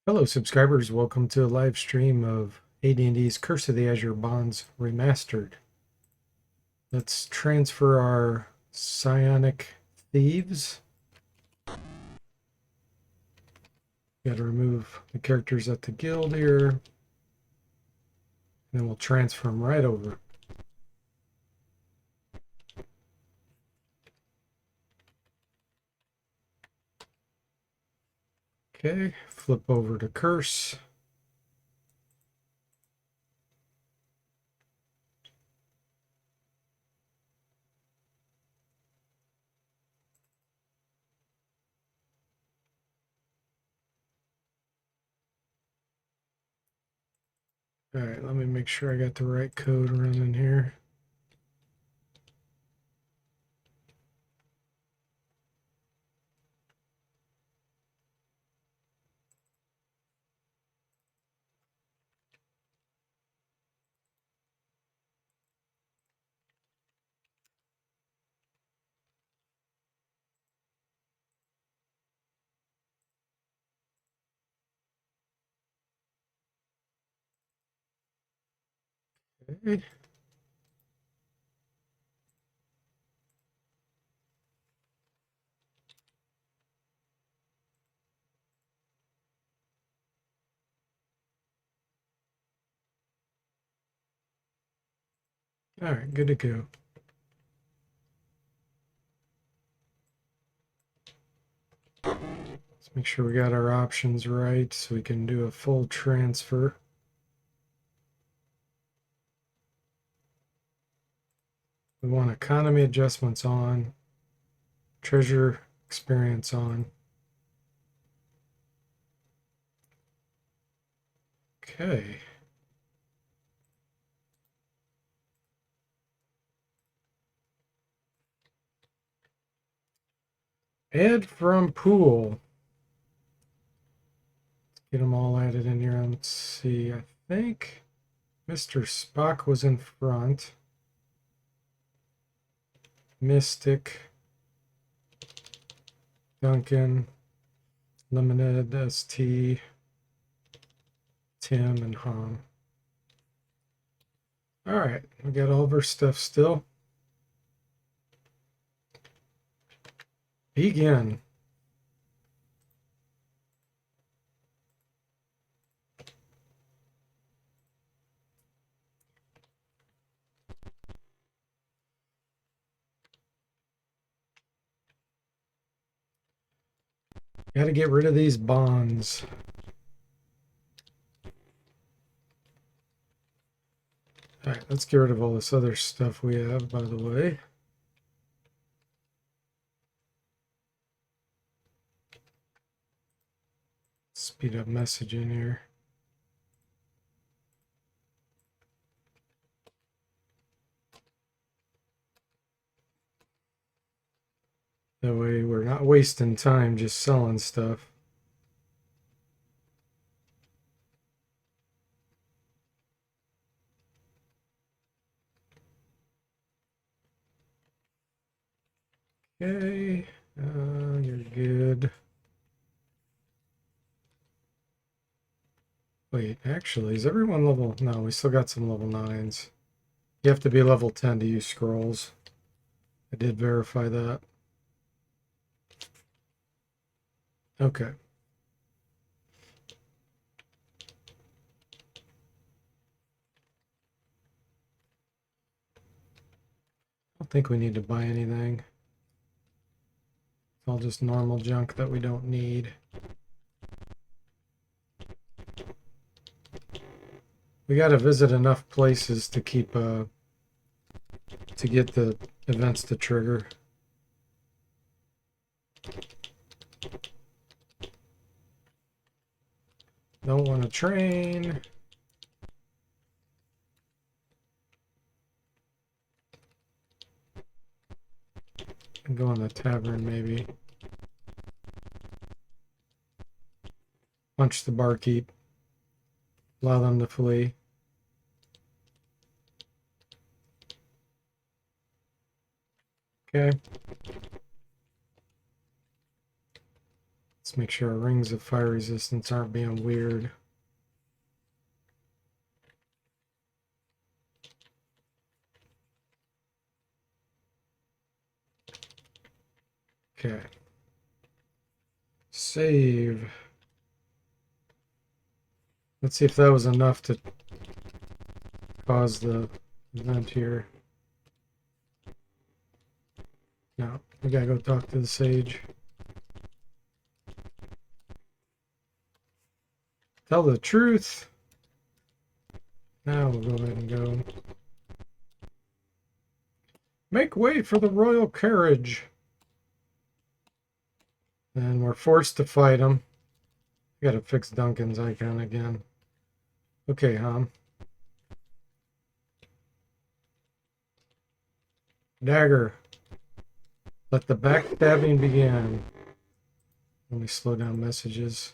Hello, subscribers. Welcome to a live stream of AD&D's Curse of the Azure Bonds Remastered. Let's transfer our psionic thieves. Got to remove the characters at the guild here. And then we'll transfer them right over. Okay, flip over to Curse. All right, let me make sure I got the right code running here. Okay. All right, good to go. Let's make sure we got our options right so we can do a full transfer. We want economy adjustments on, treasure experience on. Okay. Add from pool. Get them all added in here. Let's see. I think Mr. Spock was in front. Mystic, Duncan, Limited, ST, Tim, and Han. All right, we got all of our stuff still. Begin. Got to get rid of these bonds. All right, let's get rid of all this other stuff we have, by the way. Speed up messaging here. That way we're not wasting time just selling stuff. Okay, you're good. Wait, actually, is everyone level? No, we still got some level 9s. You have to be level 10 to use scrolls. I did verify that. Okay. I don't think we need to buy anything. It's all just normal junk that we don't need. We got to visit enough places to keep to get the events to trigger. Don't want to train. And go in the tavern maybe. Punch the barkeep. Allow them to flee. Okay. Let's make sure our rings of fire resistance aren't being weird. Okay. Save. Let's see if that was enough to cause the event here. No, we gotta go talk to the sage. Tell the truth. Now we'll go ahead and go. Make way for the royal carriage. And we're forced to fight him. I gotta fix Duncan's icon again. Okay, Hom. Dagger. Let the backstabbing begin. Let me slow down messages.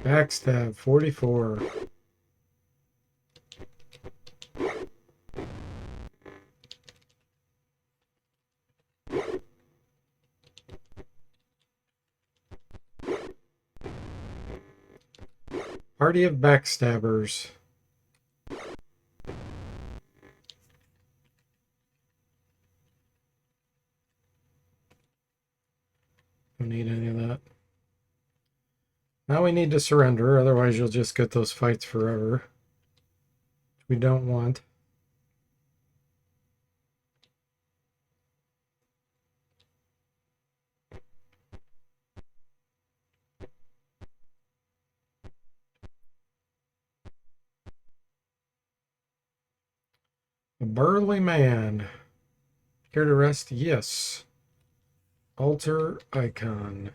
Backstab 44. Party of backstabbers. Don't need any of that. Now we need to surrender, otherwise you'll just get those fights forever. Which we don't want. A burly man. Care to rest? Yes. Alter icon.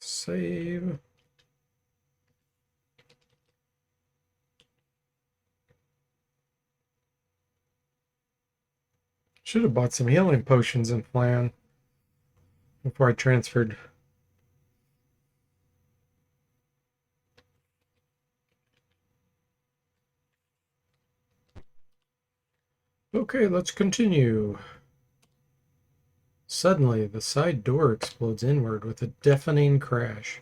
Save. Should have bought some healing potions and plan before I transferred. Okay, let's continue. Suddenly, the side door explodes inward with a deafening crash.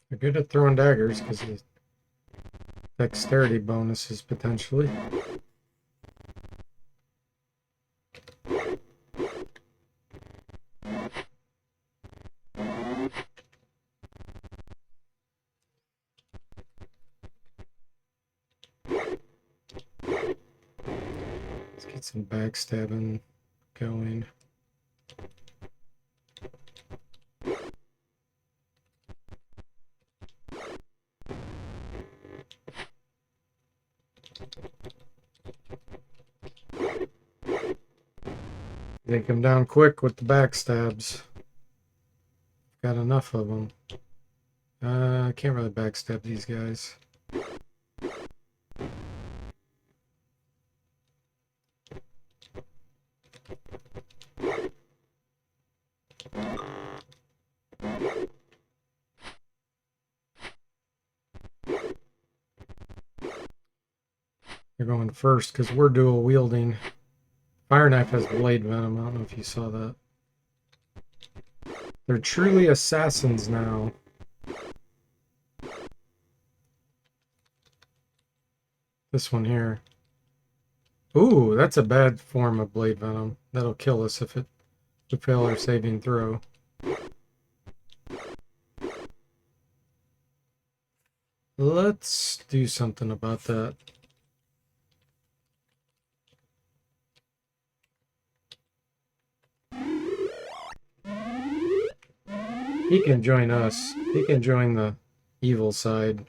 They're good at throwing daggers because of dexterity bonuses potentially. Let's get some backstabbing going. Take him down quick with the backstabs. Got enough of them. I can't really backstab these guys. They're going first because we're dual wielding. Fire Knife has blade venom. I don't know if you saw that. They're truly assassins now. This one here. Ooh, that's a bad form of blade venom. That'll kill us if we fail our saving throw. Let's do something about that. He can join us. He can join the evil side.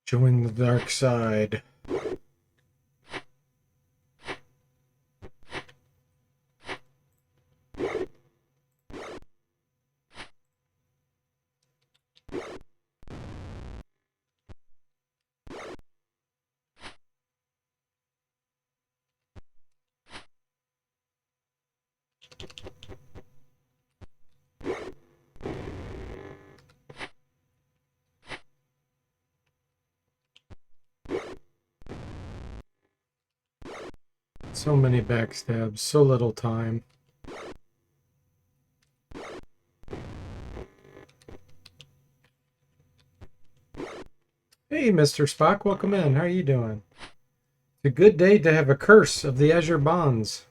Join the dark side. So many backstabs, so little time. Hey, Mr. Spock, welcome in. How are you doing? It's a good day to have a curse of the Azure Bonds.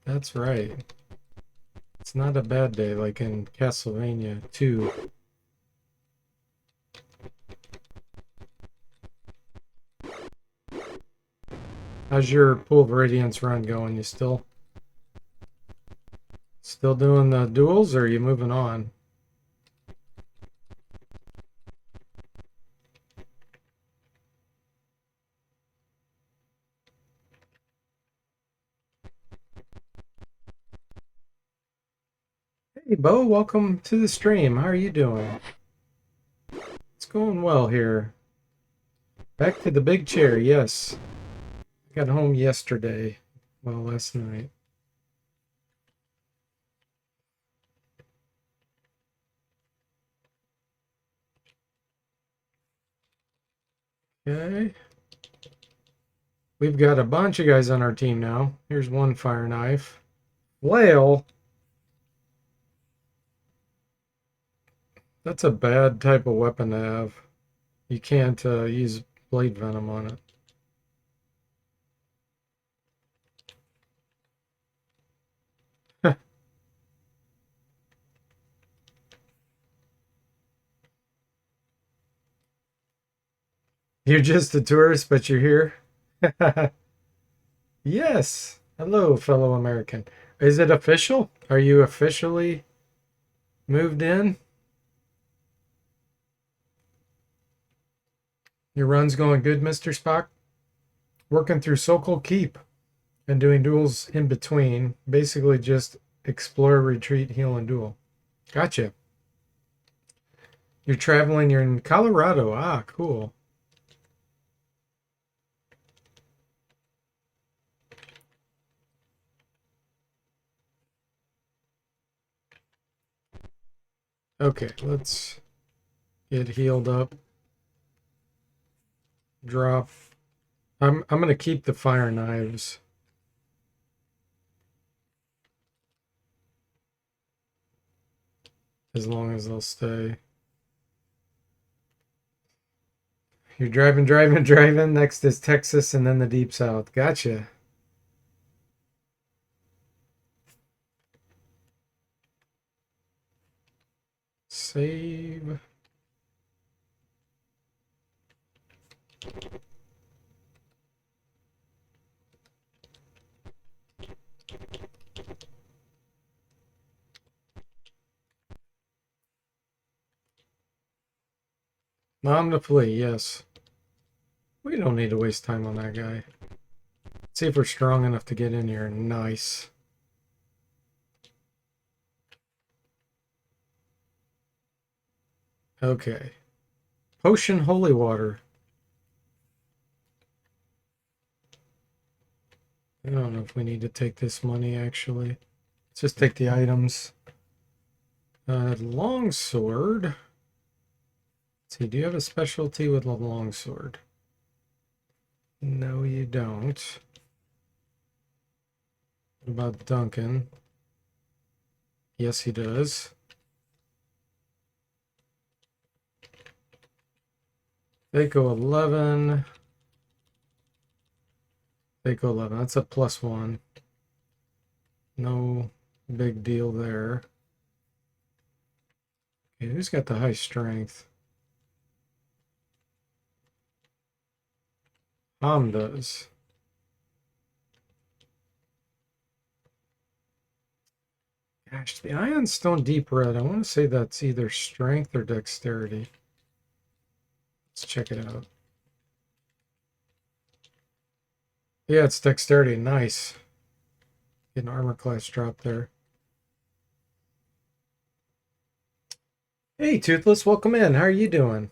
That's right. It's not a bad day like in Castlevania 2. How's your Pool of Radiance run going? You still doing the duels, or are you moving on? Hey, Bo, welcome to the stream. How are you doing? It's going well here. Back to the big chair, yes. I got home yesterday. Well, last night. Okay. We've got a bunch of guys on our team now. Here's one fire knife. Flail? That's a bad type of weapon to have. You can't use blade venom on it. You're just a tourist, but you're here? Yes. Hello, fellow American. Is it official? Are you officially moved in? Your run's going good, Mr. Spock? Working through Sokol Keep and doing duels in between. Basically just explore, retreat, heal, and duel. Gotcha. You're traveling, you're in Colorado. Ah, cool. Okay, let's get healed up. Drop. I'm gonna keep the fire knives. As long as they'll stay. You're driving, driving, driving. Next is Texas and then the Deep South. Gotcha. Save. Mom to flee, yes. We don't need to waste time on that guy. Let's see if we're strong enough to get in here. Nice. Okay. Potion holy water. I don't know if we need to take this money, actually. Let's just take the items. Longsword. Let's see, do you have a specialty with a longsword? No, you don't. What about Duncan? Yes, he does. They go 11. Fake 11. That's a +1. No big deal there. Okay, who's got the high strength? Does. Gosh, the Ironstone Deep Red. I want to say that's either strength or dexterity. Let's check it out. Yeah, it's dexterity. Nice. Get an armor class drop there. Hey, Toothless, welcome in. How are you doing?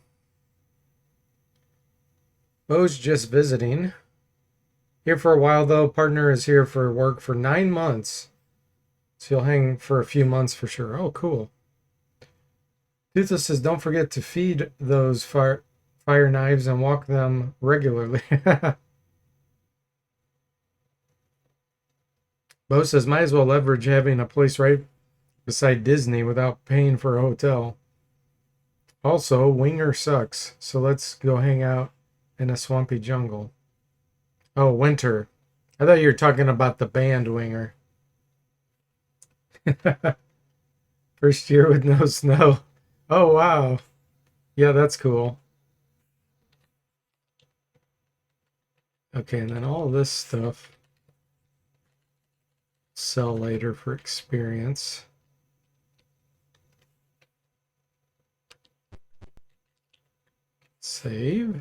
Bo's just visiting. Here for a while, though. Partner is here for work for 9 months. So he'll hang for a few months for sure. Oh, cool. Toothless says, don't forget to feed those fire knives and walk them regularly. Bo says, might as well leverage having a place right beside Disney without paying for a hotel. Also, Winger sucks, so let's go hang out in a swampy jungle. Oh, winter. I thought you were talking about the band Winger. First year with no snow. Oh, wow. Yeah, that's cool. Okay, and then all this stuff. Sell later for experience. Save.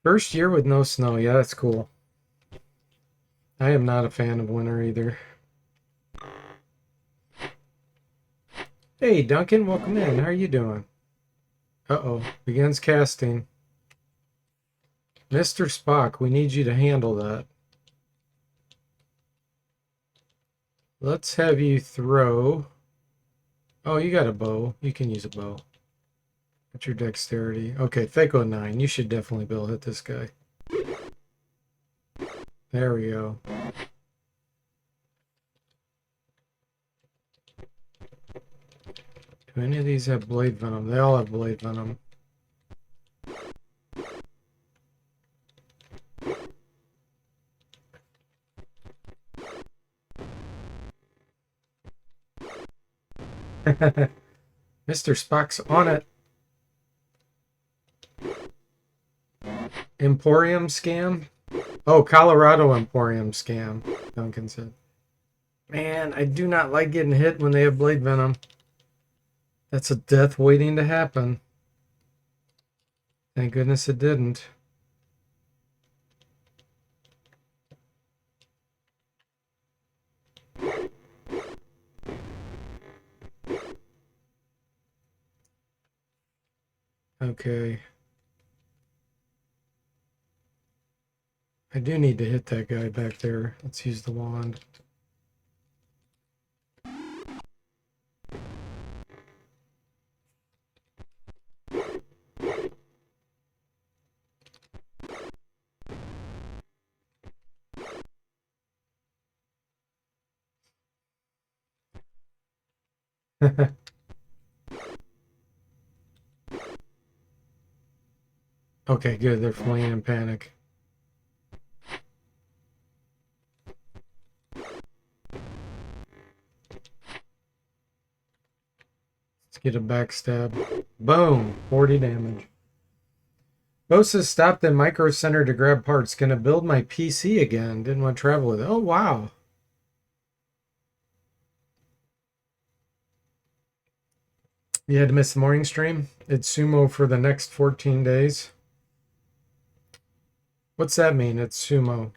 First year with no snow. Yeah, that's cool. I am not a fan of winter either. Hey, Duncan, welcome in. How are you doing? Uh-oh. Begins casting. Mr. Spock, we need you to handle that. Let's have you throw... Oh, you got a bow. You can use a bow. What's your dexterity? Okay, Thaco 9. You should definitely be able to hit this guy. There we go. Do any of these have blade venom? They all have blade venom. Mr. Spock's on it. Emporium scam? Oh, Colorado Emporium scam, Duncan said. Man, I do not like getting hit when they have blade venom. That's a death waiting to happen. Thank goodness it didn't. Okay. I do need to hit that guy back there. Let's use the wand. Okay, good. They're fleeing in panic. Let's get a backstab. Boom! 40 damage. Bosa stopped at Micro Center to grab parts. Gonna build my PC again. Didn't want to travel with it. Oh, wow. You had to miss the morning stream? It's sumo for the next 14 days. What's that mean? It's sumo.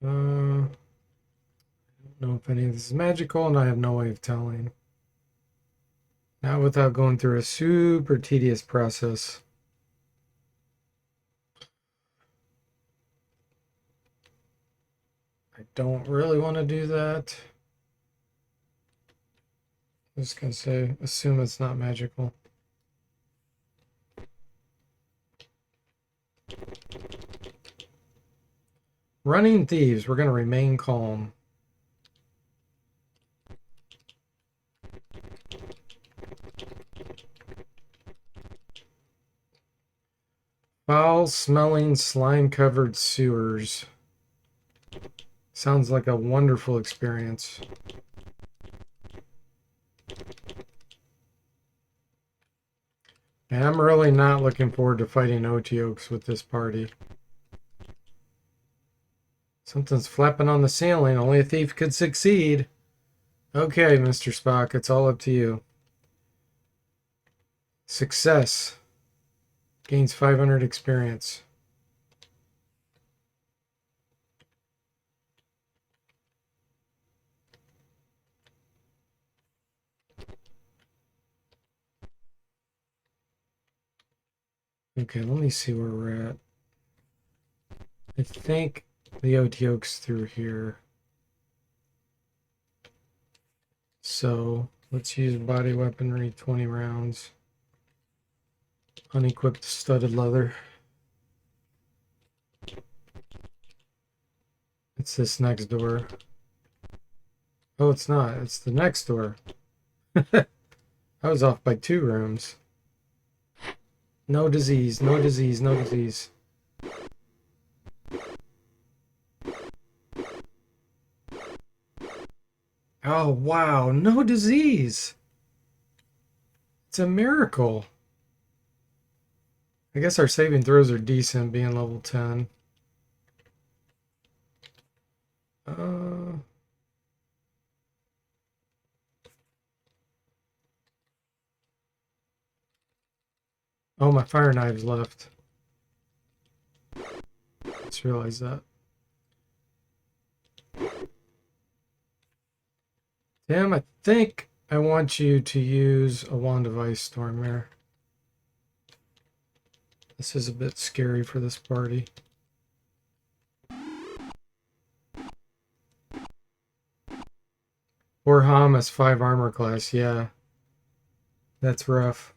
I don't know if any of this is magical, and I have no way of telling. Not without going through a super tedious process. I don't really want to do that. I'm just going to say, assume it's not magical. Running Thieves. We're going to remain calm. Foul-smelling, slime-covered sewers. Sounds like a wonderful experience. And I'm really not looking forward to fighting Oteokes with this party. Something's flapping on the ceiling. Only a thief could succeed. Okay, Mr. Spock, it's all up to you. Success. Gains 500 experience. Okay, let me see where we're at. I think the Oteok's through here. So let's use body weaponry, 20 rounds. Unequipped studded leather. It's this next door. Oh, it's not. It's the next door. I was off by 2 rooms. No disease, no disease, no disease. Oh, wow. No disease. It's a miracle. I guess our saving throws are decent being level 10. Oh, my fire knives left. Let's realize that. Tim, I think I want you to use a wand of ice storm here. This is a bit scary for this party. Or Ham has 5 armor class, yeah. That's rough.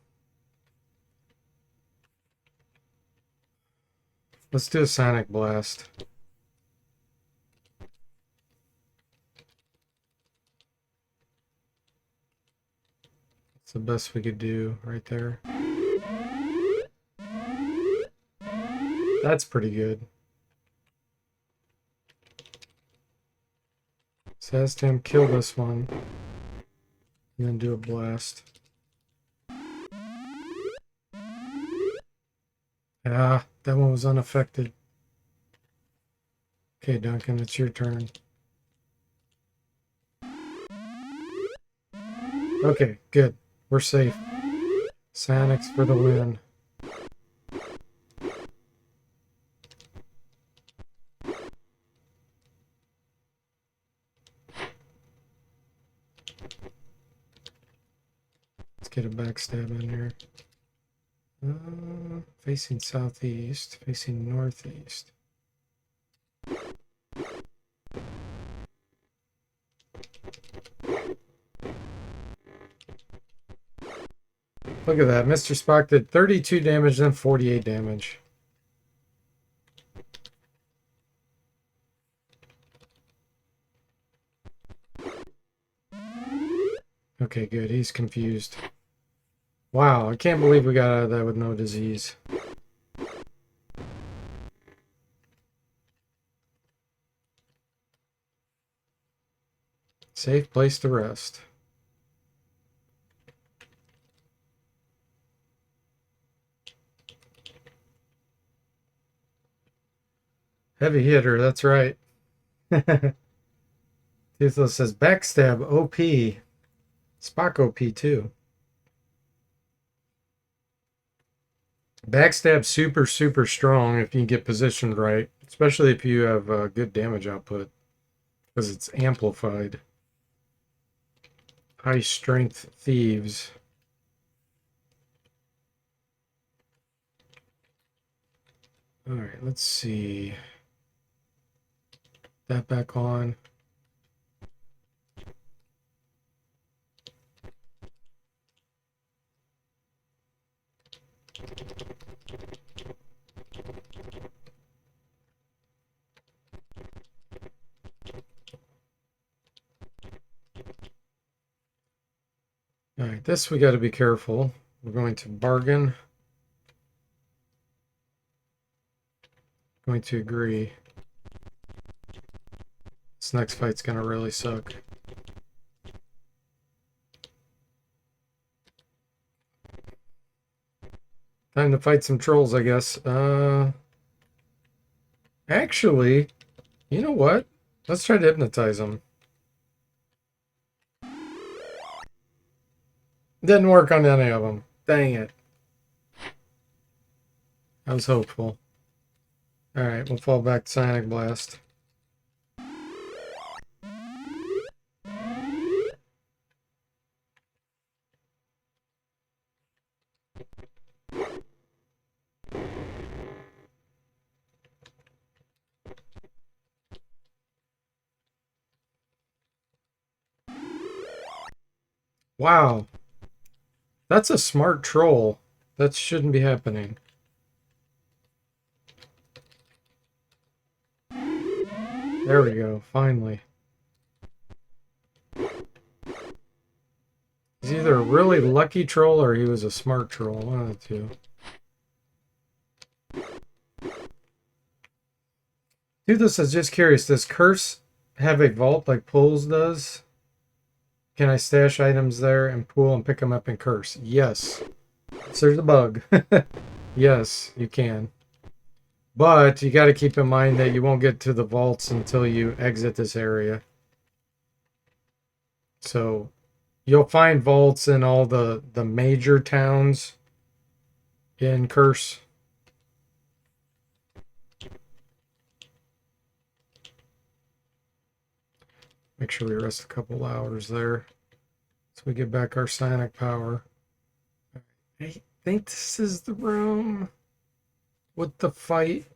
Let's do a Sonic Blast. That's the best we could do right there. That's pretty good. Says to him, kill this one. And then do a blast. Ah, that one was unaffected. Okay, Duncan, it's your turn. Okay, good. We're safe. Sonics for the win. Let's get a backstab in here. Facing southeast, facing northeast. Look at that. Mr. Spock did 32 damage, then 48 damage. Okay, good. He's confused. Wow, I can't believe we got out of that with no disease. Safe place to rest. Heavy hitter, that's right. Toothless says backstab OP. Spock OP too. Backstab super, super strong if you get positioned right, especially if you have good damage output, because it's amplified. High strength thieves. All right, let's see. That back on. this we got to be careful. We're going to bargain. Going to agree. This next fight's gonna really suck. Time to fight some trolls, I guess. Actually, you know what? Let's try to hypnotize them. Didn't work on any of them. Dang it. I was hopeful. Alright, we'll fall back to Sonic Blast. Wow. That's a smart troll. That shouldn't be happening. There we go, finally. He's either a really lucky troll or he was a smart troll. One of the two. Toothless says, just curious, does Curse have a vault like Pools does? Can I stash items there and pool and pick them up in Curse? Yes. So there's a bug. Yes, you can. But you got to keep in mind that you won't get to the vaults until you exit this area. So you'll find vaults in all the major towns in Curse. Make sure we rest a couple hours there so we get back our psionic power. I think this is the room with the fight.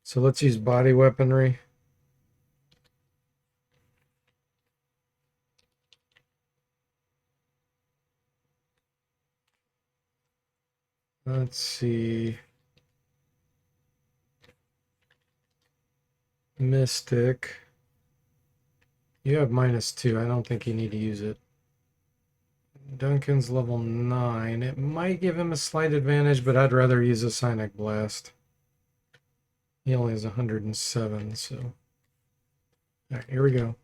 So let's use body weaponry. Let's see. Mystic. You have -2. I don't think you need to use it. Duncan's level 9. It might give him a slight advantage, but I'd rather use a Psionic Blast. He only has 107, so... Alright, here we go.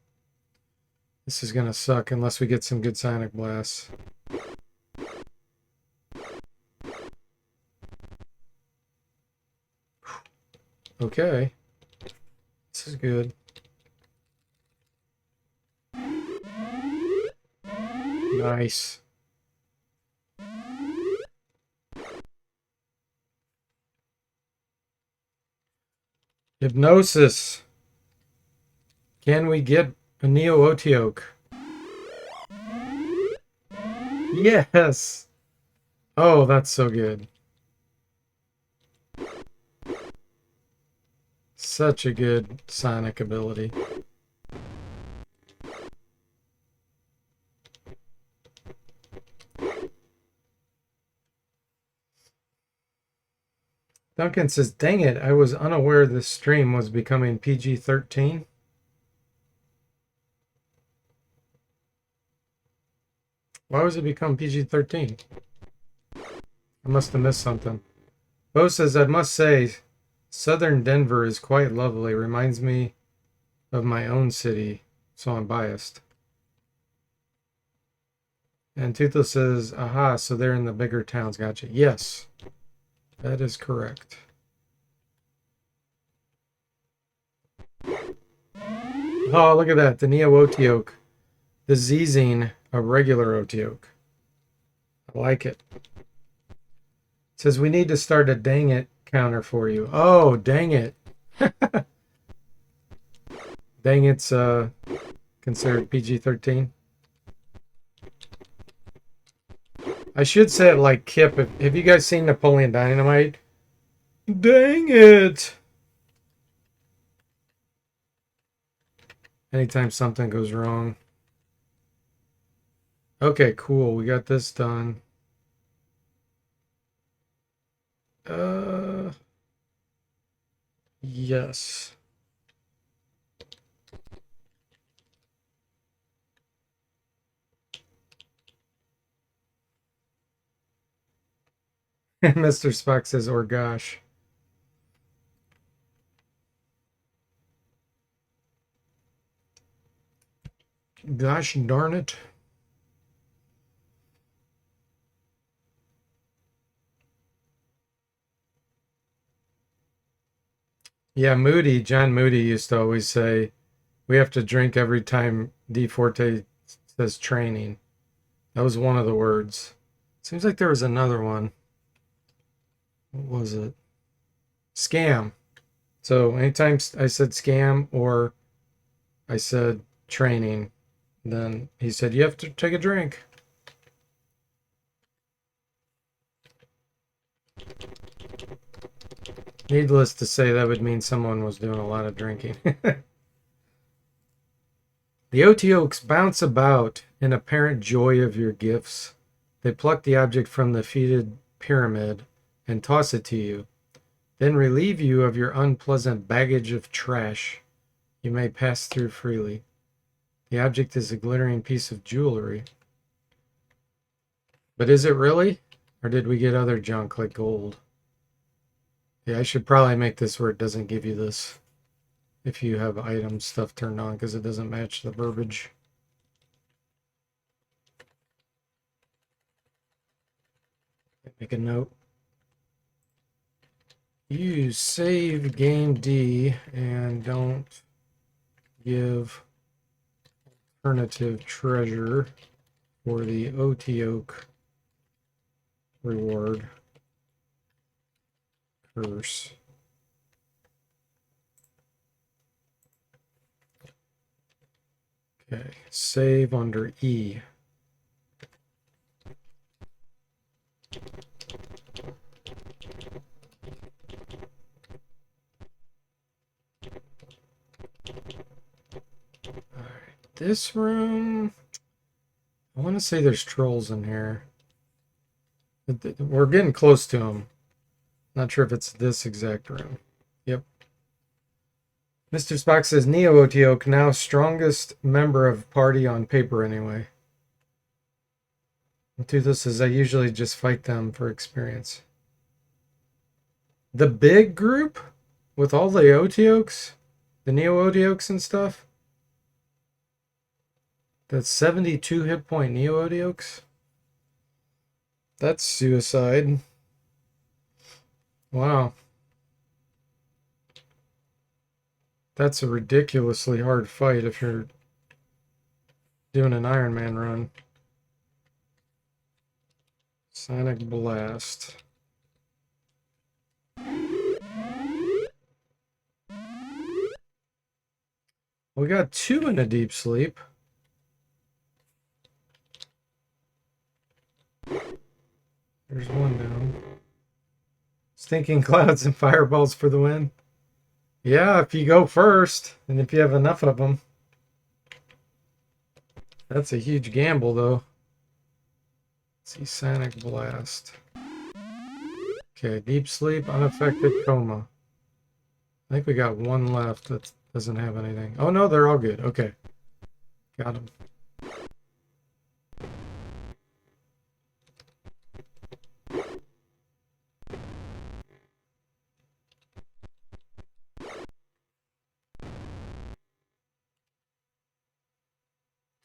This is gonna suck unless we get some good Psionic Blasts. Okay. This is good. Nice. Hypnosis. Can we get a Neo-Otioke? Yes! Oh, that's so good. Such a good Sonic ability. Duncan says, dang it, I was unaware this stream was becoming PG-13. Why was it become PG-13? I must have missed something. Bo says, I must say, southern Denver is quite lovely. Reminds me of my own city, so I'm biased. And Toothless says, aha, so they're in the bigger towns. Gotcha. Yes, that is correct. Oh, look at that. The Neo-Otioke. The Zezine, a regular Otioke. I like it. It says, we need to start a dang it counter for you. Oh, dang it. Dang it's considered PG-13. I should say it like Kip. Have you guys seen Napoleon Dynamite? Dang it! Anytime something goes wrong. Okay, cool. We got this done. Yes. Mr. Spock says, or gosh. Gosh darn it. Yeah, John Moody used to always say, we have to drink every time DFortae says training. That was one of the words. Seems like there was another one. What was it? Scam. So anytime I said scam or I said training, then he said, you have to take a drink. Needless to say, that would mean someone was doing a lot of drinking. The OTOs bounce about in apparent joy of your gifts. They pluck the object from the feated pyramid and toss it to you, then relieve you of your unpleasant baggage of trash. You may pass through freely. The object is a glittering piece of jewelry. But is it really? Or did we get other junk like gold? Yeah, I should probably make this where it doesn't give you this if you have item stuff turned on because it doesn't match the verbiage. Make a note. Use save game D and don't give alternative treasure for the OTO reward curse. Okay, save under E. All right, this room, I want to say there's trolls in here. We're getting close to them. Not sure if it's this exact room. Yep. Mr. Spock says Neo OTO now strongest member of party on paper anyway. I'll do this as I usually just fight them for experience. The big group with all the OTOs, the Neo OTOs and stuff. That's 72 hit point Neo OTOs. That's suicide. Wow. That's a ridiculously hard fight if you're doing an Iron Man run. Sonic Blast. We got 2 in a deep sleep. There's 1 down. Stinking clouds and fireballs for the win. Yeah, if you go first, and if you have enough of them. That's a huge gamble, though. Let's see, Sonic Blast. Okay, deep sleep, unaffected coma. I think we got 1 left that doesn't have anything. Oh no, they're all good. Okay. Got them.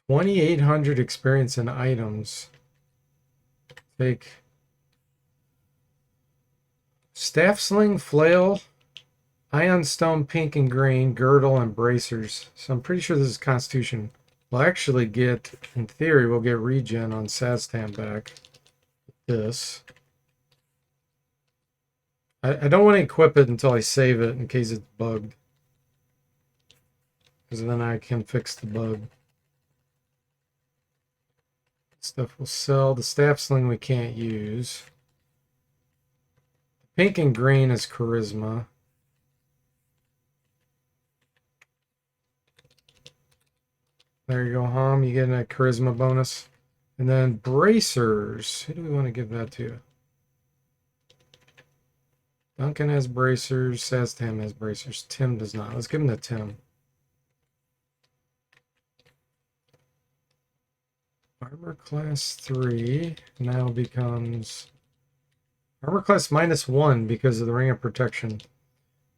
$2,800 experience in items. Take staff sling, flail, ion stone, pink and green, girdle, and bracers. So I'm pretty sure this is Constitution. We'll actually get, in theory, we'll get regen on Saztan back. This. I don't want to equip it until I save it in case it's bugged. Because then I can fix the bug. Stuff will sell. The staff sling we can't use. Pink and green is charisma. There you go, Hom. You get a charisma bonus. And then bracers. Who do we want to give that to? Duncan has bracers. Saztam has bracers. Tim does not. Let's give him to Tim. Armor class 3 now becomes Armor class -1 because of the ring of protection.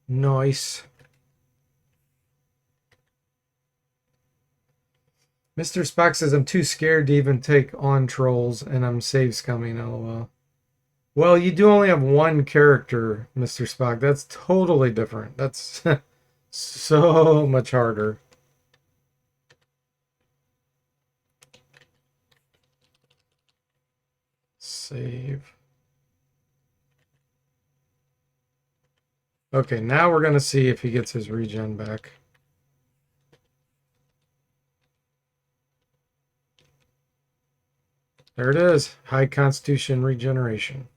Nice. Mr. Spock says, I'm too scared to even take on trolls, and I'm save scumming, lol. Well, you do only have one character, Mr. Spock. That's totally different. That's so much harder. Save. Okay, now we're going to see if he gets his regen back. There it is. High Constitution regeneration.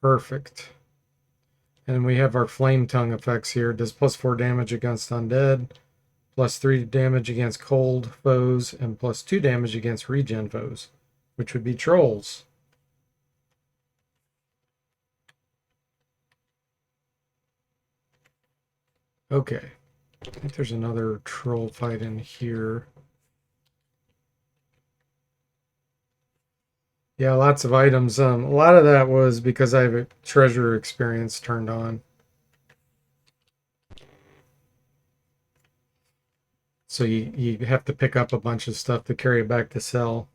Perfect. And we have our Flame Tongue effects here. Does +4 damage against undead, +3 damage against cold foes, and +2 damage against regen foes, which would be trolls. Okay. I think there's another troll fight in here. Yeah, lots of items. A lot of that was because I have a treasure experience turned on. So you have to pick up a bunch of stuff to carry it back to sell.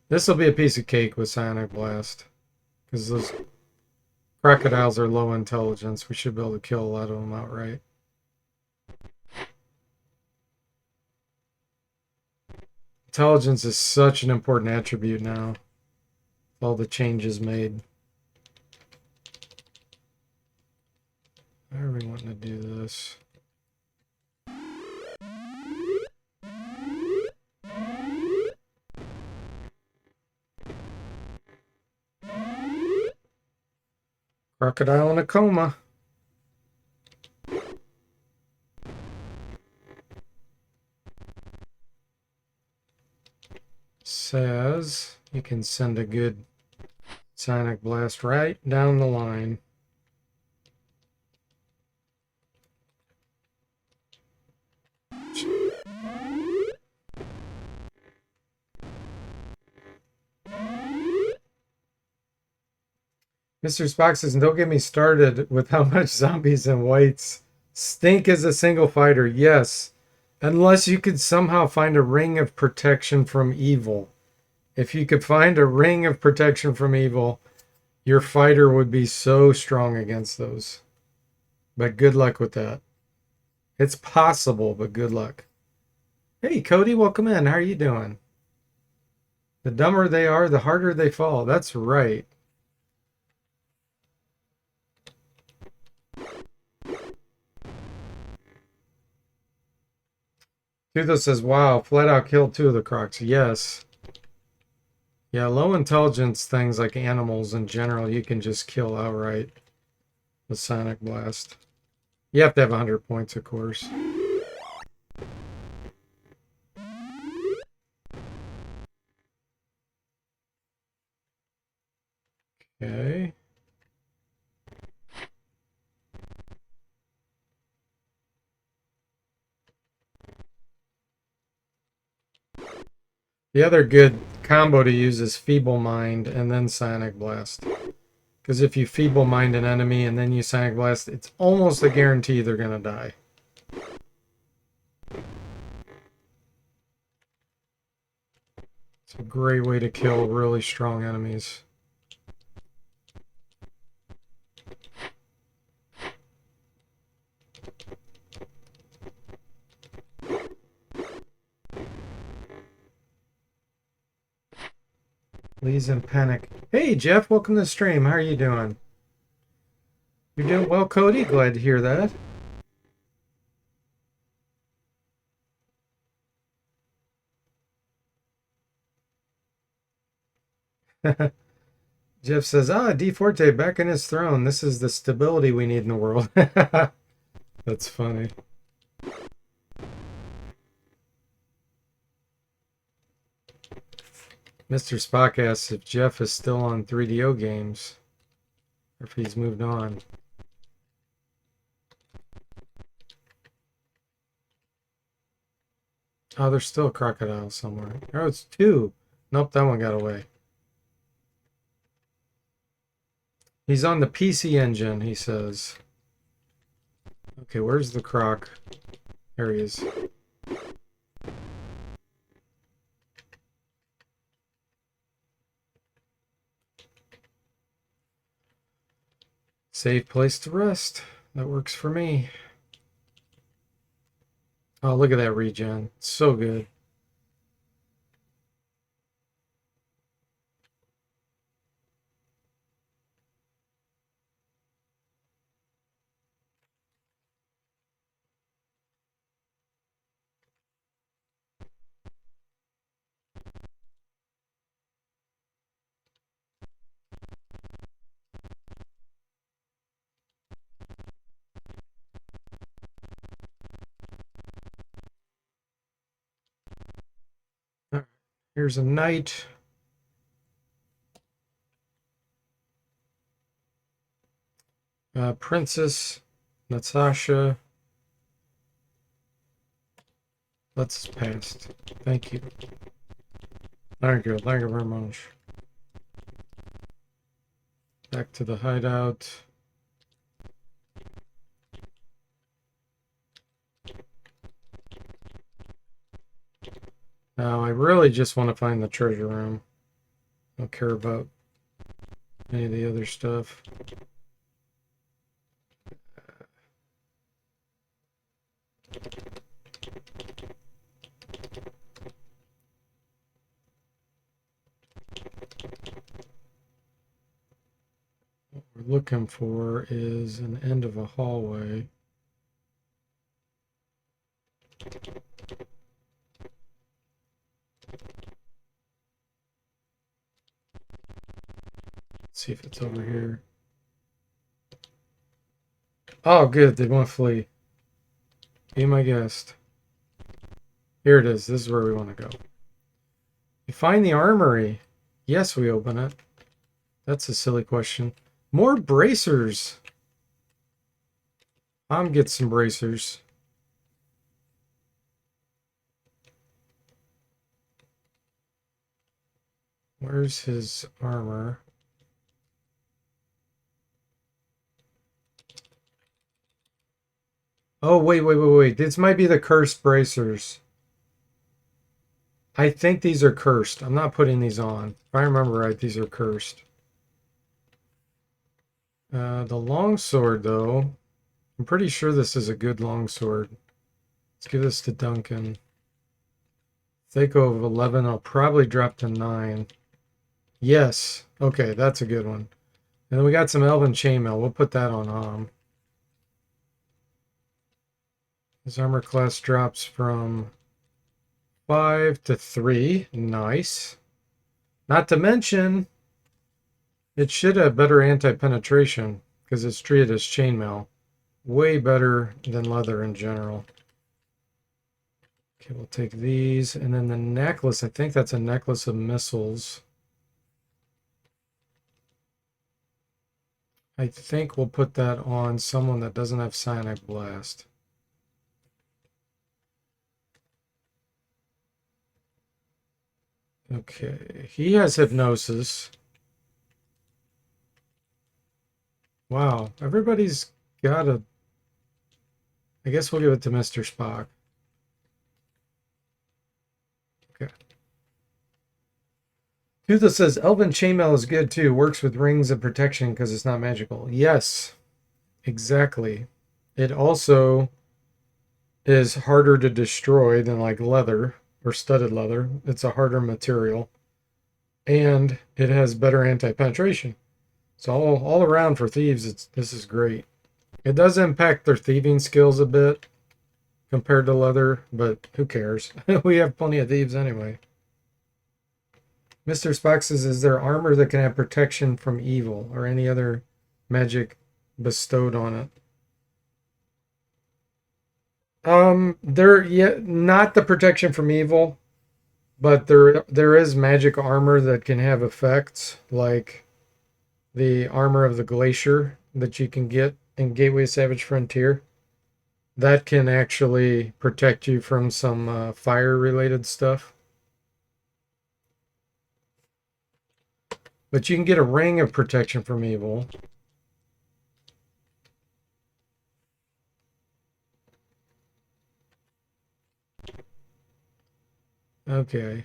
This will be a piece of cake with Psionic Blast. Because those crocodiles are low intelligence. We should be able to kill a lot of them outright. Intelligence is such an important attribute now. All the changes made. Why are we wanting to do this? Crocodile in a coma. Says you can send a good Psionic Blast right down the line. Mr. Spock says, don't get me started with how much zombies and whites stink as a single fighter. Yes, unless you could somehow find a ring of protection from evil. If you could find a ring of protection from evil, your fighter would be so strong against those. But good luck with that. It's possible, but good luck. Hey, Cody, welcome in. How are you doing? The dumber they are, the harder they fall. That's right. Tutho says, wow, flat out killed 2 of the crocs. Yes. Yeah, low intelligence things like animals in general, you can just kill outright with Sonic Blast. You have to have 100 points, of course. Okay. The other good combo to use is Feeble Mind and then Sonic Blast. Because if you Feeble Mind an enemy and then you Sonic Blast, it's almost a guarantee they're going to die. It's a great way to kill really strong enemies. Lee's in panic. Hey, Jeff, welcome to the stream. How are you doing? You're doing well, Cody? Glad to hear that. Jeff says, DFortae back in his throne. This is the stability we need in the world. That's funny. Mr. Spock asks if Jeff is still on 3DO games or if he's moved on. Oh, there's still a crocodile somewhere. Oh, it's 2. Nope, that one got away. He's on the PC engine, he says. Okay, where's the croc? There he is. Safe place to rest. That works for me. Oh, look at that regen. So good. All right, here's a knight. Princess Natasha. Let's pass. Thank you. Thank you. Thank you very much. Back to the hideout. Now I really just want to find the treasure room. I don't care about any of the other stuff. What we're looking for is an end of a hallway. Let's see if it's over here. Oh, good. They won't flee. Be my guest. Here it is. This is where we want to go. You find the armory. Yes, we open it. That's a silly question. More bracers. I'm get some bracers. Where's his armor? Oh, wait. This might be the cursed bracers. I think these are cursed. I'm not putting these on. If I remember right, these are cursed. The longsword, though, I'm pretty sure this is a good longsword. Let's give this to Duncan. Thaco of 11, I'll probably drop to 9. Yes. Okay, that's a good one. And then we got some Elven Chainmail. We'll put that on His armor class drops from 5 to 3. Nice. Not to mention, it should have better anti-penetration because it's treated as chainmail. Way better than leather in general. Okay, we'll take these. And then the necklace, I think that's a necklace of missiles. I think we'll put that on someone that doesn't have Cyanide Blast. Okay, he has Hypnosis. Wow, everybody's got a... I guess we'll give it to Mr. Spock. Okay. Tootha says, Elven Chainmail is good too. Works with rings of protection because it's not magical. Yes, exactly. It also is harder to destroy than like leather or studded leather. It's a harder material. And it has better anti-penetration. So all around for thieves, this is great. It does impact their thieving skills a bit compared to leather, but who cares? We have plenty of thieves anyway. Mr. Spock says, is there armor that can have protection from evil or any other magic bestowed on it? Not the protection from evil, but there is magic armor that can have effects like the armor of the glacier that you can get in Gateway Savage Frontier. That can actually protect you from some fire related stuff. But you can get a ring of protection from evil. Okay.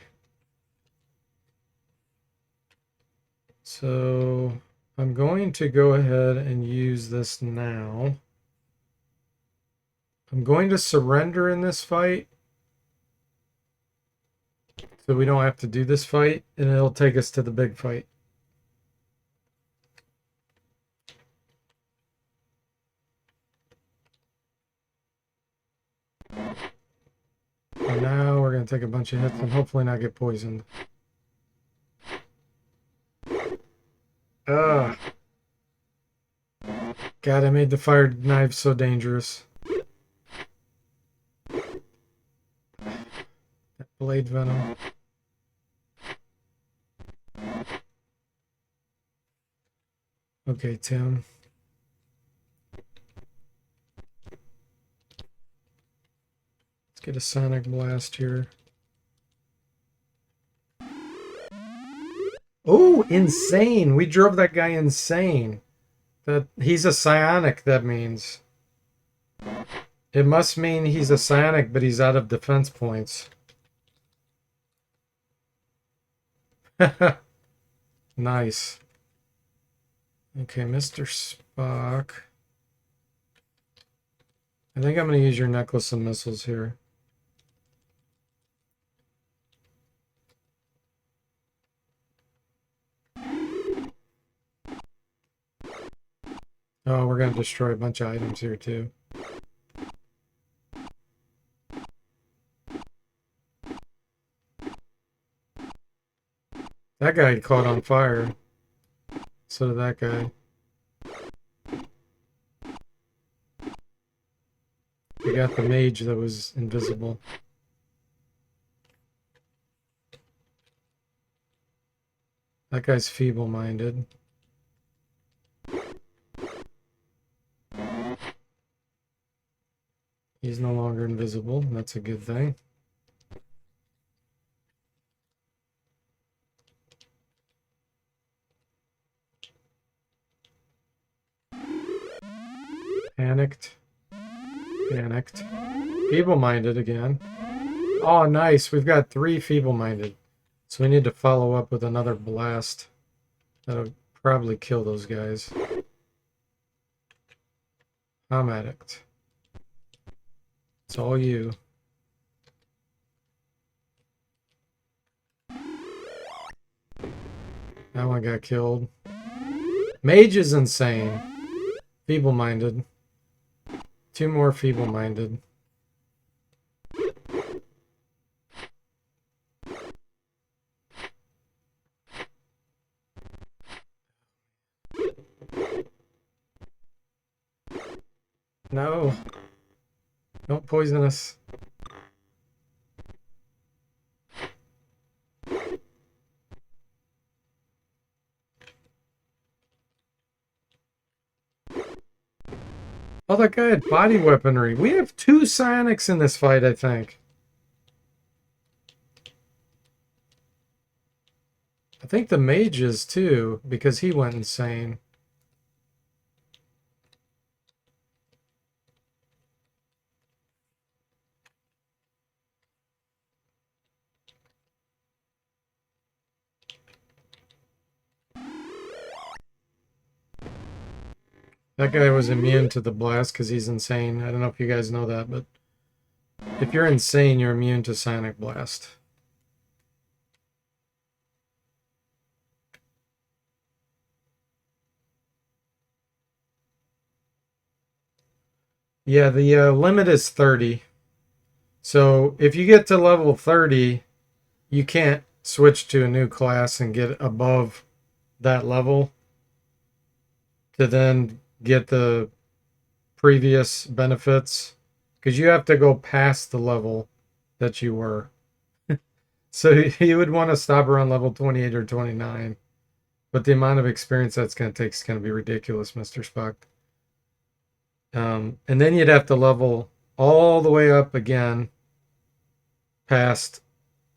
So I'm going to go ahead and use this now. I'm going to surrender in this fight, so we don't have to do this fight, and it'll take us to the big fight. And now we're going to take a bunch of hits and hopefully not get poisoned. Ugh. God, I made the fire knife so dangerous. That blade venom. Okay, Tim. Let's get a sonic blast here. Oh, insane! We drove that guy insane. That he's a psionic, that means. It must mean he's a psionic, but he's out of defense points. Nice. Okay, Mr. Spock. I think I'm going to use your necklace of missiles here. Oh, we're going to destroy a bunch of items here, too. That guy caught on fire. So did that guy. We got the mage that was invisible. That guy's feeble-minded. He's no longer invisible. That's a good thing. Panicked. Panicked. Feeble-minded again. Oh, nice. We've got 3 feeble-minded. So we need to follow up with another blast. That'll probably kill those guys. I'm addict. It's all you. That one got killed. Mage is insane. Feeble-minded. 2 more feeble-minded. No. Don't poison us. Oh, that guy had body weaponry. We have 2 psionics in this fight, I think. I think the mage is too, because he went insane. That guy was immune to the blast because he's insane. I don't know if you guys know that, but if you're insane, you're immune to psionic blast. Yeah, the limit is 30. So if you get to level 30, you can't switch to a new class and get above that level to then get the previous benefits, because you have to go past the level that you were. So you would want to stop around level 28 or 29. But the amount of experience that's going to take is going to be ridiculous, Mr. Spock. And then you'd have to level all the way up again past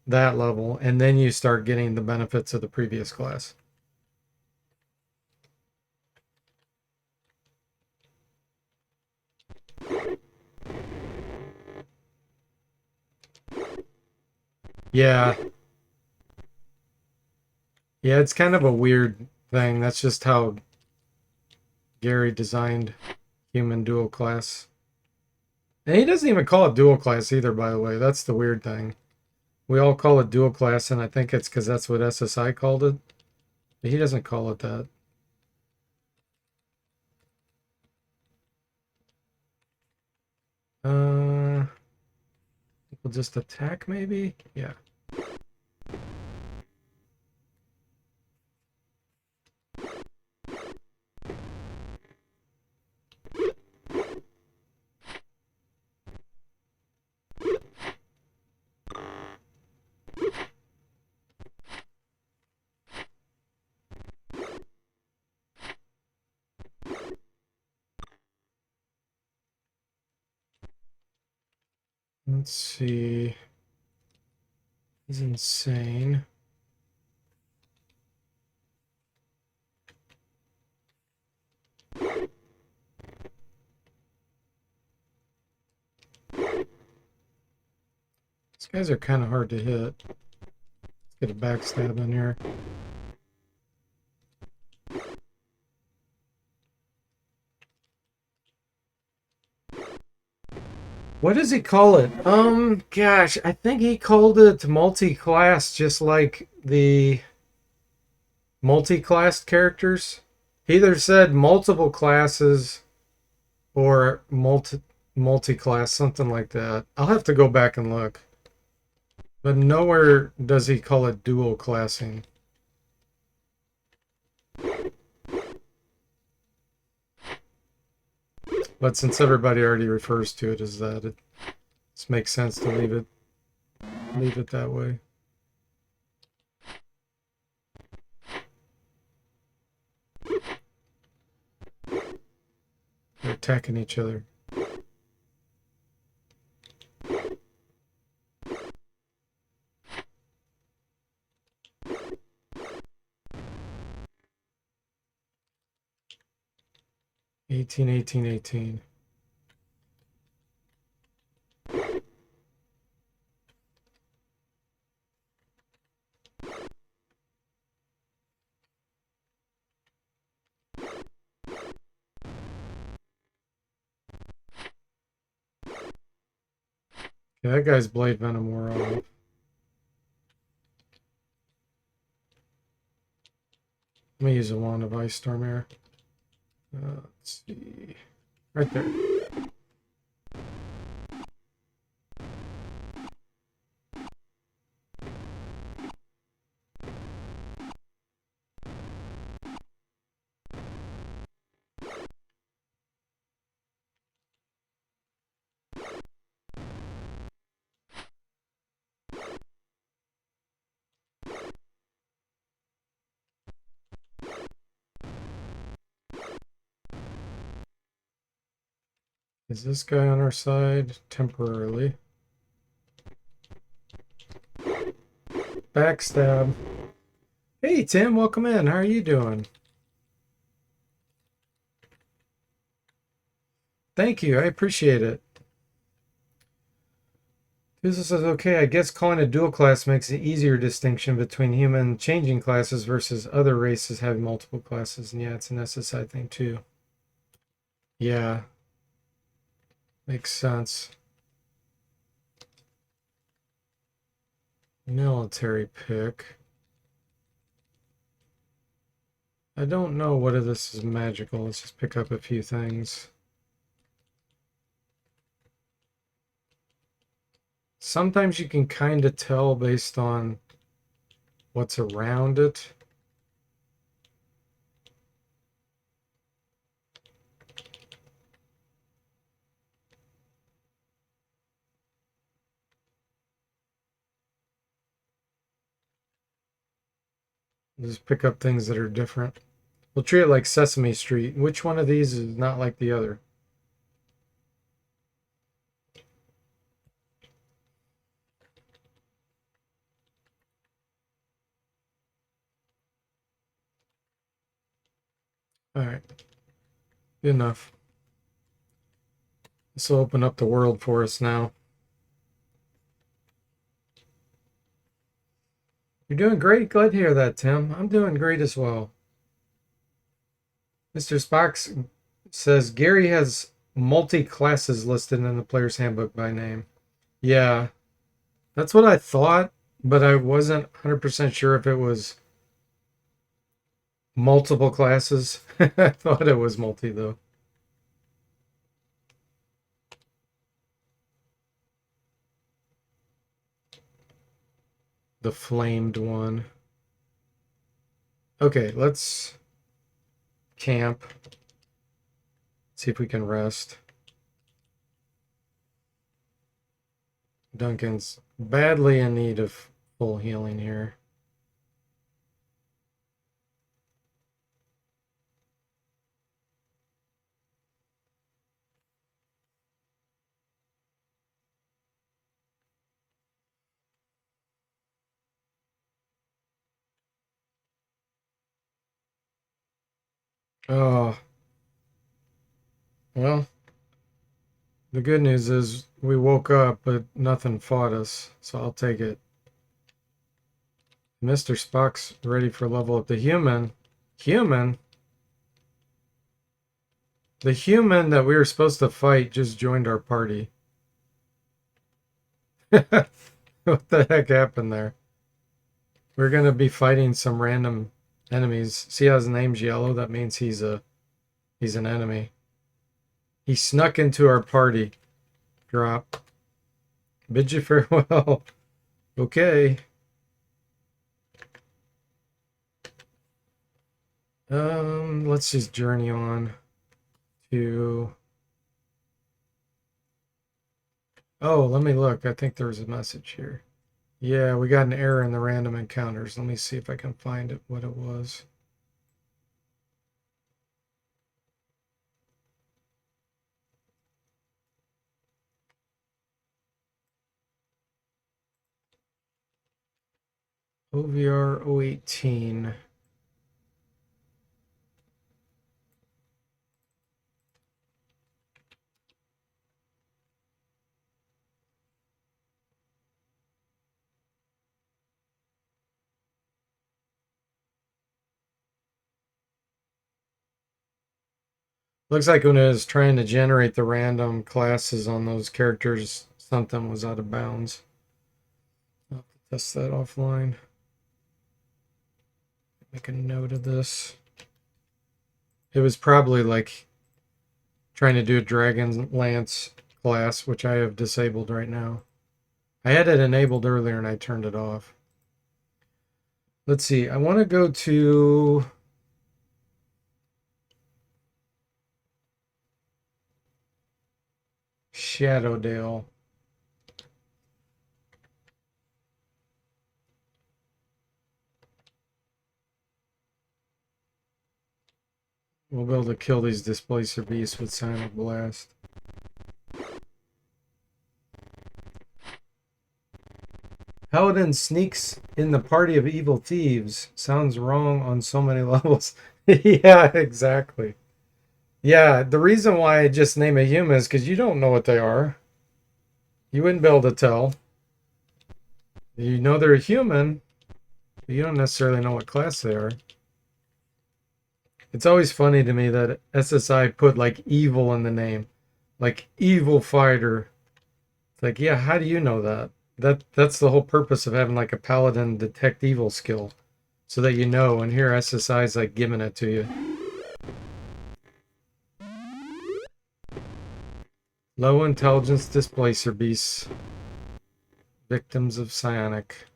that level, and then you start getting the benefits of the previous class. Yeah. Yeah, it's kind of a weird thing. That's just how Gary designed human dual class. And he doesn't even call it dual class either, by the way. That's the weird thing. We all call it dual class, and I think it's because that's what SSI called it. But he doesn't call it that. We'll just attack maybe? Yeah. Let's see. He's insane. These guys are kind of hard to hit. Let's get a backstab in here. What does he call it? Gosh, I think he called it multi-class, just like the multi-class characters. He either said multiple classes or multi-class, something like that. I'll have to go back and look. But nowhere does he call it dual classing. But since everybody already refers to it as that, it just makes sense to leave it that way. They're attacking each other. Eighteen, 18, 18. Yeah, that guy's Blade Venom wore off. Let me use a wand of Ice Storm here. Let's see. Right there. Is this guy on our side temporarily? Backstab. Hey, Tim, welcome in. How are you doing? Thank you. I appreciate it. This says, okay, I guess calling a dual class makes an easier distinction between human changing classes versus other races having multiple classes. And yeah, it's an SSI thing too. Yeah. Makes sense. Military pick. I don't know whether this is magical. Let's just pick up a few things. Sometimes you can kind of tell based on what's around it. Just pick up things that are different. We'll treat it like Sesame Street. Which one of these is not like the other? All right. Good enough. This will open up the world for us now. You're doing great. Glad to hear that, Tim. I'm doing great as well. Mr. Spock says Gary has multi-classes listed in the player's handbook by name. Yeah, that's what I thought, but I wasn't 100% sure if it was multiple classes. I thought it was multi, though. The flamed one. Okay, let's camp. See if we can rest. Duncan's badly in need of full healing here. Oh, well, the good news is we woke up, but nothing fought us, so I'll take it. Mr. Spock's ready for level up. The human? The human that we were supposed to fight just joined our party. What the heck happened there? We're going to be fighting some random enemies. See how his name's yellow? That means he's an enemy. He snuck into our party. Drop. Bid you farewell. Okay. Let's just journey on to... Oh, let me look. I think there's a message here. Yeah, we got an error in the random encounters. Let me see if I can find it, what it was. OVR 018. Looks like when it was trying to generate the random classes on those characters, something was out of bounds. I'll have to test that offline. Make a note of this. It was probably like trying to do a Dragon Lance class, which I have disabled right now. I had it enabled earlier and I turned it off. Let's see. I want to go to... Shadowdale. We'll be able to kill these Displacer Beasts with Sonic Blast. Paladin sneaks in the party of evil thieves. Sounds wrong on so many levels. Yeah, exactly. Yeah, the reason why I just name a human is because you don't know what they are. You wouldn't be able to tell. You know they're a human, but you don't necessarily know what class they are. It's always funny to me that SSI put like evil in the name. Like evil fighter. It's like, yeah, how do you know that? That's the whole purpose of having like a paladin detect evil skill. So that you know, and here SSI is like giving it to you. Low intelligence displacer beasts. Victims of psionic.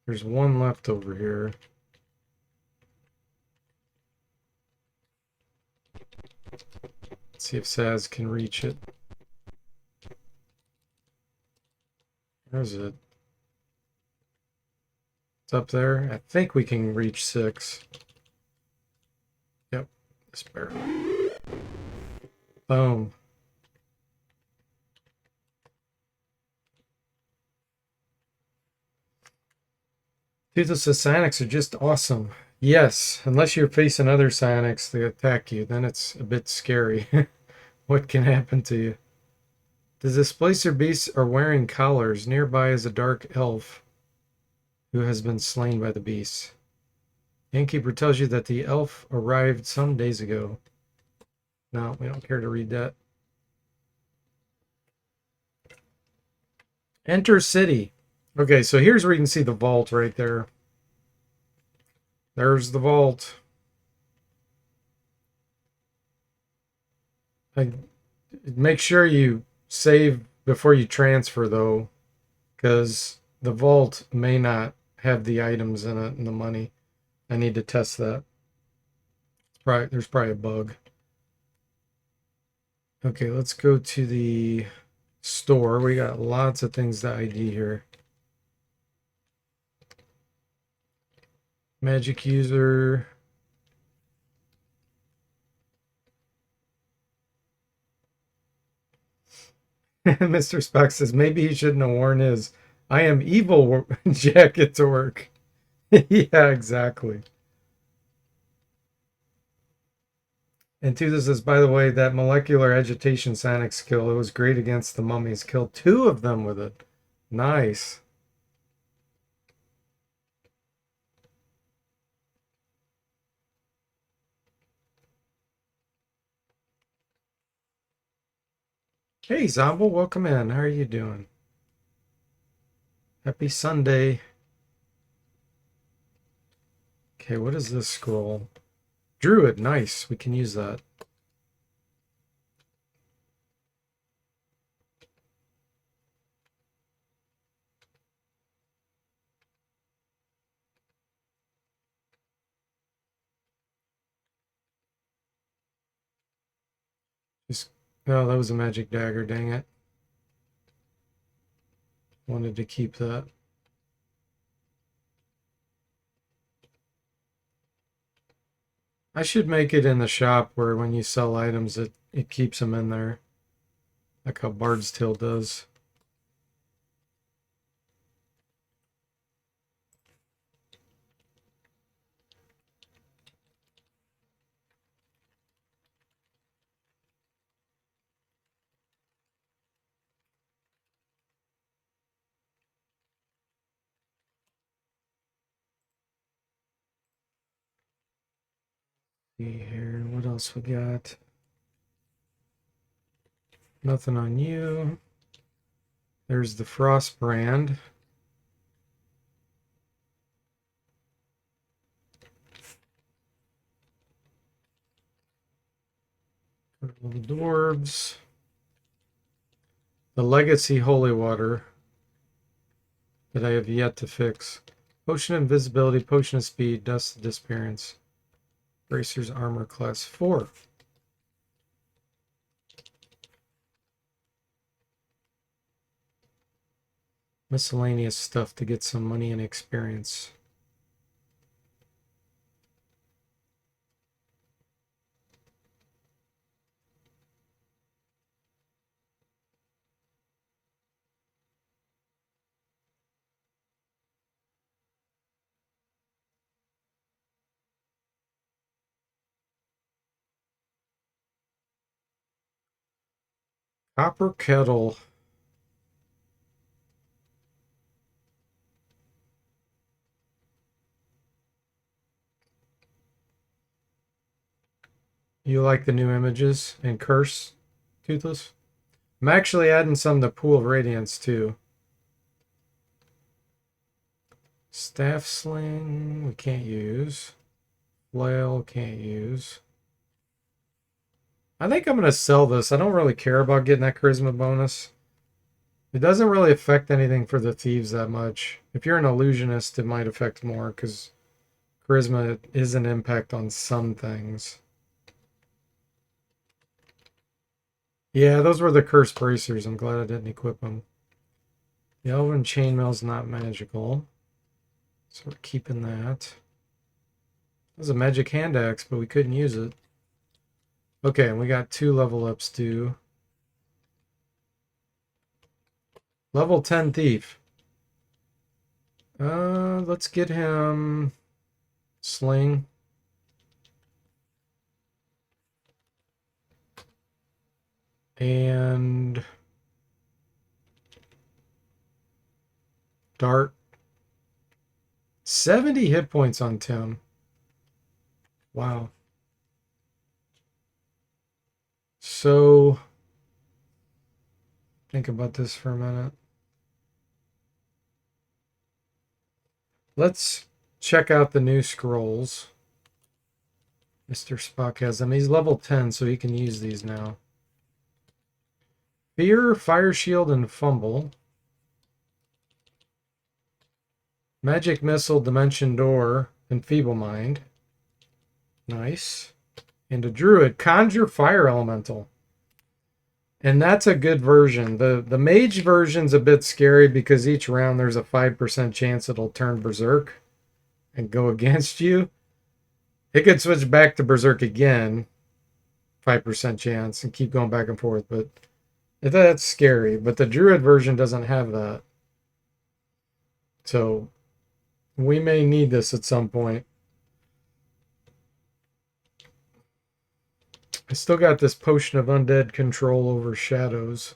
There's one left over here. Let's see if Saz can reach it. Where's it? It's up there. I think we can reach 6. Yep, just barely. Boom. Toothless psionics are just awesome. Yes, unless you're facing other psionics that attack you, then it's a bit scary. What can happen to you? The displacer beasts are wearing collars. Nearby is a dark elf who has been slain by the beasts. Innkeeper tells you that the elf arrived some days ago. No, we don't care to read that. Enter city. Okay, so here's where you can see the vault right there. There's the vault. Make sure you save before you transfer, though, because the vault may not have the items in it and the money. I need to test that. There's probably a bug. Okay, let's go to the store. We got lots of things to ID here. Magic user. Mr. Spock says maybe he shouldn't have worn his I am evil jacket to work. Yeah, exactly. And two, this is, by the way, that molecular agitation sonic skill. It was great against the mummies. Killed 2 of them with it. Nice. Hey, Zombo, welcome in. How are you doing? Happy Sunday. Okay, what is this scroll? Druid, nice. We can use that. Oh, that was a magic dagger, dang it. Wanted to keep that. I should make it in the shop where when you sell items, it keeps them in there. Like how Bard's Tale does. See here, what else we got? Nothing on you. There's the Frost brand. Little dwarves. The Legacy Holy Water that I have yet to fix. Potion of Invisibility, Potion of Speed, Dust of Disappearance. Bracers Armor Class 4. Miscellaneous stuff to get some money and experience. Copper Kettle. You like the new images and Curse, Toothless? I'm actually adding some to Pool of Radiance too. Staff Sling, we can't use. Flail, can't use. I think I'm going to sell this. I don't really care about getting that charisma bonus. It doesn't really affect anything for the thieves that much. If you're an illusionist, it might affect more because charisma is an impact on some things. Yeah, those were the cursed bracers. I'm glad I didn't equip them. The Elven Chainmail's not magical, so we're keeping that. It was a magic hand axe, but we couldn't use it. Okay, and we got 2 level ups too. Level 10 thief. Let's get him sling. And Dart. 70 hit points on Tim. Wow. So, think about this for a minute. Let's check out the new scrolls. Mr. Spock has them. He's level 10, so he can use these now. Fear, Fire Shield, and Fumble. Magic Missile, Dimension Door, and Feeble Mind. Nice. And a Druid, Conjure Fire Elemental. And that's a good version. The Mage version's a bit scary because each round there's a 5% chance it'll turn Berserk and go against you. It could switch back to Berserk again, 5% chance, and keep going back and forth, but that's scary. But the Druid version doesn't have that. So we may need this at some point. I still got this Potion of Undead control over shadows,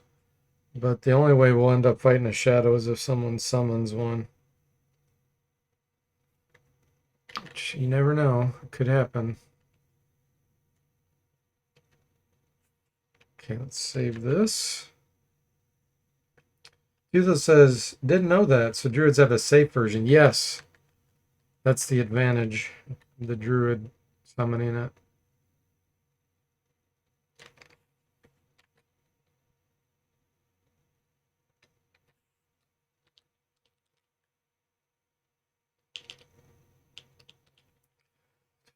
but the only way we'll end up fighting a shadow is if someone summons one. Which you never know. It could happen. Okay, let's save this. Hugo says, didn't know that, so Druids have a safe version. Yes. That's the advantage of the Druid summoning it.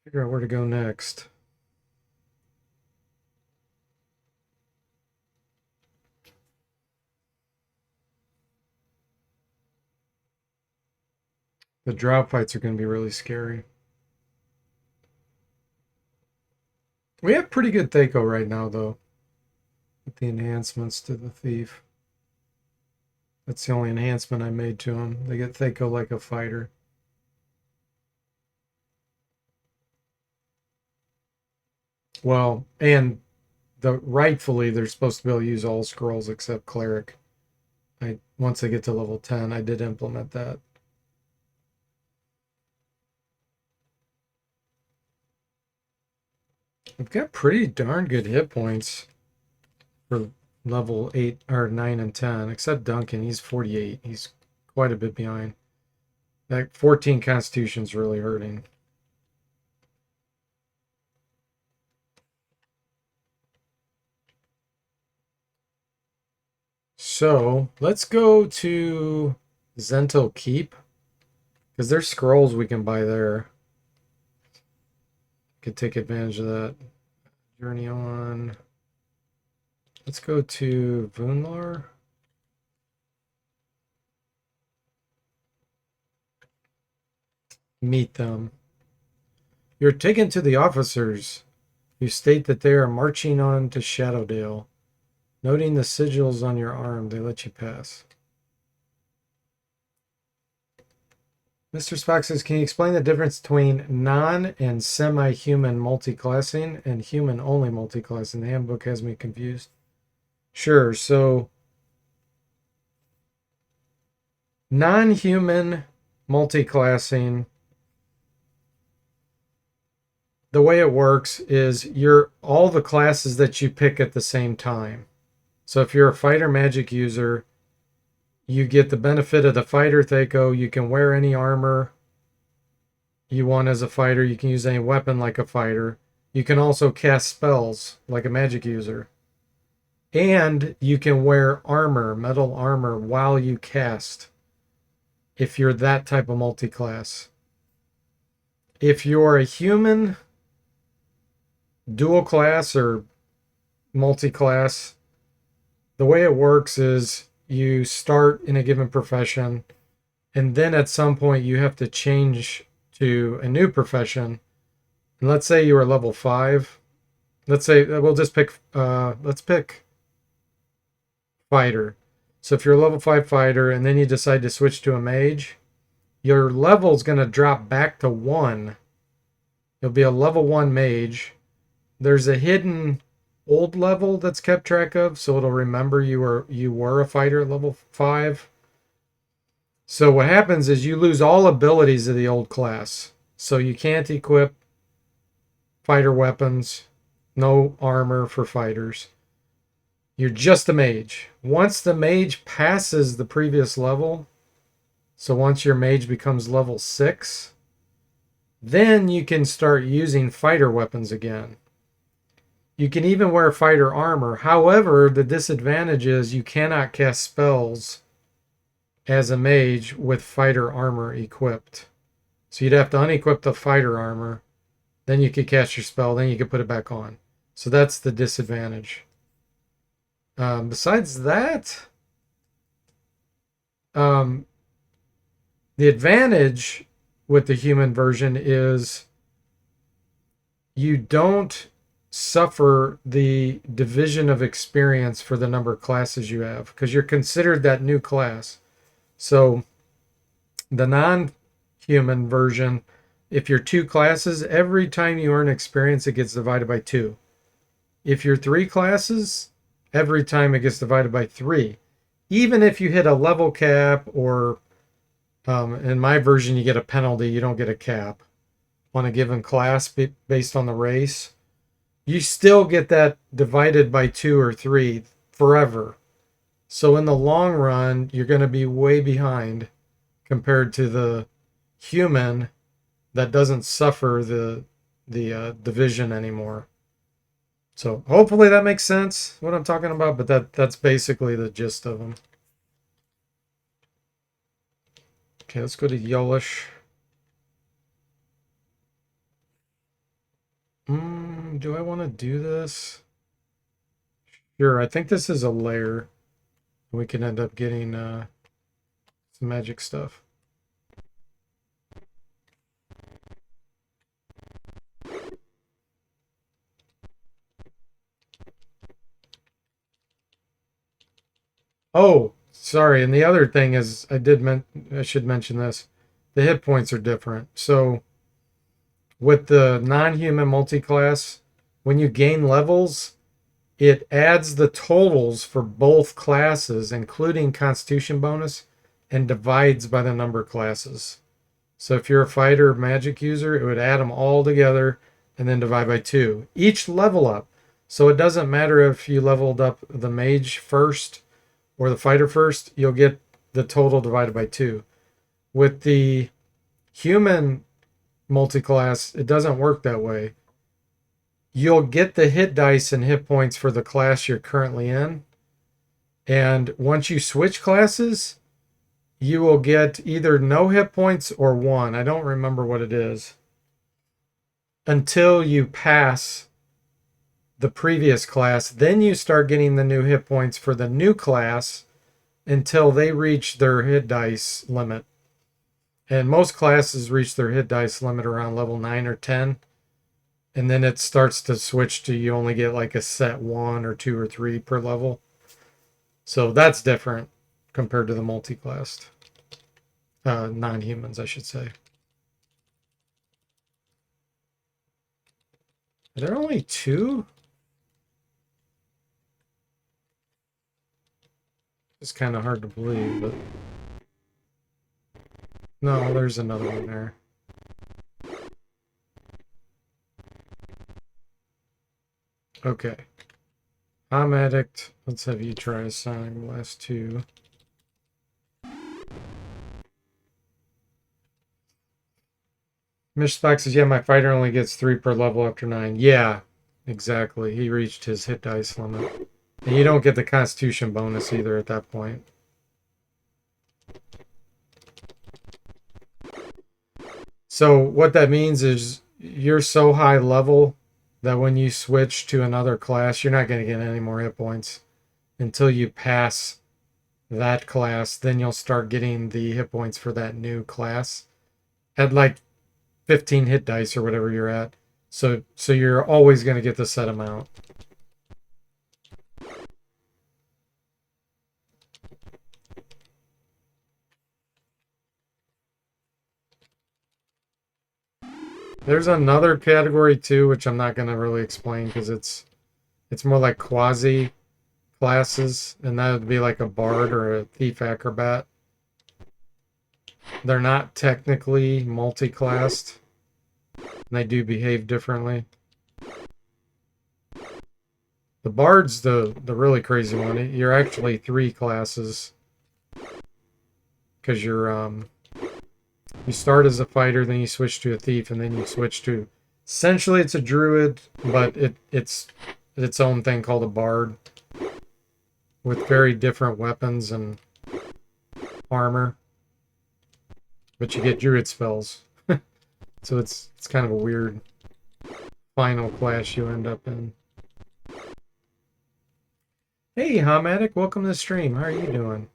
Figure out where to go next. The drought fights are going to be really scary. We have pretty good Thaco right now, though, with the enhancements to the Thief. That's the only enhancement I made to him. They get Thaco like a fighter. Well, and rightfully they're supposed to be able to use all scrolls except Cleric. Once they get to level 10, I did implement that. I've got pretty darn good hit points for level 8 or 9 and 10, except Duncan. He's 48. He's quite a bit behind. That 14 Constitution's really hurting. So let's go to Zento Keep, because there's scrolls we can buy there. Could take advantage of that. Journey on. Let's go to Vunlar. Meet them. You're taken to the officers, who state that they are marching on to Shadowdale. Noting the sigils on your arm, they let you pass. Mr. Spock says, can you explain the difference between non- and semi-human multiclassing and human-only multiclassing? The handbook has me confused. Sure, so non-human multiclassing, the way it works is you're all the classes that you pick at the same time. So if you're a fighter magic user, you get the benefit of the fighter Thaco. You can wear any armor you want as a fighter. You can use any weapon like a fighter. You can also cast spells like a magic user. And you can wear armor, metal armor, while you cast, if you're that type of multi-class. If you're a human, dual class, or multi-class, the way it works is you start in a given profession, and then at some point you have to change to a new profession. And let's say you are level 5. Let's say we'll just pick let's pick fighter. So if you're a level 5 fighter and then you decide to switch to a mage, your level is going to drop back to 1. You'll be a level 1 mage. There's a hidden old level that's kept track of, so it'll remember you were a fighter at level 5. So what happens is you lose all abilities of the old class. So you can't equip fighter weapons, no armor for fighters. You're just a mage. Once the mage passes the previous level, so once your mage becomes level 6, then you can start using fighter weapons again. You can even wear fighter armor. However, the disadvantage is you cannot cast spells as a mage with fighter armor equipped. So you'd have to unequip the fighter armor, then you could cast your spell, then you could put it back on. So that's the disadvantage. Besides that, the advantage with the human version is you don't suffer the division of experience for the number of classes you have because you're considered that new class. So the non-human version, if you're 2 classes, every time you earn experience, it gets divided by 2. If you're 3 classes, every time it gets divided by 3. Even if you hit a level cap or in my version, you get a penalty, you don't get a cap on a given class based on the race. You still get that divided by 2 or 3 forever. So in the long run, you're going to be way behind compared to the human that doesn't suffer the division anymore. So hopefully that makes sense what I'm talking about, but that's basically the gist of them. Okay, let's go to Yolish. Do I want to do this? Sure, I think this is a layer. We can end up getting some magic stuff. Oh, sorry. And the other thing is, I should mention this. The hit points are different. So with the non-human multi-class, when you gain levels, it adds the totals for both classes, including Constitution bonus, and divides by the number of classes. So if you're a fighter or magic user, it would add them all together and then divide by 2. Each level up. So it doesn't matter if you leveled up the mage first or the fighter first, you'll get the total divided by 2. With the human multi-class, it doesn't work that way. You'll get the hit dice and hit points for the class you're currently in. And once you switch classes, you will get either no hit points or 1. I don't remember what it is. Until you pass the previous class, then you start getting the new hit points for the new class until they reach their hit dice limit. And most classes reach their hit dice limit around level 9 or 10. And then it starts to switch to you only get like a set 1 or 2 or 3 per level. So that's different compared to the multi-classed. Non-humans, I should say. Are there only 2? It's kind of hard to believe, but... No, there's another one there. Okay. I'm Addict. Let's have you try assigning the last 2. Mishspock says, yeah, my fighter only gets 3 per level after 9. Yeah, exactly. He reached his hit dice limit. And you don't get the Constitution bonus either at that point. So what that means is you're so high level that when you switch to another class, you're not going to get any more hit points until you pass that class. Then you'll start getting the hit points for that new class at like 15 hit dice or whatever you're at. So you're always going to get the set amount. There's another category too, which I'm not going to really explain because it's more like quasi classes, and that would be like a bard or a thief acrobat. they're not technically multi-classed. They do behave differently. The Bard's the really crazy one. You're actually 3 classes because you start as a fighter, then you switch to a thief, and then you switch to essentially it's a druid, but it's its own thing called a bard with very different weapons and armor. But you get druid spells. So it's kind of a weird final class you end up in. Hey, Hamatic, welcome to the stream. How are you doing?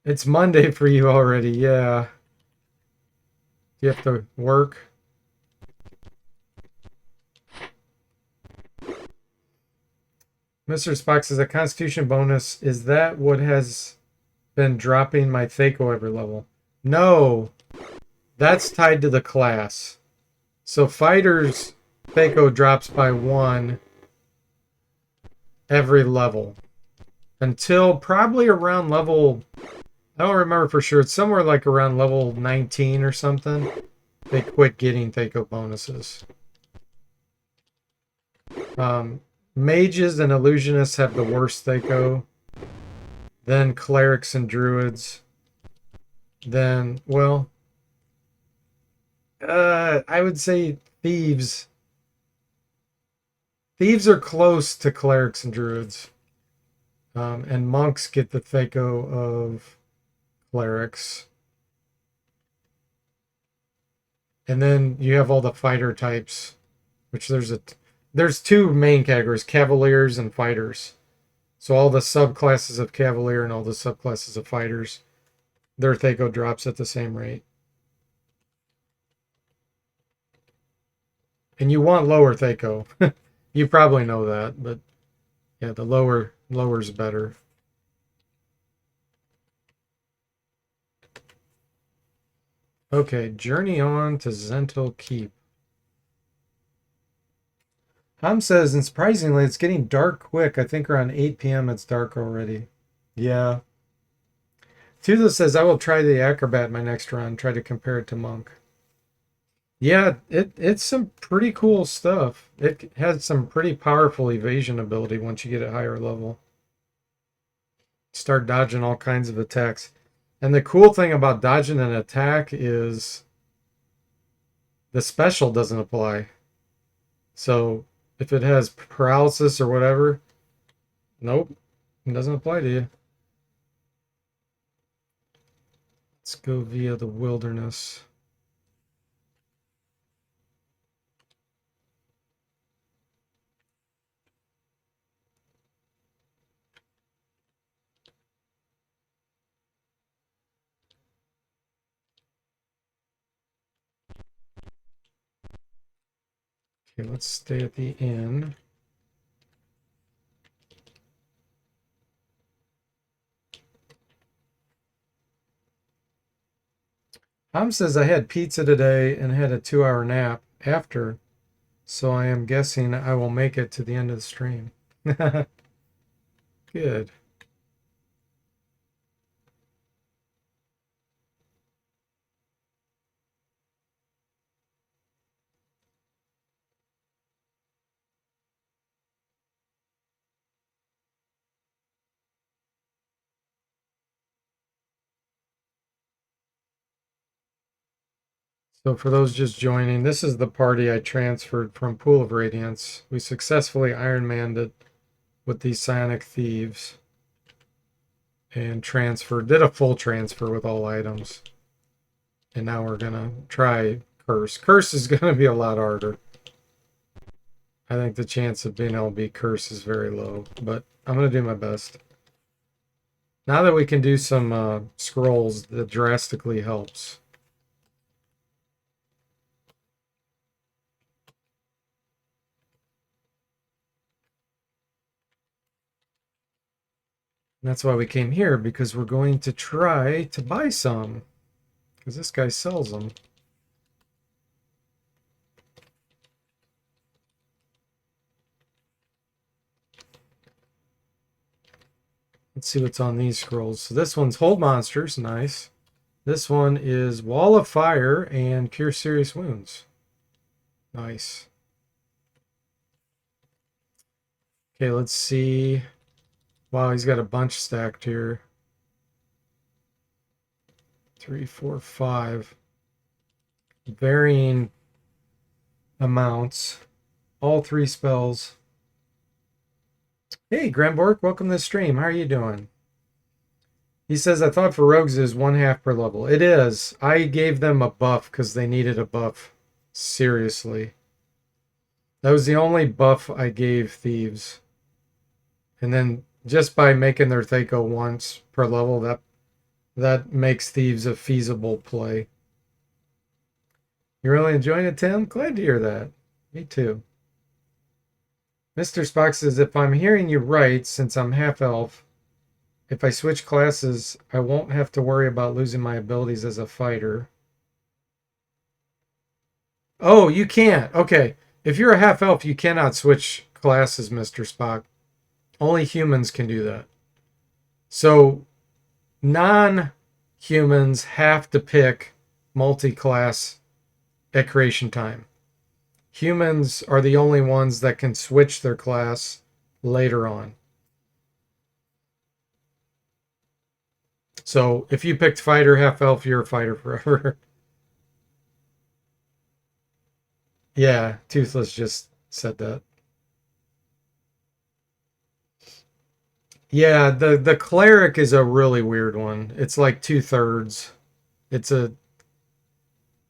It's Monday for you already, yeah. Do you have to work? Mr. Spock says a constitution bonus. Is that what has been dropping my Thaco every level? No, that's tied to the class. So fighters, Thaco drops by 1 every level. Until probably around level, I don't remember for sure, it's somewhere like around level 19 or something. They quit getting Thaco bonuses. Mages and illusionists have the worst Thaco. Then clerics and druids. Then, well, I would say thieves. Thieves are close to clerics and druids. And monks get the Thaco of clerics. And then you have all the fighter types, which there's 2 main categories, cavaliers and fighters. So all the subclasses of cavalier and all the subclasses of fighters, their Thaco drops at the same rate. And you want lower Thaco. You probably know that, but yeah, the lower's better. Okay, journey on to Zentil Keep. Ham says, and surprisingly, it's getting dark quick. I think around 8 p.m. it's dark already. Yeah. Tuzo says, I will try the Acrobat my next run, try to compare it to Monk. Yeah, it's some pretty cool stuff. It has some pretty powerful evasion ability once you get it higher level. Start dodging all kinds of attacks. And the cool thing about dodging an attack is the special doesn't apply. So if it has paralysis or whatever, nope, it doesn't apply to you. Let's go via the wilderness. Okay, let's stay at the inn. Ham says, I had pizza today and had a 2-hour nap after, so I am guessing I will make it to the end of the stream. Good. So for those just joining, this is the party I transferred from Pool of Radiance. We successfully Iron Manned it with these Psionic Thieves and did a full transfer with all items. And now we're gonna try Curse. Curse is gonna be a lot harder. I think the chance of being able to beat Curse is very low, but I'm gonna do my best. Now that we can do some scrolls, that drastically helps. That's why we came here, because we're going to try to buy some. Because this guy sells them. Let's see what's on these scrolls. So this one's Hold Monsters. Nice. This one is Wall of Fire and Cure Serious Wounds. Nice. Okay, let's see. Wow, he's got a bunch stacked here. 3, 4, 5. Varying amounts. All 3 spells. Hey, Grambork, welcome to the stream. How are you doing? He says, I thought for rogues is 1/2 per level. It is. I gave them a buff because they needed a buff. Seriously. That was the only buff I gave Thieves. And then just by making their Thaco once per level, that makes Thieves a feasible play. You really enjoying it, Tim? Glad to hear that. Me too. Mr. Spock says, if I'm hearing you right, since I'm half-elf, if I switch classes, I won't have to worry about losing my abilities as a fighter. Oh, you can't. Okay. If you're a half-elf, you cannot switch classes, Mr. Spock. Only humans can do that. So, non-humans have to pick multi-class at creation time. Humans are the only ones that can switch their class later on. So if you picked fighter, half-elf, you're a fighter forever. Yeah, Toothless just said that. Yeah, the cleric is a really weird one. It's like 2/3. It's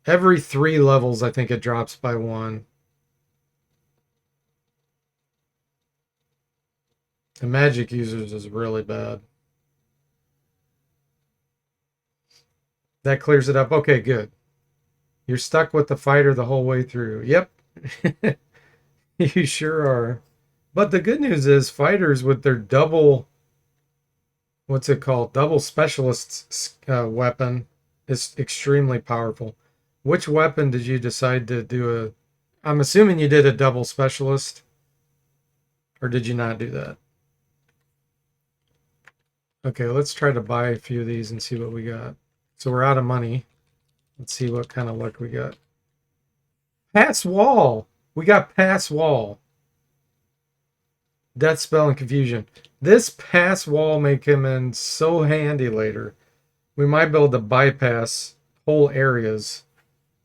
every 3 levels, I think it drops by 1. The magic users is really bad. That clears it up. Okay, good. You're stuck with the fighter the whole way through. Yep. You sure are. But the good news is fighters with their double, what's it called? Double specialist weapon is extremely powerful. Which weapon did you decide to do I'm assuming you did a double specialist, or did you not do that? Okay, let's try to buy a few of these and see what we got. So we're out of money. Let's see what kind of luck we got. Pass Wall. We got Pass Wall. Death Spell and Confusion. This Pass Wall may come in so handy later. We might be able to bypass whole areas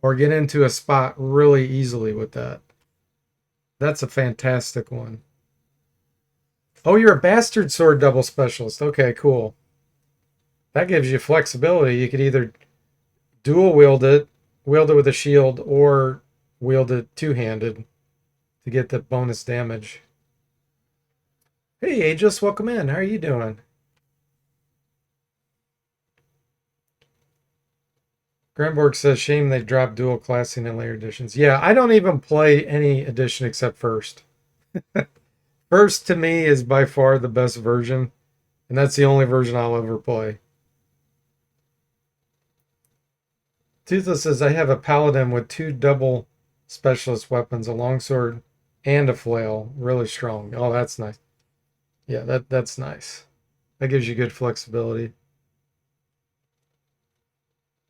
or get into a spot really easily with that. That's a fantastic one. Oh, you're a Bastard Sword double specialist. Okay, cool. That gives you flexibility. You could either dual wield it with a shield, or wield it two-handed to get the bonus damage. Hey, Aegis, welcome in. How are you doing? Granborg says, shame they dropped dual classing in later editions. Yeah, I don't even play any edition except first. First, to me, is by far the best version, and that's the only version I'll ever play. Toothless says, I have a paladin with 2 double specialist weapons, a longsword and a flail. Really strong. Oh, that's nice. Yeah, that's nice. That gives you good flexibility.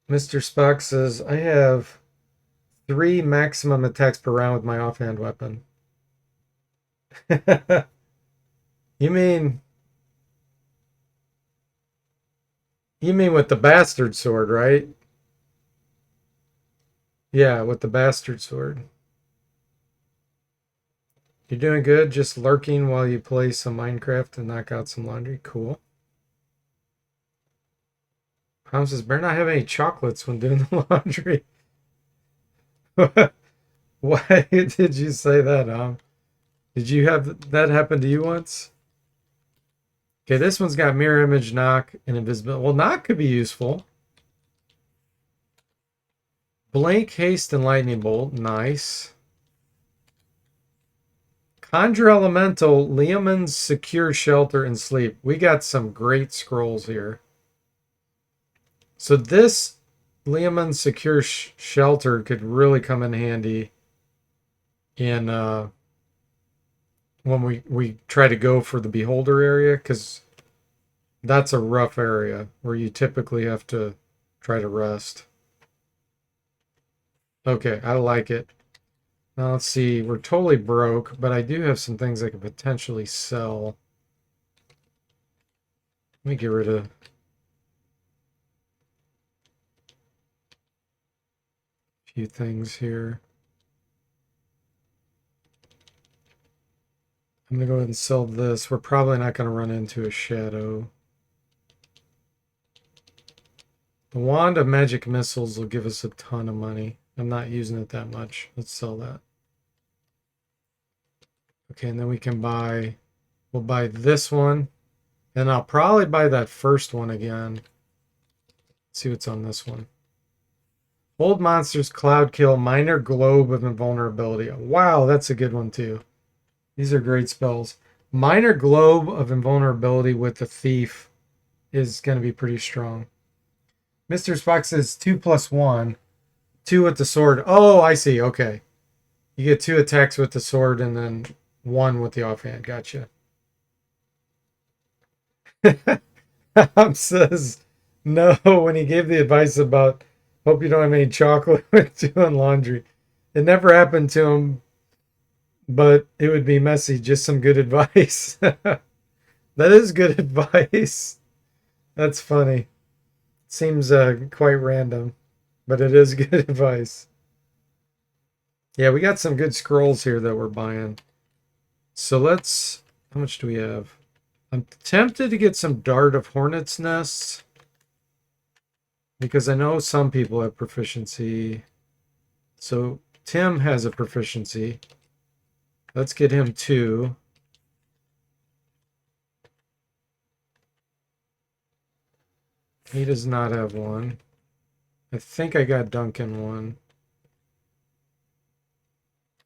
Mr. Spock says, I have 3 maximum attacks per round with my offhand weapon. You mean with the bastard sword, right? Yeah, with the bastard sword. You're doing good, just lurking while you play some Minecraft and knock out some laundry. Cool. Tom says, better not have any chocolates when doing the laundry. Why did you say that, Did you have that happen to you once? Okay, this one's got mirror image, knock, and invisibility. Well, knock could be useful. Blink, haste, and lightning bolt. Nice. Conjure elemental, Leomund's secure shelter and sleep. We got some great scrolls here. So this Leomund's secure shelter could really come in handy in when we try to go for the beholder area, because That's a rough area where you typically have to try to rest. Okay, I like it. Now let's see. We're totally broke, but I do have some things I could potentially sell. Let me get rid of a few things here. I'm going to go ahead and sell this. We're probably not going to run into a shadow. The Wand of Magic Missiles will give us a ton of money. I'm not using it that much. Let's sell that. Okay, and then we can buy, we'll buy this one. And I'll probably buy that first one again. Let's see what's on this one. Hold monsters, cloud kill, minor globe of invulnerability. Wow, that's a good one too. These are great spells. Minor globe of invulnerability with the thief is going to be pretty strong. Mr. Spock says 2+1. 2 with the sword. Oh, I see. Okay. You get 2 attacks with the sword and then 1 with the offhand. Gotcha. Tom says no when he gave the advice about hope you don't have any chocolate when doing laundry. It never happened to him, but it would be messy. Just some good advice. That is good advice. That's funny. Seems quite random, but it is good advice. Yeah, we got some good scrolls here that we're buying. So let's, how much do we have? I'm tempted to get some Dart of Hornet's Nests because I know some people have proficiency. So Tim has a proficiency. Let's get him 2. He does not have 1. I think I got Duncan 1.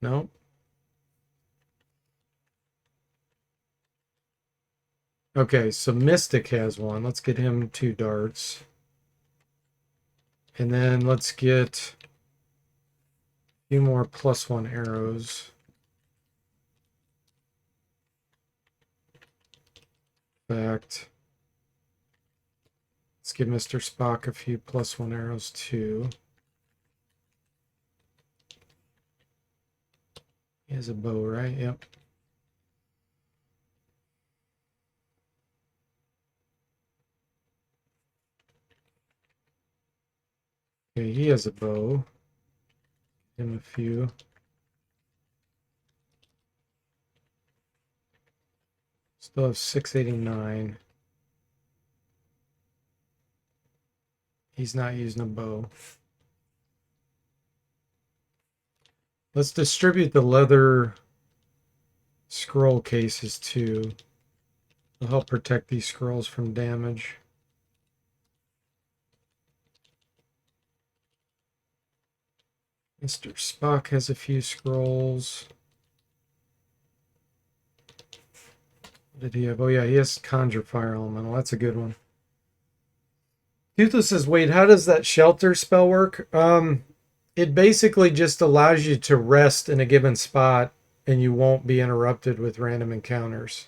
No. Okay, so Mystic has 1. Let's get him 2 darts. And then let's get a few more +1 arrows. Fact. Let's give Mr. Spock a few +1 arrows too. He has a bow, right? Yep. Okay, he has a bow. Give him a few. Still have 689. He's not using a bow. Let's distribute the leather scroll cases too. It'll help protect these scrolls from damage. Mr. Spock has a few scrolls. What did he have? Oh yeah, he has Conjure Fire Elemental. That's a good one. Toothless says, wait, how does that shelter spell work? It basically just allows you to rest in a given spot and you won't be interrupted with random encounters.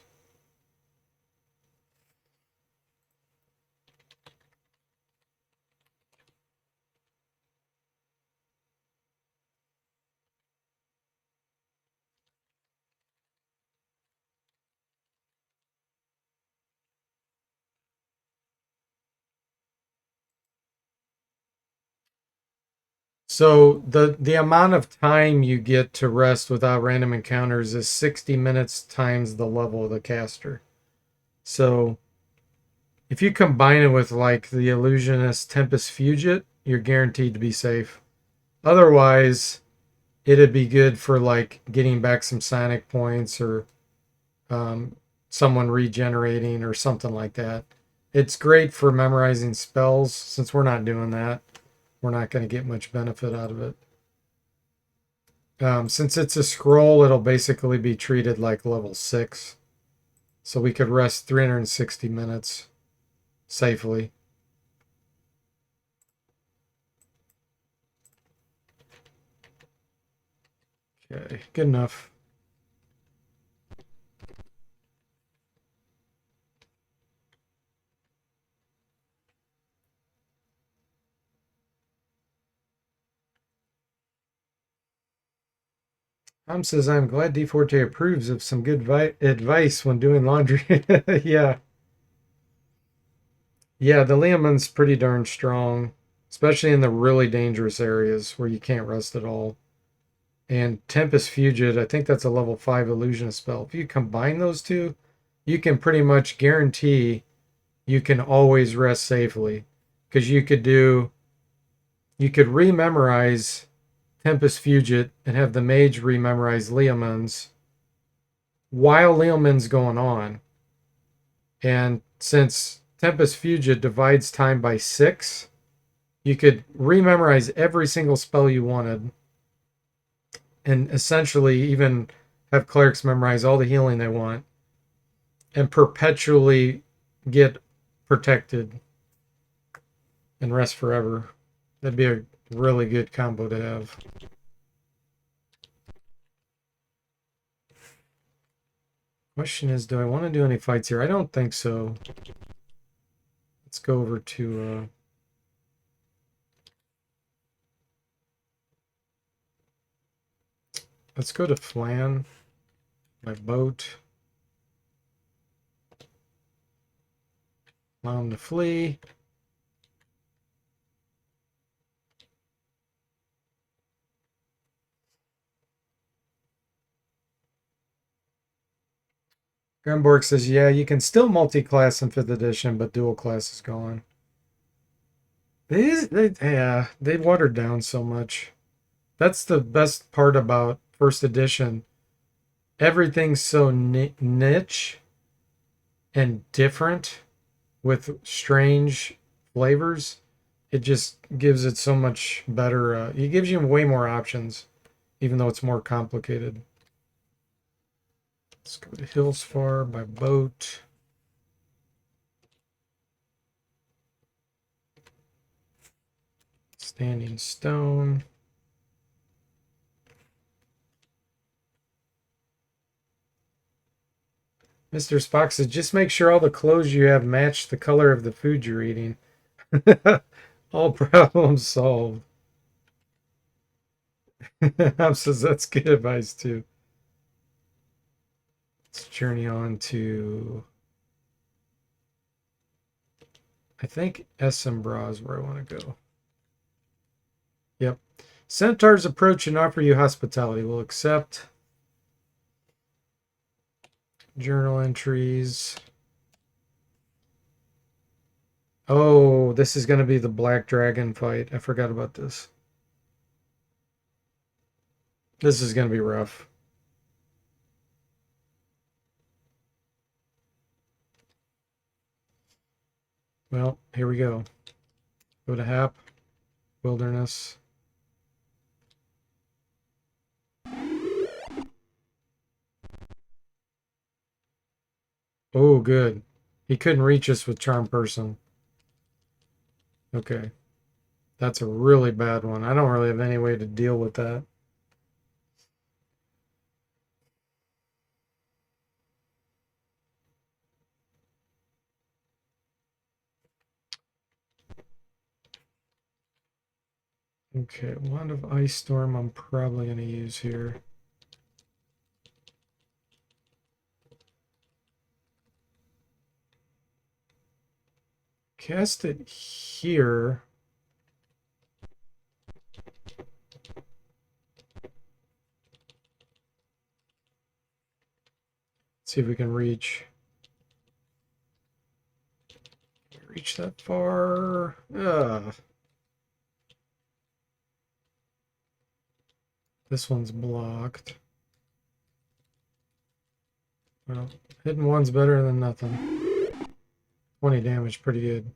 So the amount of time you get to rest without random encounters is 60 minutes times the level of the caster. So if you combine it with like the illusionist Tempest Fugit, you're guaranteed to be safe. Otherwise, it'd be good for like getting back some psionic points or someone regenerating or something like that. It's great for memorizing spells. Since we're not doing that, we're not going to get much benefit out of it. Since it's a scroll, it'll basically be treated like level 6. So we could rest 360 minutes safely. Okay, good enough. Tom says, I'm glad DFortae approves of some good advice when doing laundry. Yeah. Yeah, the Leomund's pretty darn strong, especially in the really dangerous areas where you can't rest at all. And Tempest Fugit, I think that's a level 5 illusionist spell. If you combine those two, you can pretty much guarantee you can always rest safely. Because you could rememorize Tempest Fugit and have the mage rememorize Leomund's while Leomund's going on. And since Tempest Fugit divides time by 6, you could rememorize every single spell you wanted and essentially even have clerics memorize all the healing they want and perpetually get protected and rest forever. That'd be a really good combo to have. Question is, do I want to do any fights here? I don't think so. Let's go over to let's go to Flan, my boat. Allow him to flee. Grimborg says, yeah, you can still multi-class in 5th edition, but dual class is gone. Yeah, they watered down so much. That's the best part about 1st edition. Everything's so niche and different with strange flavors. It just gives it so much better. It gives you way more options, even though it's more complicated. Let's go to Hillsfar by boat. Standing Stone. Mr. Spock says, just make sure all the clothes you have match the color of the food you're eating. All problems solved. Ham says, that's good advice, too. Let's journey on to, I think Essenbra is where I want to go. Yep. Centaurs approach and offer you hospitality. We'll accept. Journal entries. Oh, this is going to be the Black Dragon fight. I forgot about this. This is going to be rough. Well, here we go. Go to Hap. Wilderness. Oh, good. He couldn't reach us with Charm Person. Okay. That's a really bad one. I don't really have any way to deal with that. Okay, Wand of Ice Storm I'm probably going to use here. Cast it here. See if we can reach. Can we reach that far? This one's blocked. Well, hitting one's better than nothing. 20 damage, pretty good.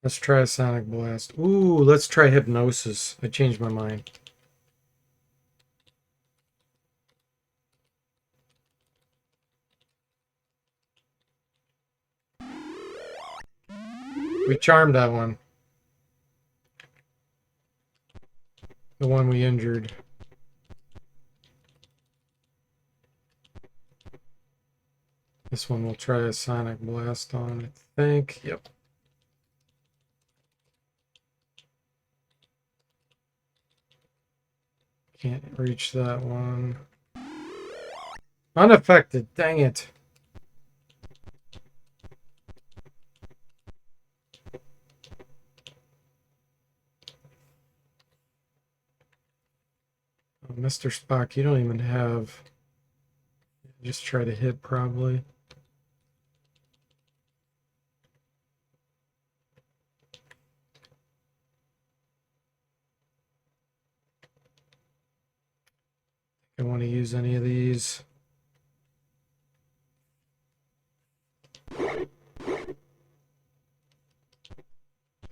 Let's try a Sonic Blast. Ooh, let's try Hypnosis. I changed my mind. We charmed that one. The one we injured. This one we'll try a Sonic Blast on, I think. Yep. Can't reach that one. Unaffected, dang it. Oh, Mr. Spock, you don't even have... Just try to hit, probably. I don't want to use any of these. The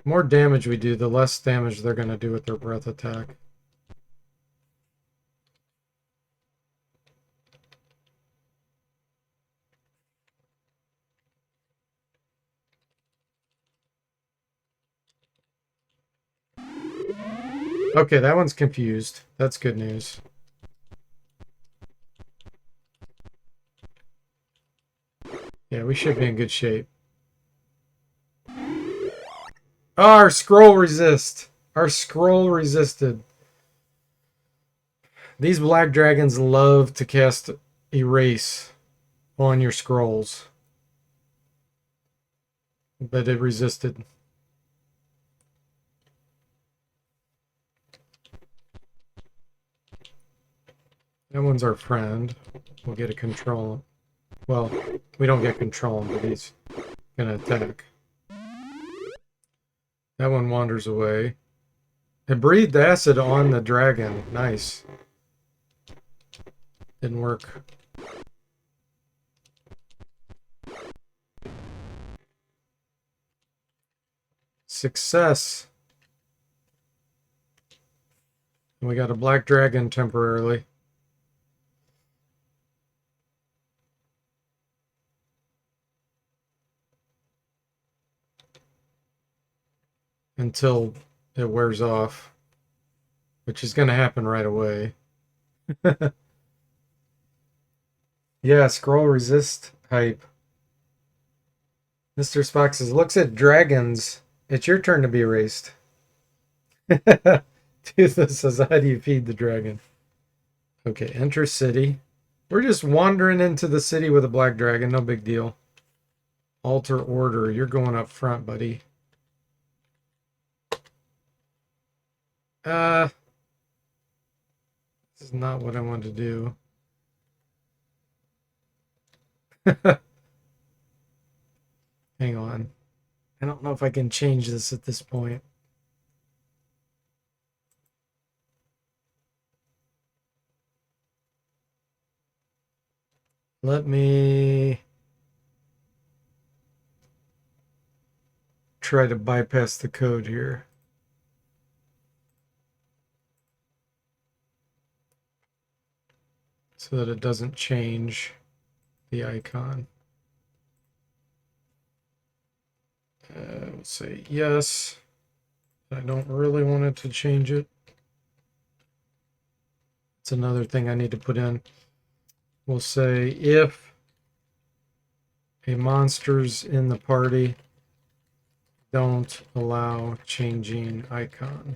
more damage we do, the less damage they're going to do with their breath attack. Okay, that one's confused. That's good news. Yeah, we should be in good shape. Oh, our scroll resist. Our scroll resisted. These black dragons love to cast erase on your scrolls. But it resisted. That one's our friend. We'll get a control. Well, we don't get control, but he's gonna attack. That one wanders away. It breathed acid on the dragon. Nice. Didn't work. Success. We got a black dragon temporarily. Until it wears off, which is going to happen right away. Yeah, scroll resist hype. Mr. Spock says, looks at dragons. It's your turn to be erased. Toothless says, how do you feed the dragon? Okay, enter city. We're just wandering into the city with a black dragon. No big deal. Alter order. You're going up front, buddy. This is not what I want to do. Hang on. I don't know if I can change this at this point. Let me try to bypass the code here. So that it doesn't change the icon. We'll say yes. I don't really want it to change it. It's another thing I need to put in. We'll say if a monster's in the party, don't allow changing icon.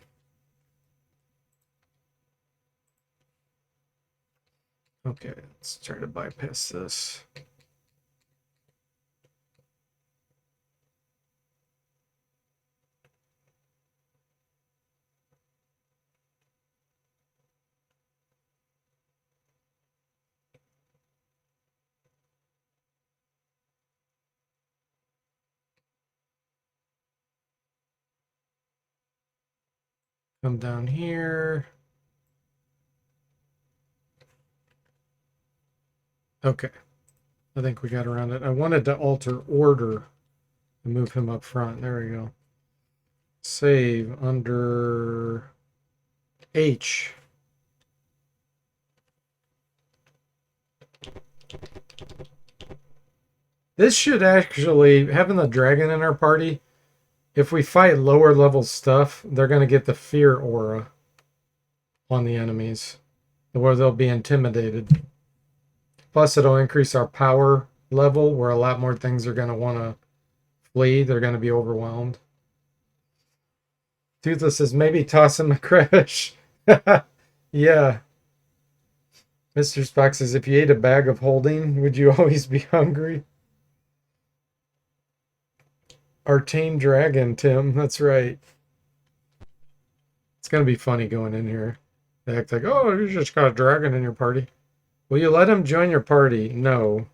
Okay, let's try to bypass this. Come down here. Okay. I think we got around it. I wanted to alter order and move him up front. There we go. Save under H. This should actually, having the dragon in our party, if we fight lower level stuff, they're going to get the fear aura on the enemies, where they'll be intimidated. Plus, it'll increase our power level, where a lot more things are going to want to flee. They're going to be overwhelmed. Toothless says, maybe toss him a crash. Yeah. Mr. Spock says, if you ate a bag of holding, would you always be hungry? Our tame dragon, Tim. That's right. It's going to be funny going in here. They act like, oh, you just got a dragon in your party. Will you let him join your party? No.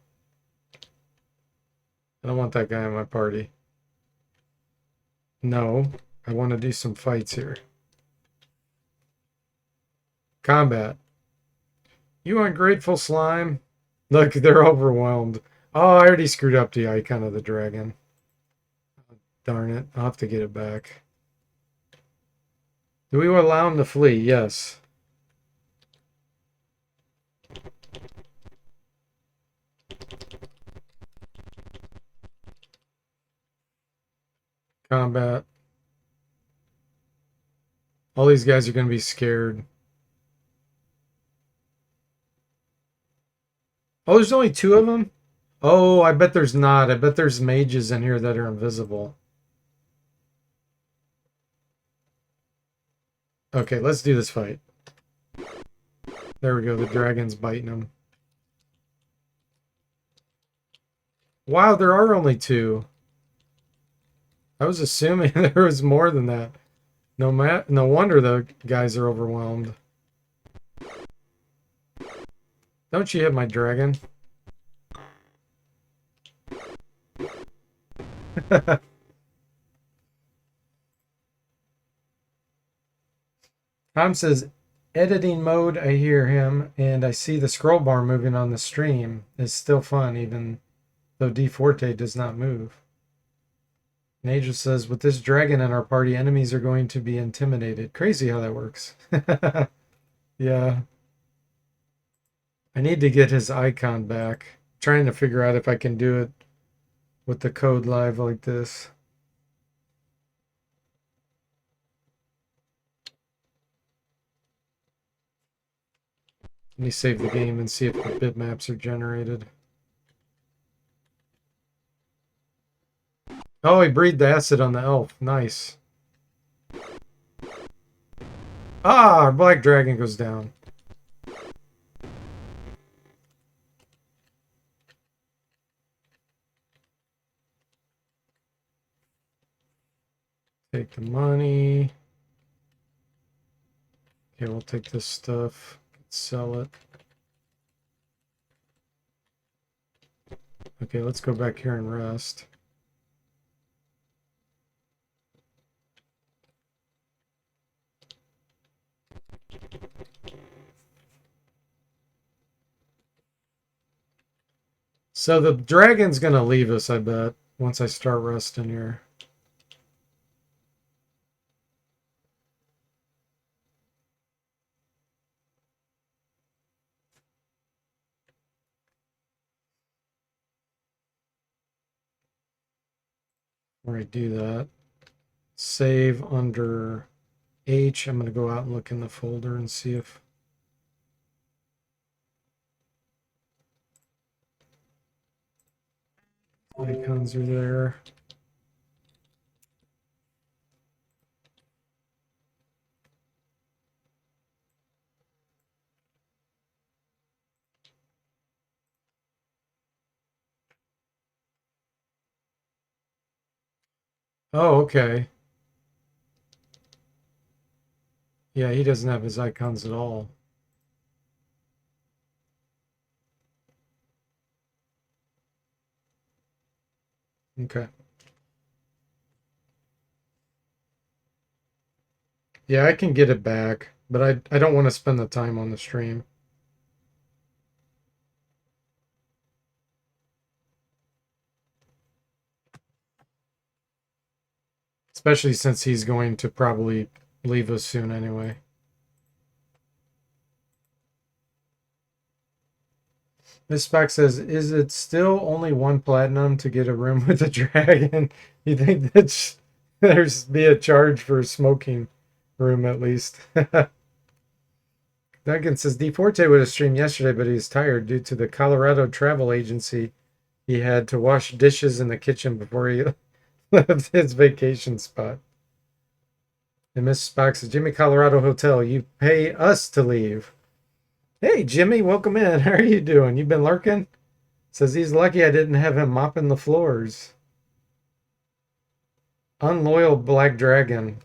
I don't want that guy in my party. No. I want to do some fights here. Combat. You ungrateful slime. Look, they're overwhelmed. Oh, I already screwed up the icon of the dragon. Darn it. I'll have to get it back. Do we allow him to flee? Yes. Combat. All these guys are going to be scared. Oh, there's only 2 of them? Oh, I bet there's not. I bet there's mages in here that are invisible. Okay, let's do this fight. There we go. The dragon's biting him. Wow, there are only 2. I was assuming there was more than that. No wonder the guys are overwhelmed. Don't you hit my dragon? Tom says, editing mode, I hear him, and I see the scroll bar moving on the stream. It's still fun, even though DFortae does not move. Angel says, with this dragon in our party, enemies are going to be intimidated. Crazy how that works. Yeah. I need to get his icon back. I'm trying to figure out if I can do it with the code live like this. Let me save the game and see if the bitmaps are generated. Oh, he breathed acid on the elf. Nice. Ah, our black dragon goes down. Take the money. Okay, we'll take this stuff. Sell it. Okay, let's go back here and rest. So the dragon's gonna leave us, I bet, once I start resting here. Where I do that, save under H. I'm gonna go out and look in the folder and see if icons are there. Oh, okay. Yeah, he doesn't have his icons at all. Okay. Yeah, I can get it back, but I don't want to spend the time on the stream. Especially since he's going to probably leave us soon anyway. This spec says, is it still only 1 platinum to get a room with a dragon? You think that's... There's be a charge for a smoking room at least. Duncan says DFortae would have streamed yesterday, but he's tired due to the Colorado travel agency. He had to wash dishes in the kitchen before he left his vacation spot. And Mrs. Spock says, Jimmy Colorado Hotel, you pay us to leave. Hey, Jimmy, welcome in. How are you doing? You been lurking? Says he's lucky I didn't have him mopping the floors. Unloyal Black Dragon.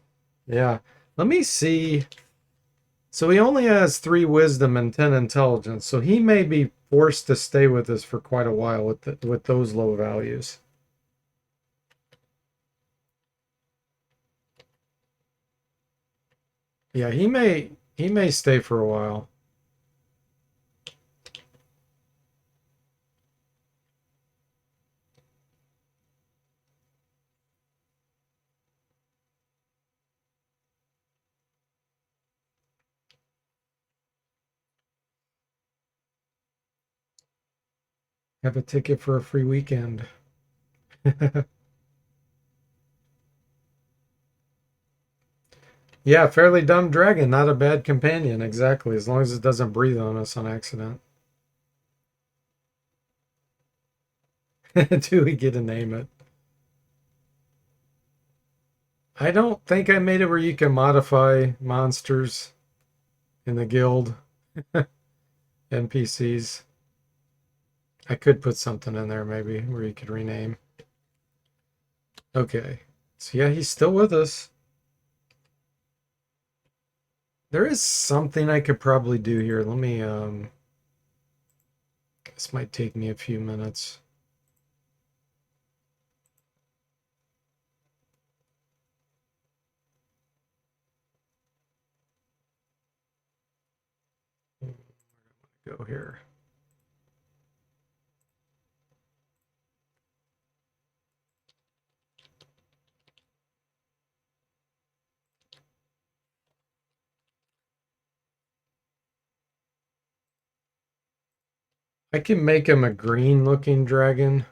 Yeah. Let me see. So he only has 3 wisdom and 10 intelligence. So he may be forced to stay with us for quite a while with those low values. Yeah, he may stay for a while. Have a ticket for a free weekend. Yeah, fairly dumb dragon, not a bad companion, exactly, as long as it doesn't breathe on us on accident. Do we get to name it? I don't think I made it where you can modify monsters in the guild. NPCs. I could put something in there maybe where you could rename. Okay. So yeah, he's still with us. There is something I could probably do here. Let me this might take me a few minutes. Go here. I can make him a green looking dragon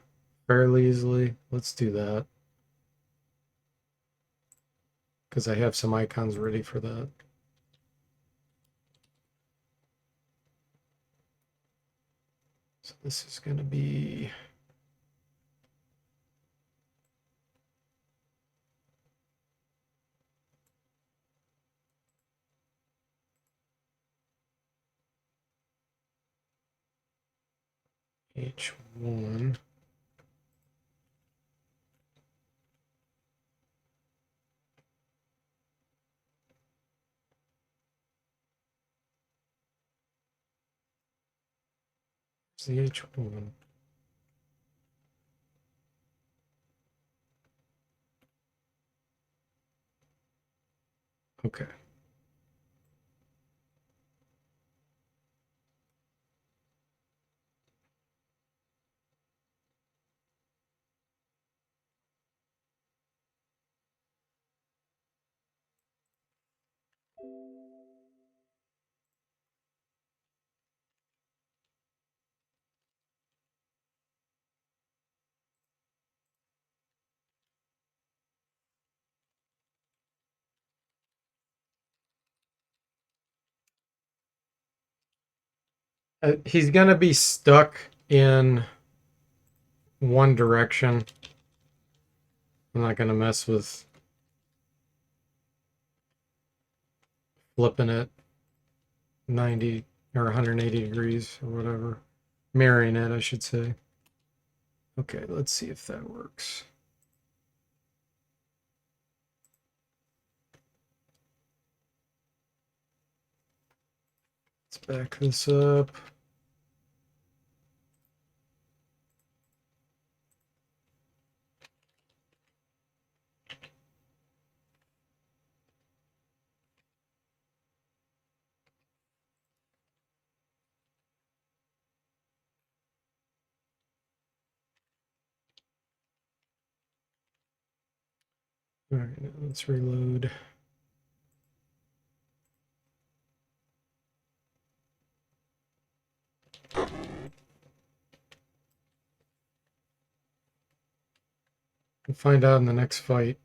fairly easily. Let's do that. Because I have some icons ready for that. So this is going to be H1. It's the H1. Okay. He's going to be stuck in one direction. I'm not going to mess with flipping it 90 or 180 degrees or whatever. Mirroring it, I should say. Okay, let's see if that works. Let's back this up. All right, let's reload. We'll find out in the next fight.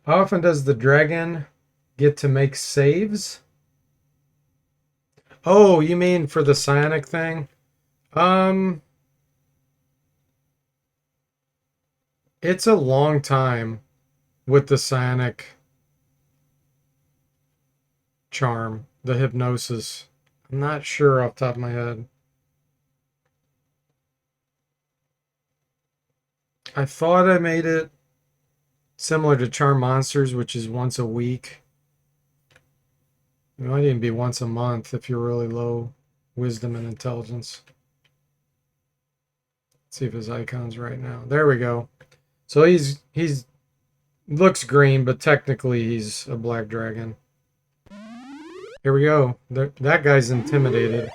How often does the dragon get to make saves? Oh, you mean for the psionic thing? Um, it's a long time with the psionic charm, the hypnosis. I'm not sure off the top of my head. I thought I made it similar to Charm Monsters, which is once a week. It might even be once a month if you're really low wisdom and intelligence. Let's see if his icon's right now. There we go. So he's looks green, but technically he's a black dragon. Here we go. That guy's intimidated.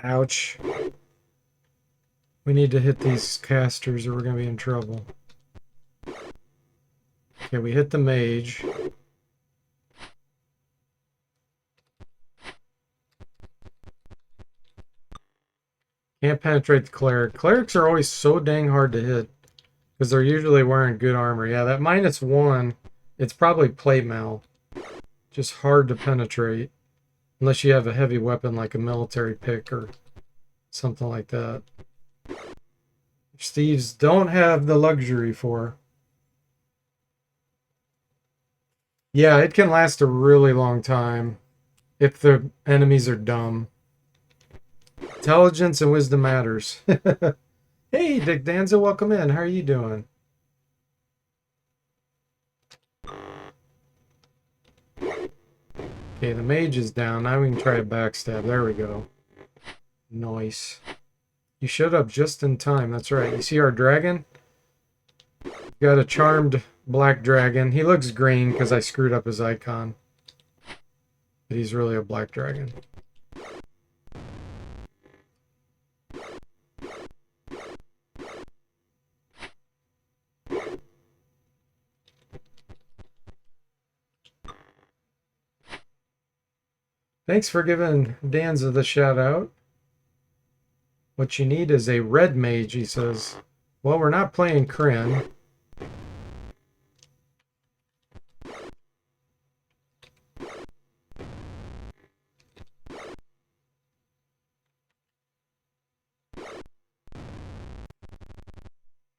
Ouch. We need to hit these casters or we're going to be in trouble. Okay, we hit the mage. Can't penetrate the cleric. Clerics are always so dang hard to hit because they're usually wearing good armor. Yeah, that -1, it's probably plate mail. Just hard to penetrate unless you have a heavy weapon like a military pick or something like that. Which thieves don't have the luxury for. Yeah, it can last a really long time if the enemies are dumb. Intelligence and wisdom matters. Hey, Dick Danza, welcome in. How are you doing? Okay, the mage is down. Now we can try a backstab. There we go. Nice. You showed up just in time. That's right. You see our dragon? Got a charmed black dragon. He looks green because I screwed up his icon. But he's really a black dragon. Thanks for giving Danza the shout out. What you need is a red mage, he says. Well, we're not playing Kryn.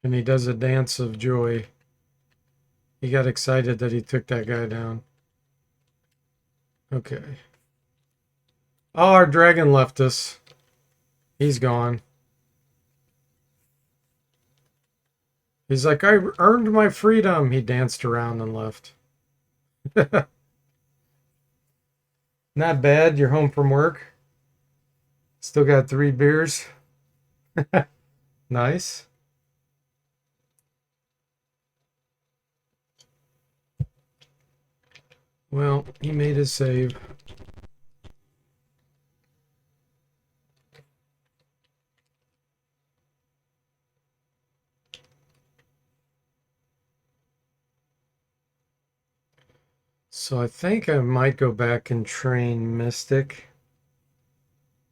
And he does a dance of joy. He got excited that he took that guy down. Okay. Oh, our dragon left us. He's gone. He's like, I earned my freedom. He danced around and left. Not bad. You're home from work. Still got 3 beers. Nice. Well, he made his save. So I think I might go back and train Mystic.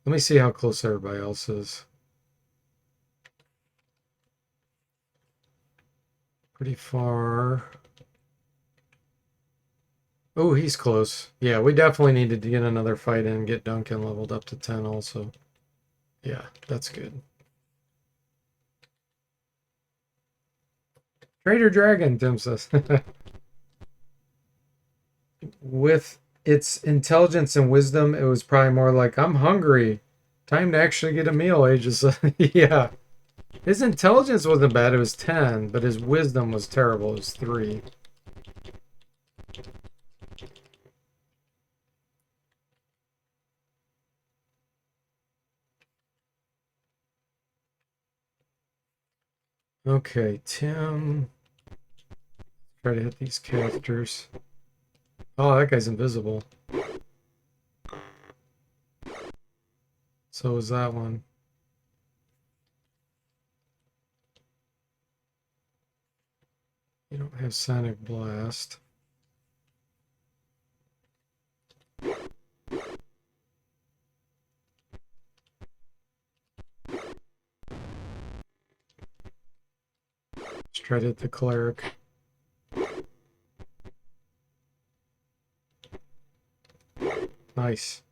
Let me see how close everybody else is. Pretty far. Oh, he's close. Yeah, we definitely needed to get another fight in and get Duncan leveled up to 10 also. Yeah, that's good. Trader Dragon, Tim says. With its intelligence and wisdom, it was probably more like, I'm hungry. Time to actually get a meal, Aegis. Yeah. His intelligence wasn't bad, it was 10, but his wisdom was terrible, it was 3. Okay, Tim. Try to hit these casters. Oh, that guy's invisible. So is that one. You don't have Sonic Blast. Try to hit the cleric. Nice.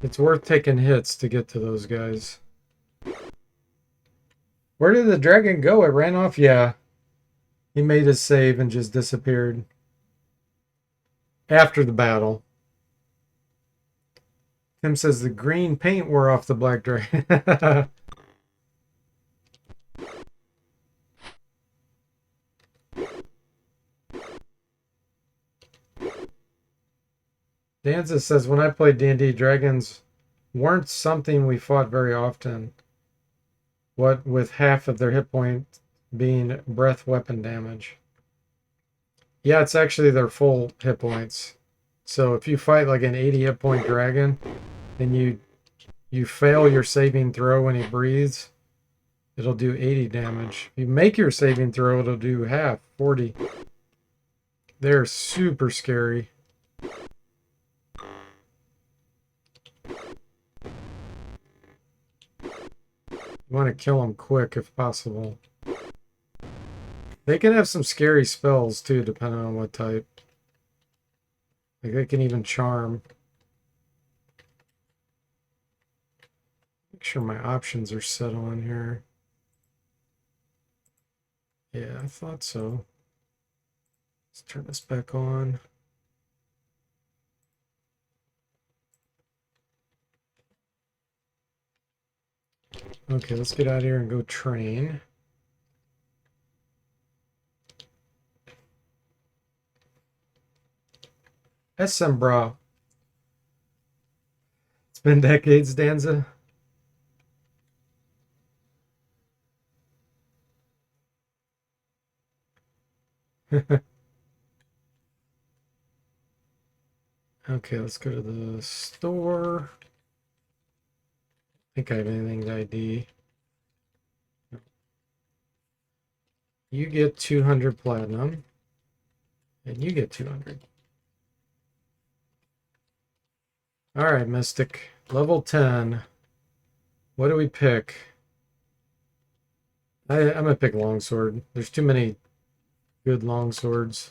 It's worth taking hits to get to those guys. Where did the dragon go? It ran off? Yeah. He made his save and just disappeared. After the battle. Tim says the green paint wore off the black dragon. Danza says, when I played D&D, dragons weren't something we fought very often. What with half of their hit points being breath weapon damage. Yeah, it's actually their full hit points. So if you fight like an 80 hit point dragon, and you fail your saving throw when he breathes, it'll do 80 damage. If you make your saving throw, it'll do half, 40. They're super scary. You want to kill them quick if possible. They can have some scary spells too, depending on what type. Like they can even charm. Make sure my options are set on here. Yeah, I thought so. Let's turn this back on. Okay, let's get out of here and go train. Sembra. It's been decades, Danza. Okay, let's go to the store. I think I have anything to ID. You get 200 platinum. And you get 200. Alright, Mystic. Level 10. What do we pick? I'm gonna pick longsword. There's too many good longswords.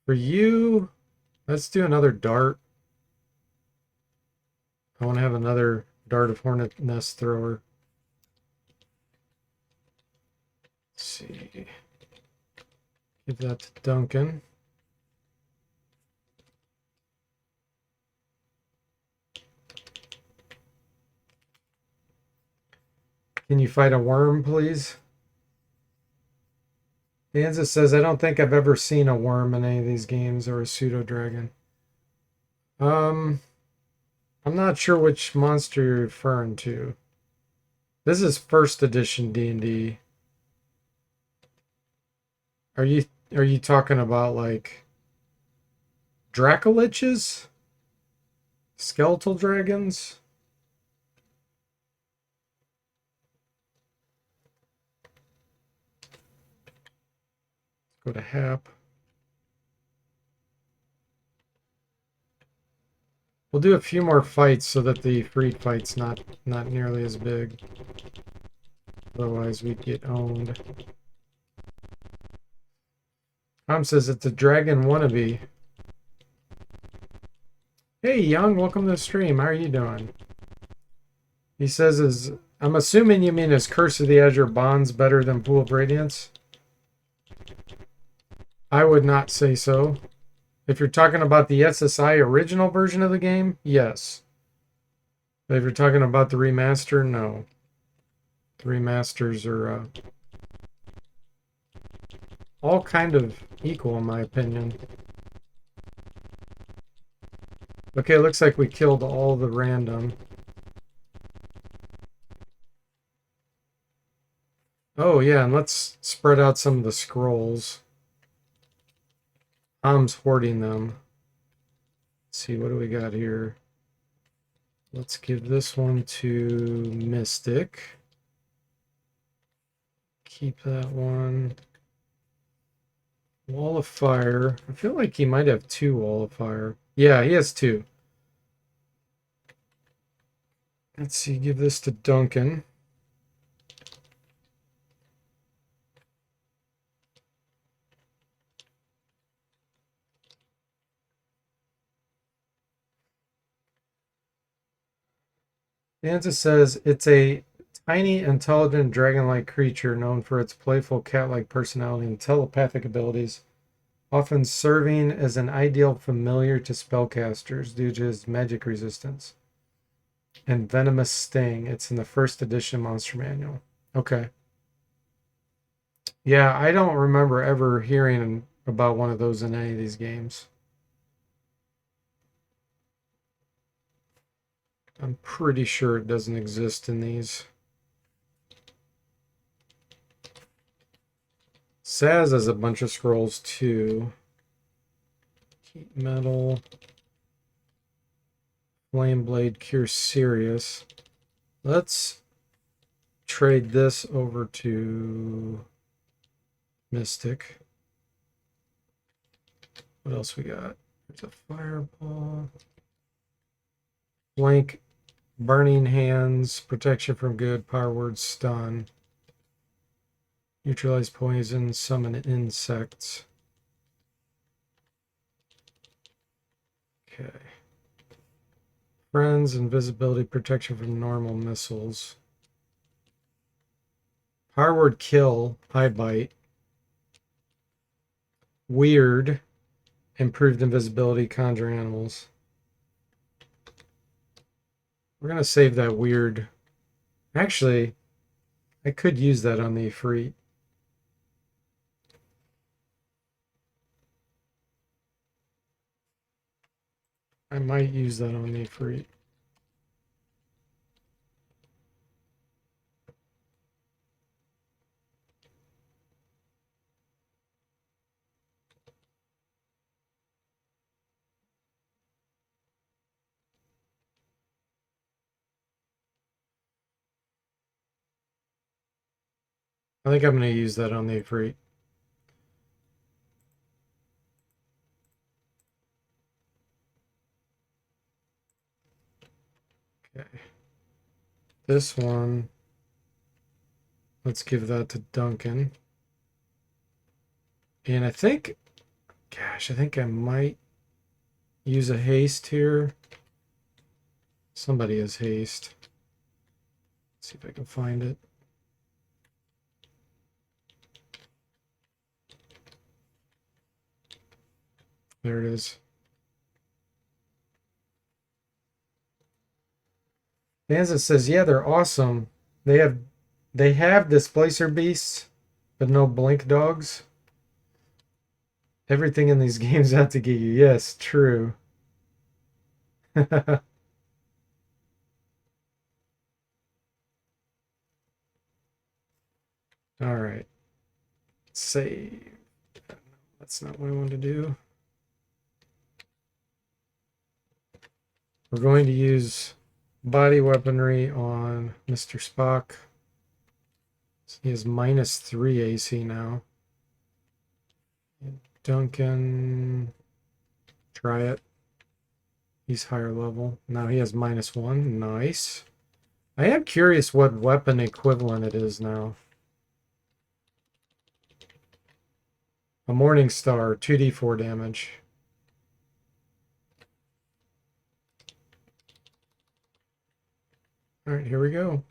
For you, let's do another dart. I want to have another dart of hornet nest thrower. Let's see. Give that to Duncan. Can you fight a worm, please? Danza says, I don't think I've ever seen a worm in any of these games or a pseudo dragon. I'm not sure which monster you're referring to. This is first edition D&D. Are you talking about like Dracoliches? Skeletal dragons? Go to Hap. We'll do a few more fights so that the freed fight's not nearly as big. Otherwise we'd get owned. Tom says it's a dragon wannabe. Hey Young, welcome to the stream. How are you doing? He says I'm assuming you mean is Curse of the Azure Bonds better than Pool of Radiance? I would not say so. If you're talking about the SSI original version of the game, yes. But if you're talking about the remaster, no. The remasters are all kind of equal in my opinion. Okay, looks like we killed all the random. Oh yeah, and let's spread out some of the scrolls. Tom's hoarding them. Let's see, what do we got here? Let's give this one to Mystic. Keep that one. Wall of Fire. I feel like he might have 2 Wall of Fire. Yeah, he has 2. Let's see, give this to Duncan. Danza says it's a tiny, intelligent, dragon-like creature known for its playful cat-like personality and telepathic abilities, often serving as an ideal familiar to spellcasters due to his magic resistance and venomous sting. It's in the first edition Monster Manual. Okay. Yeah, I don't remember ever hearing about one of those in any of these games. I'm pretty sure it doesn't exist in these. Saz has a bunch of scrolls too. Heat metal. Flame blade cure Sirius. Let's trade this over to Mystic. What else we got? There's a fireball. Blank, burning hands, protection from good, power word, stun. Neutralize poison, summon insects. Okay. Friends, invisibility, protection from normal missiles. Power word kill, high bite. Weird, improved invisibility, conjure animals. We're going to save that weird. Actually, I could use that on the Ifrit. I might use that on the Ifrit. I think I'm going to use that on the Ifrit. Okay. This one, let's give that to Duncan. And I think, gosh, I think I might use a haste here. Somebody has haste. Let's see if I can find it. There it is. Danza says, yeah, they're awesome. They have displacer beasts, but no blink dogs. Everything in these games out to get you. Yes, true. All right. Save. That's not what I want to do. We're going to use body weaponry on Mr. Spock. So he has -3 AC now. Duncan, try it. He's higher level. Now he has -1. Nice. I am curious what weapon equivalent it is now. A Morning Star, 2d4 damage. All right, here we go.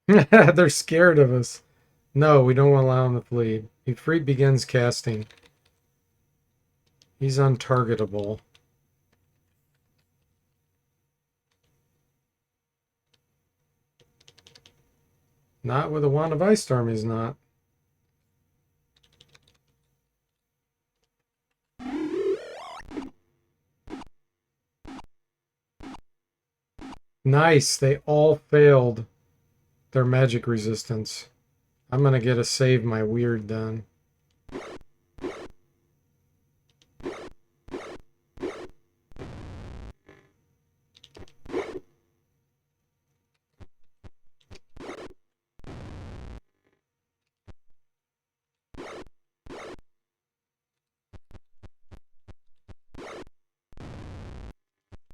They're scared of us. No, we don't allow him to flee. Ifrit begins casting. He's untargetable. Not with a Wand of Ice Storm, he's not. Nice, they all failed their magic resistance. I'm gonna get a save my weird then.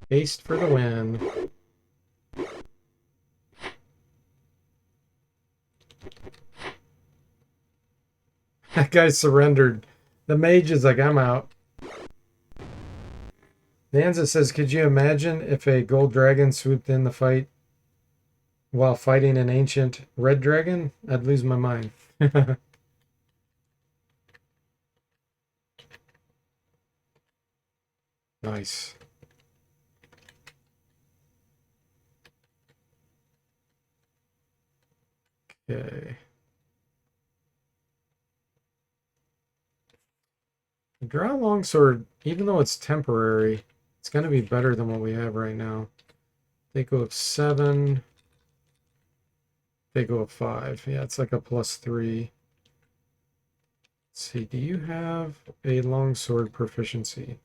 Haste for the win. That guy surrendered. The mage is like, I'm out. Danza says, could you imagine if a gold dragon swooped in the fight while fighting an ancient red dragon? I'd lose my mind. Nice. Okay. Draw longsword, even though it's temporary, it's going to be better than what we have right now. They go up 7. They go up 5. Yeah, it's like a +3. Let's see, do you have a longsword proficiency?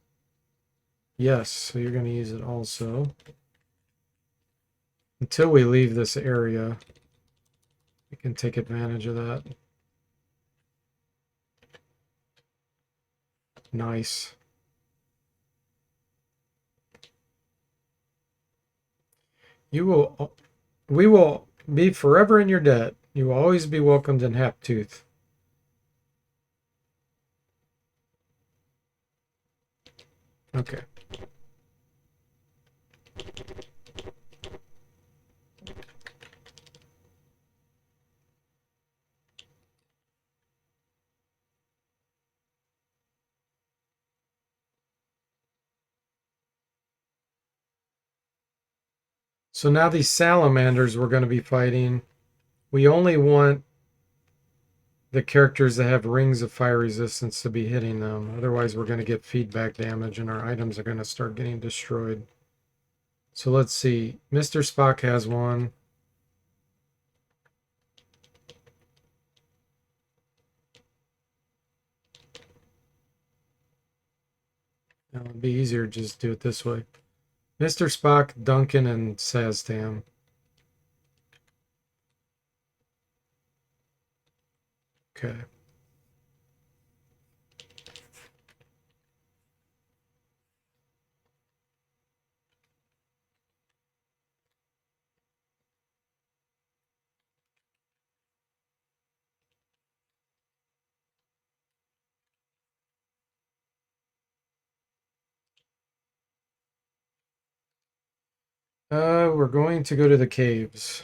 Yes, so you're going to use it also. Until we leave this area, we can take advantage of that. Nice. We will be forever in your debt. You will always be welcomed in Haptooth. Okay. So now these salamanders we're going to be fighting, we only want the characters that have rings of fire resistance to be hitting them. Otherwise, we're going to get feedback damage and our items are going to start getting destroyed. So let's see. Mr. Spock has one. It'd be easier to just do it this way. Mr. Spock, Duncan, and Saztam. Okay. We're going to go to the caves.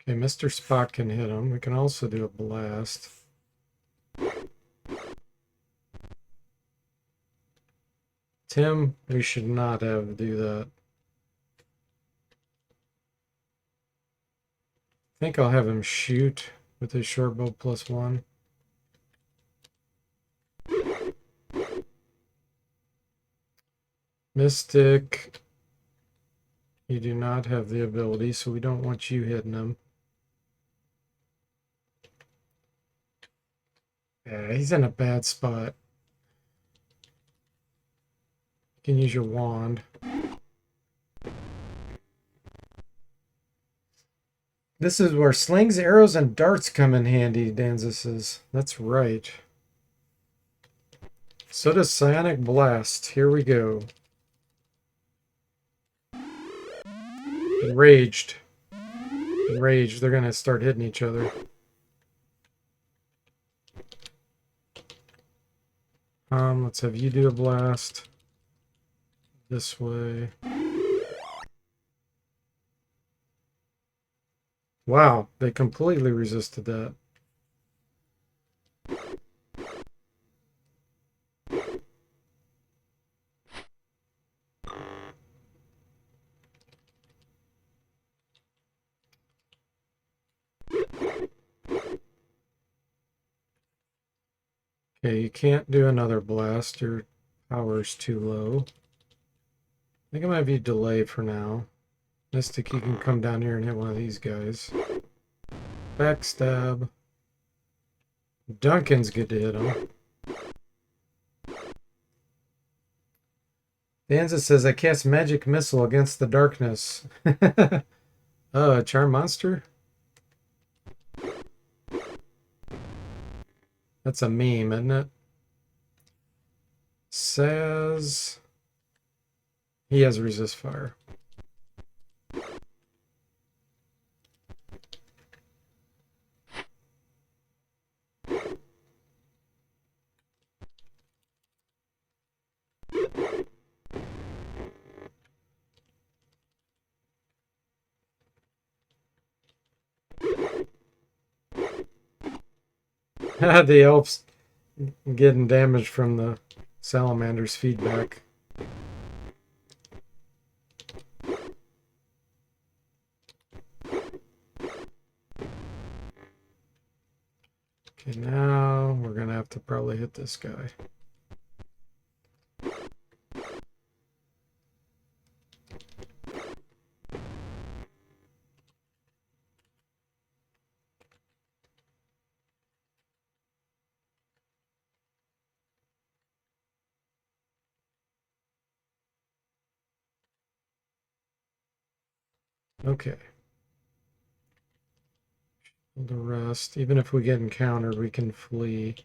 Okay, Mr. Spock can hit him. We can also do a blast. Tim, we should not have to do that. I think I'll have him shoot with his short bow +1. Mystic, you do not have the ability, so we don't want you hitting him. Yeah, he's in a bad spot. You can use your wand. This is where slings, arrows, and darts come in handy, Danza says. That's right. So does Psionic Blast. Here we go. Enraged. Enraged. They're going to start hitting each other. Let's have you do a blast. This way. Wow, they completely resisted that. Okay, you can't do another blast. Your power's too low. I think I'm gonna have you delay for now. Mystic, you can come down here and hit one of these guys. Backstab. Duncan's good to hit him. Danza says, I cast magic missile against the darkness. Oh, a charm monster? That's a meme, isn't it? Says he has resist fire. The elves getting damage from the salamander's feedback. Okay, now we're gonna have to probably hit this guy. Okay. The rest, even if we get encountered, we can flee.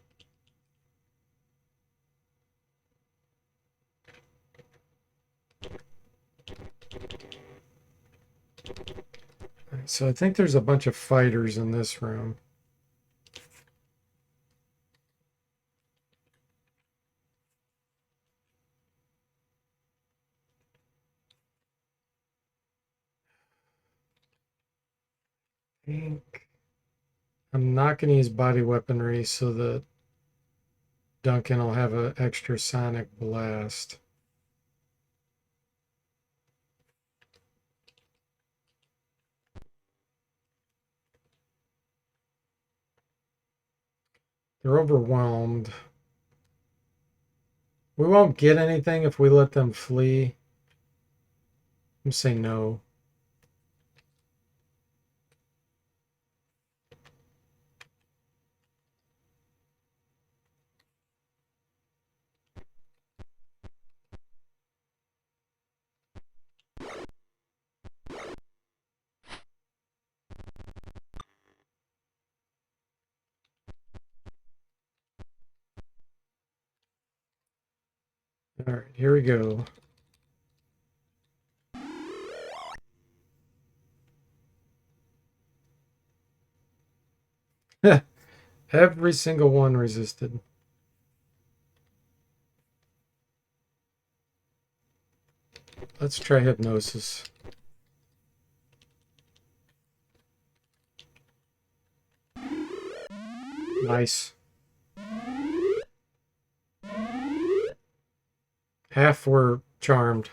Right, so I think there's a bunch of fighters in this room. I think I'm not going to use body weaponry so that Duncan will have an extra sonic blast. They're overwhelmed. We won't get anything if we let them flee. I'm saying no. All right, here we go. Every single one resisted. Let's try hypnosis. Nice. Half were charmed.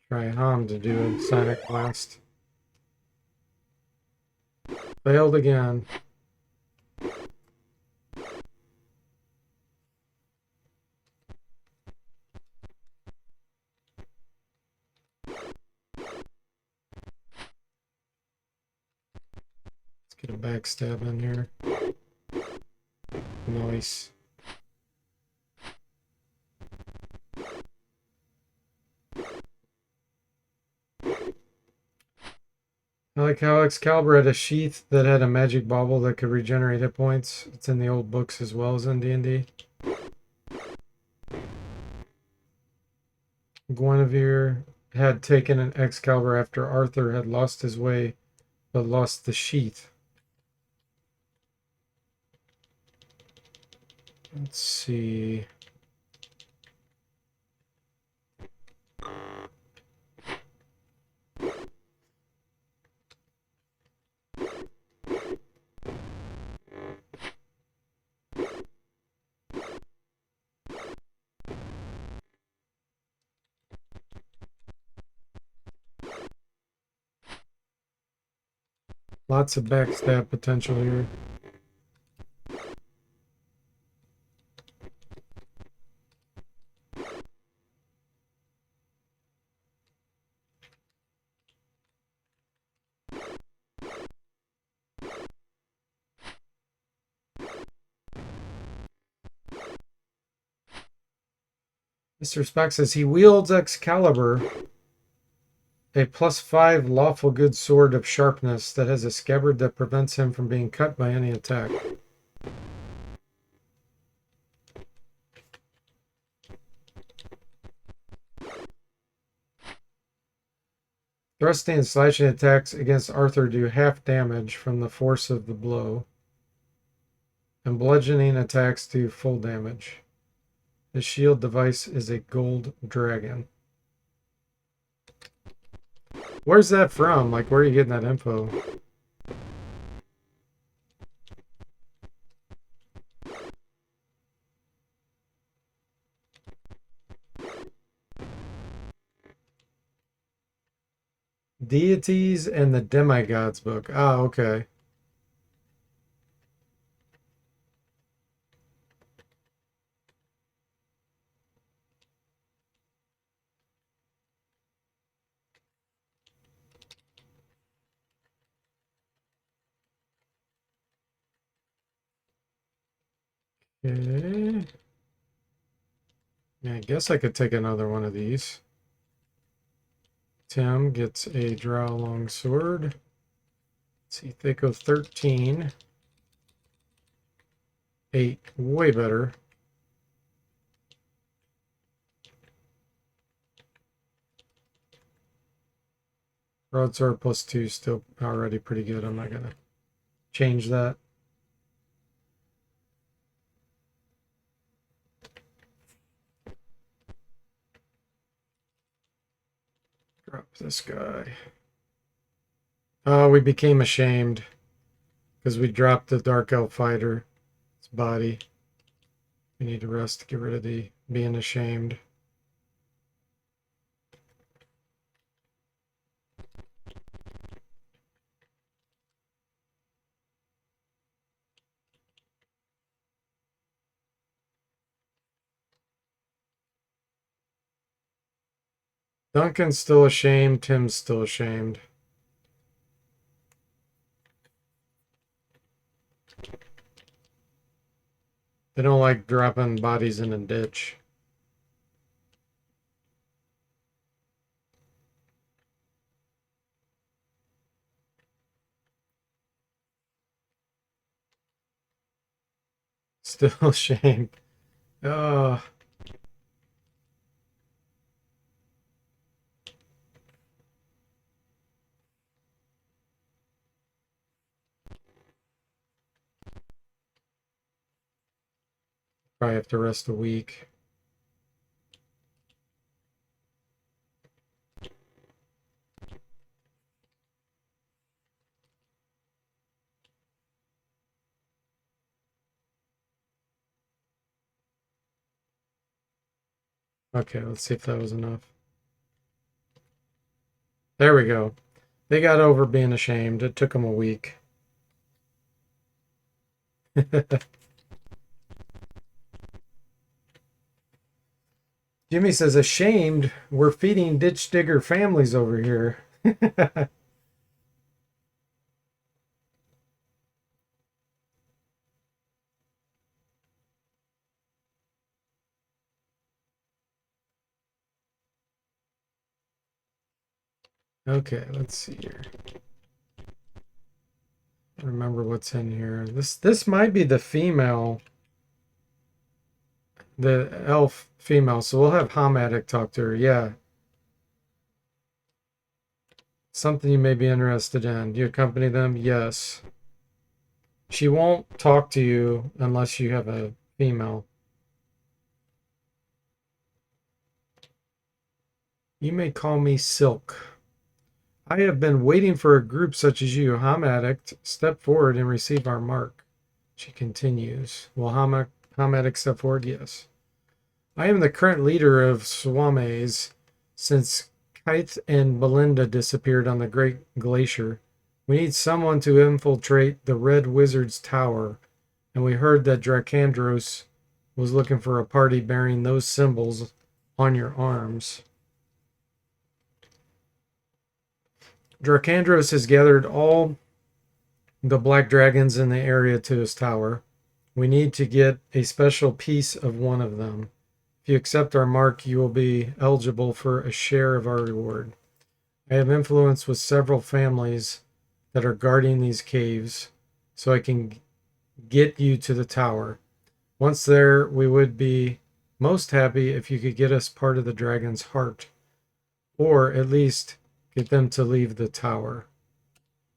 Try Ham to do a sonic blast. Failed again. Let's get a backstab in here. Nice. I like how Excalibur had a sheath that had a magic bauble that could regenerate hit points. It's in the old books as well as in D&D. Guinevere had taken an Excalibur after Arthur had lost his way, but lost the sheath. Let's see. Lots of backstab potential here. Mr. Spock says he wields Excalibur. a +5 lawful good sword of sharpness that has a scabbard that prevents him from being cut by any attack. Thrusting and slashing attacks against Arthur do half damage from the force of the blow, and bludgeoning attacks do full damage. The shield device is a gold dragon. Where's that from? Like, where are you getting that info? Deities and the Demigods book. Ah, okay. Okay. Yeah, I guess I could take another one of these. Tim gets a draw long sword. Let's see, they go 13. 8, way better. Broadsword +2, still already pretty good. I'm not gonna change that. Drop this guy. Oh, we became ashamed because we dropped the Dark Elf Fighter's body. We need to rest to get rid of the being ashamed. Duncan's still ashamed. Tim's still ashamed. They don't like dropping bodies in a ditch. Still ashamed. Oh. Probably have to rest a week. Okay, let's see if that was enough. There we go. They got over being ashamed. It took them a week. Jimmy says, ashamed, we're feeding ditch digger families over here. Okay, let's see here. Remember what's in here. This might be the female, the elf female. So we'll have Hamatic talk to her. Yeah. Something you may be interested in. Do you accompany them? Yes. She won't talk to you unless you have a female. You may call me Silk. I have been waiting for a group such as you, Hamatic, step forward and receive our mark. She continues. Will Hamatic step forward? Yes. I am the current leader of Swames since Kite and Belinda disappeared on the Great Glacier. We need someone to infiltrate the Red Wizard's tower, and we heard that Dracandros was looking for a party bearing those symbols on your arms. Dracandros has gathered all the black dragons in the area to his tower. We need to get a special piece of one of them. If you accept our mark, you will be eligible for a share of our reward. I have influence with several families that are guarding these caves, so I can get you to the tower. Once there, we would be most happy if you could get us part of the dragon's heart, or at least get them to leave the tower.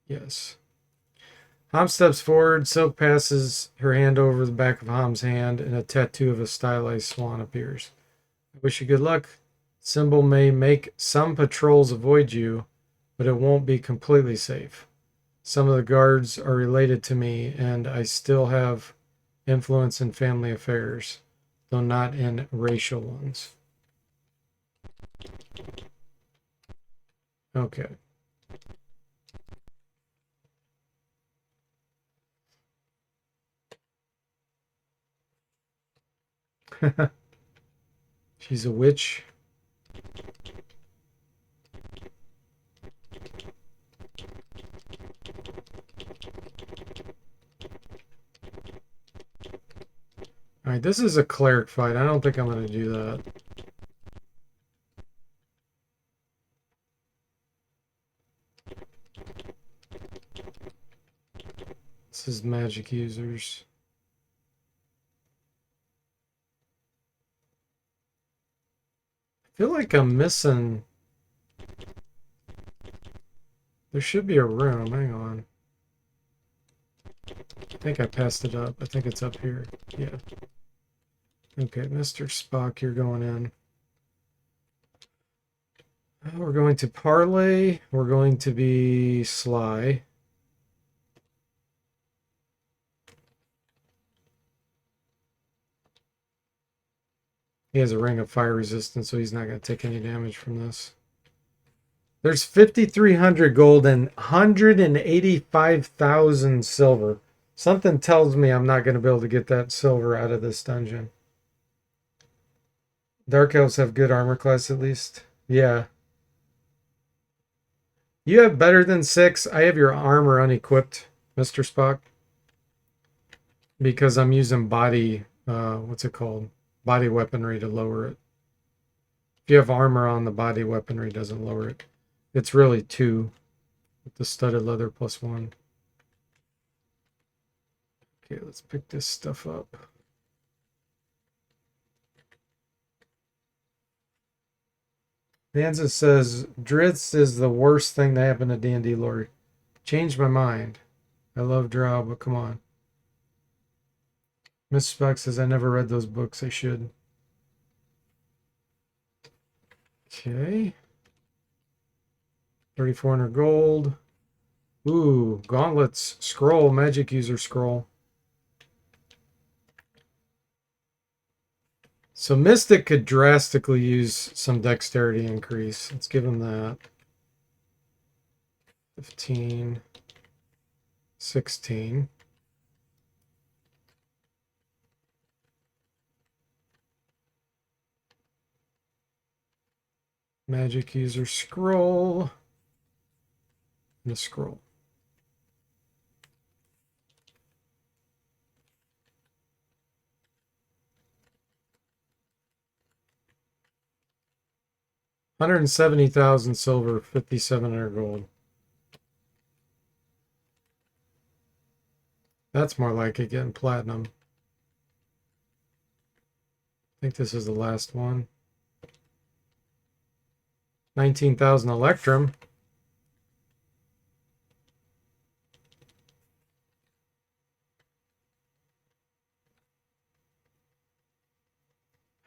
Yes. Ham steps forward. Silk passes her hand over the back of Ham's hand, and a tattoo of a stylized swan appears. I wish you good luck. Symbol may make some patrols avoid you, but it won't be completely safe. Some of the guards are related to me, and I still have influence in family affairs, though not in racial ones. Okay. She's a witch. All right, this is a cleric fight. I don't think I'm going to do that. This is magic users. I feel like I'm missing. There should be a room. Hang on. I think I passed it up. I think it's up here. Yeah. Okay, Mr. Spock, you're going in. We're going to parlay. We're going to be sly. He has a ring of fire resistance, so he's not going to take any damage from this. There's 5,300 gold and 185,000 silver. Something tells me I'm not going to be able to get that silver out of this dungeon. Dark elves have good armor class at least. Yeah. You have better than 6. I have your armor unequipped, Mr. Spock. Because I'm using body, what's it called? Body weaponry to lower it. If you have armor on, the body weaponry doesn't lower it. It's really 2 with the studded leather plus 1. Okay, let's pick this stuff up. Danza says, Dritz is the worst thing that happened to D&D lore. Changed my mind. I love Drow, but come on. Mr. Spock says, I never read those books. I should. Okay. 3,400 gold. Ooh, gauntlets, scroll, magic user scroll. So Mystic could drastically use some dexterity increase. Let's give him that. 15, 16. Magic user scroll. And a scroll. $170,000 silver, 5,700 gold. That's more like it getting platinum. I think this is the last one. 19,000 electrum.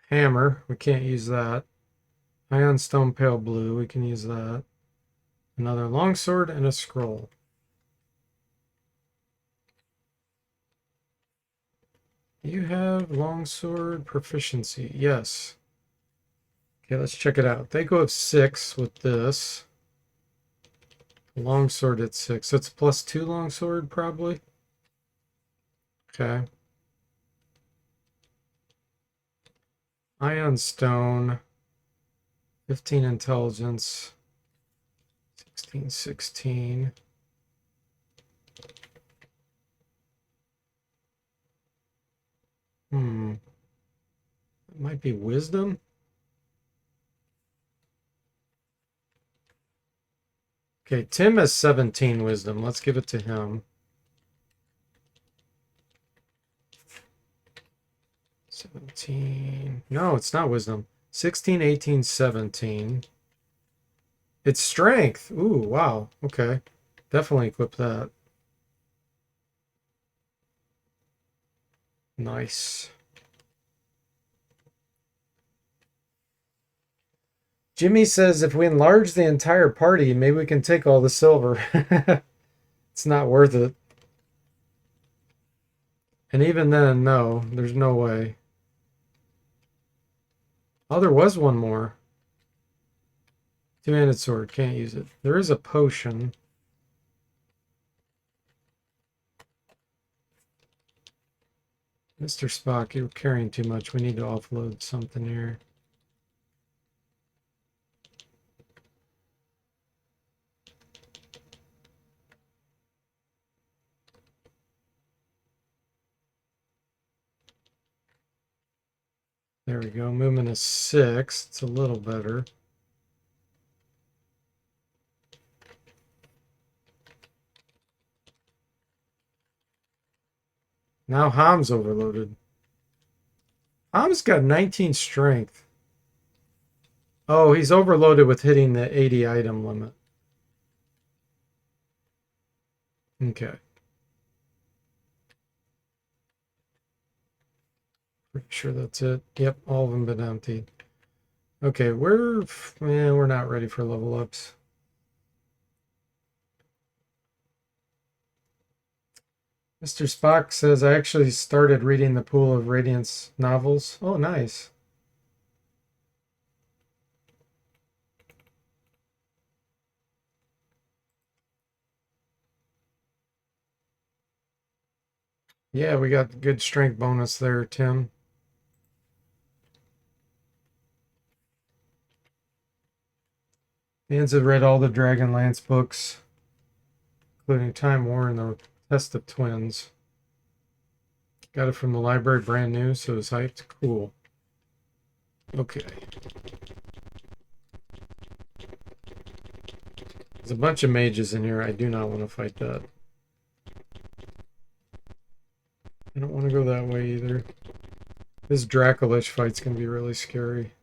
Hammer, we can't use that. Ion stone pale blue, we can use that. Another longsword and a scroll. You have longsword proficiency. Yes. Okay, let's check it out. They go at 6 with this. Longsword at 6. So it's +2 longsword, probably. Okay. Ion stone. 15 intelligence. 16, 16. It might be wisdom. Okay, Tim has 17 wisdom. Let's give it to him. 17. No, it's not wisdom. 16, 18, 17. It's strength. Ooh, wow. Okay. Definitely equip that. Nice. Jimmy says if we enlarge the entire party, maybe we can take all the silver. It's not worth it. And even then, no, there's no way. Oh, there was one more. Two-handed sword, can't use it. There is a potion. Mr. Spock, you're carrying too much. We need to offload something here. There we go. Movement is 6. It's a little better. Now Ham's overloaded. Ham's got 19 strength. Oh, he's overloaded with hitting the 80 item limit. Okay. Pretty sure that's it. Yep, all of them been emptied. Okay, we're not ready for level ups. Mr. Spock says I actually started reading the Pool of Radiance novels. Oh, nice. Yeah, we got good strength bonus there, Tim. Fans have read all the Dragonlance books, including Time War and the Test of Twins. Got it from the library, brand new, so it's hyped. Cool. Okay. There's a bunch of mages in here. I do not want to fight that. I don't want to go that way either. This Dracolich fight's going to be really scary.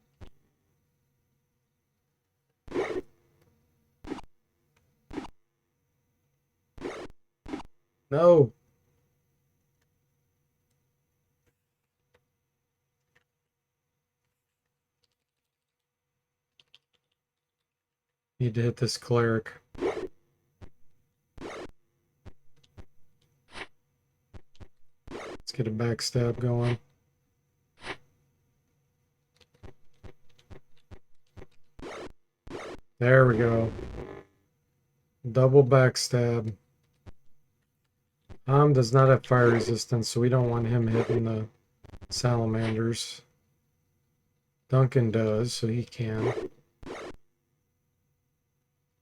No. Need to hit this cleric. Let's get a backstab going. There we go. Double backstab. Does not have fire resistance, so we don't want him hitting the salamanders. Duncan does, so he can.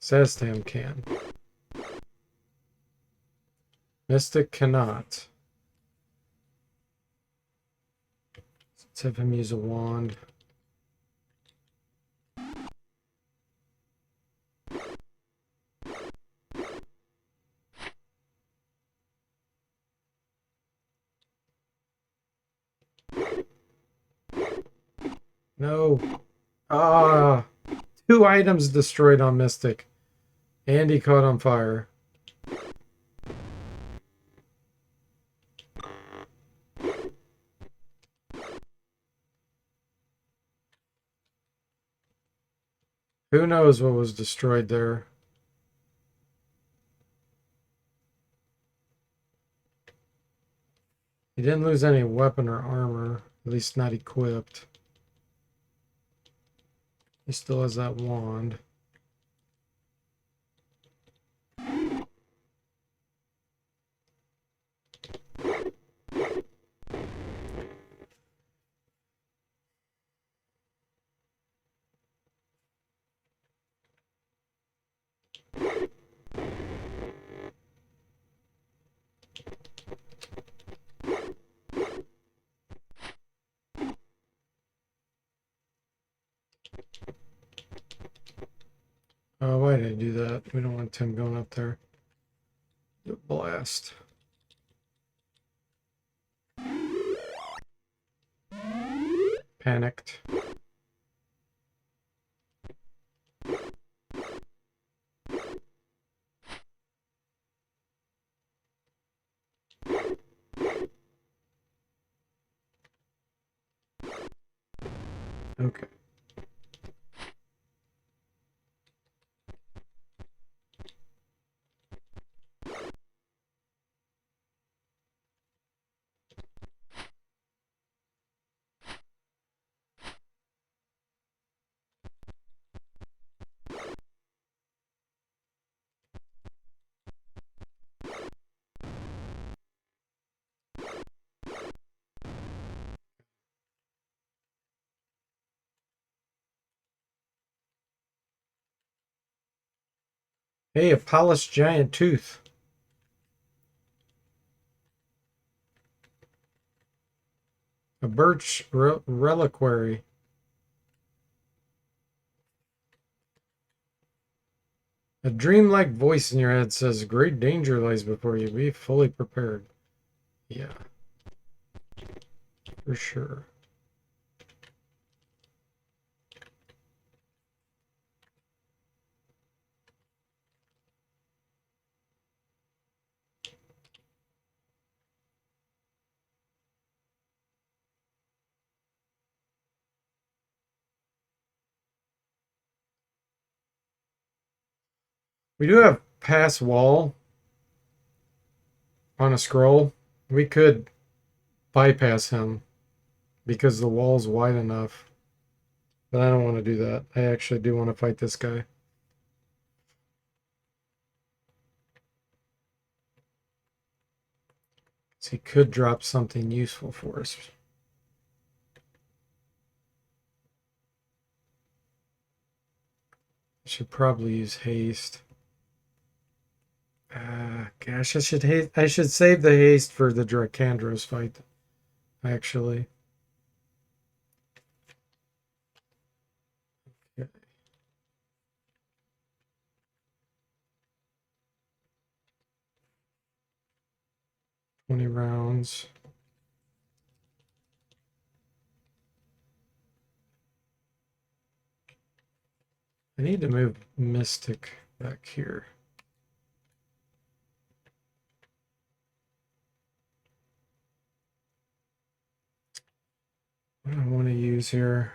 Sastam can. Mystic cannot. Let's have him use a wand. No. Ah. 2 items destroyed on Mystic. And he caught on fire. Who knows what was destroyed there? He didn't lose any weapon or armor. At least not equipped. He still has that wand. Oh, why did I do that? We don't want Tim going up there. The blast. Panicked. Okay. Hey, a polished giant tooth. A birch reliquary. A dreamlike voice in your head says, great danger lies before you. Be fully prepared. Yeah, for sure. We do have pass wall on a scroll. We could bypass him because the wall's wide enough. But I don't want to do that. I actually do want to fight this guy. So he could drop something useful for us. I should probably use haste. Gosh, I should save the haste for the Dracandros fight, actually. Yeah, 20 rounds. I need to move Mystic back here. What do I want to use here?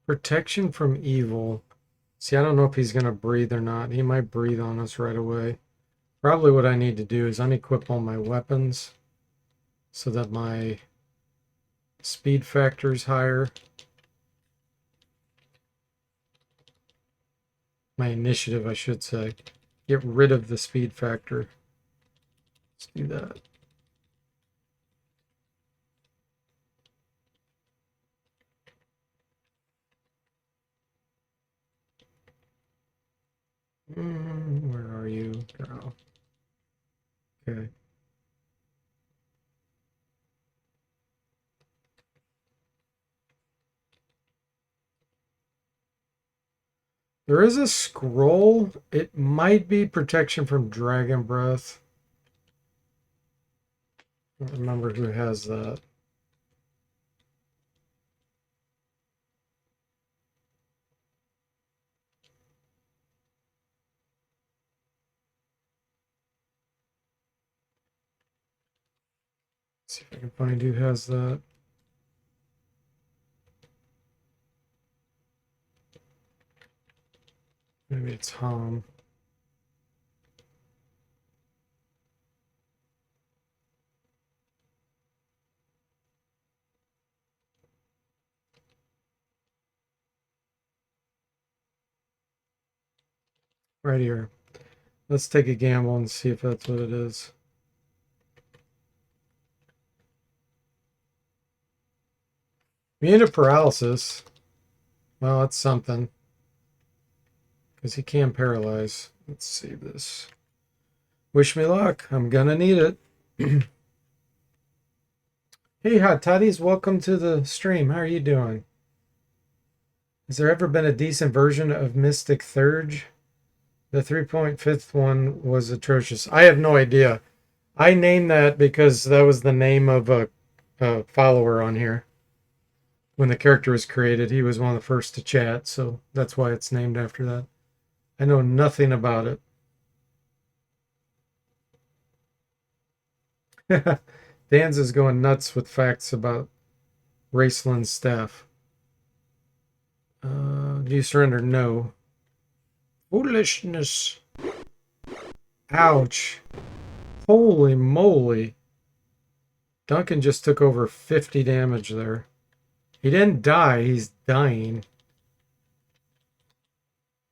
Protection from evil. See, I don't know if he's going to breathe or not. He might breathe on us right away. Probably what I need to do is unequip all my weapons so that my speed factor is higher. My initiative, I should say. Get rid of the speed factor. Let's do that. Where are you, girl? Okay. There is a scroll. It might be protection from dragon breath. I don't remember who has that. Let's see if I can find who has that. Maybe it's Tom. right here. Let's take a gamble and see if that's what it is. Immune to paralysis. Well, that's something. Because he can paralyze. Let's see this. Wish me luck. I'm gonna need it. Hey, Hot Toddies. Welcome to the stream. How are you doing? Has there ever been a decent version of Mystic Thurge? The 3.5th one was atrocious. I have no idea. I named that because that was the name of a follower on here. When the character was created, he was one of the first to chat, so that's why it's named after that. I know nothing about it. Dan's is going nuts with facts about Raceland's staff. Do you surrender? No. Foolishness. Ouch. Holy moly. Duncan just took over 50 damage there. He didn't die, he's dying.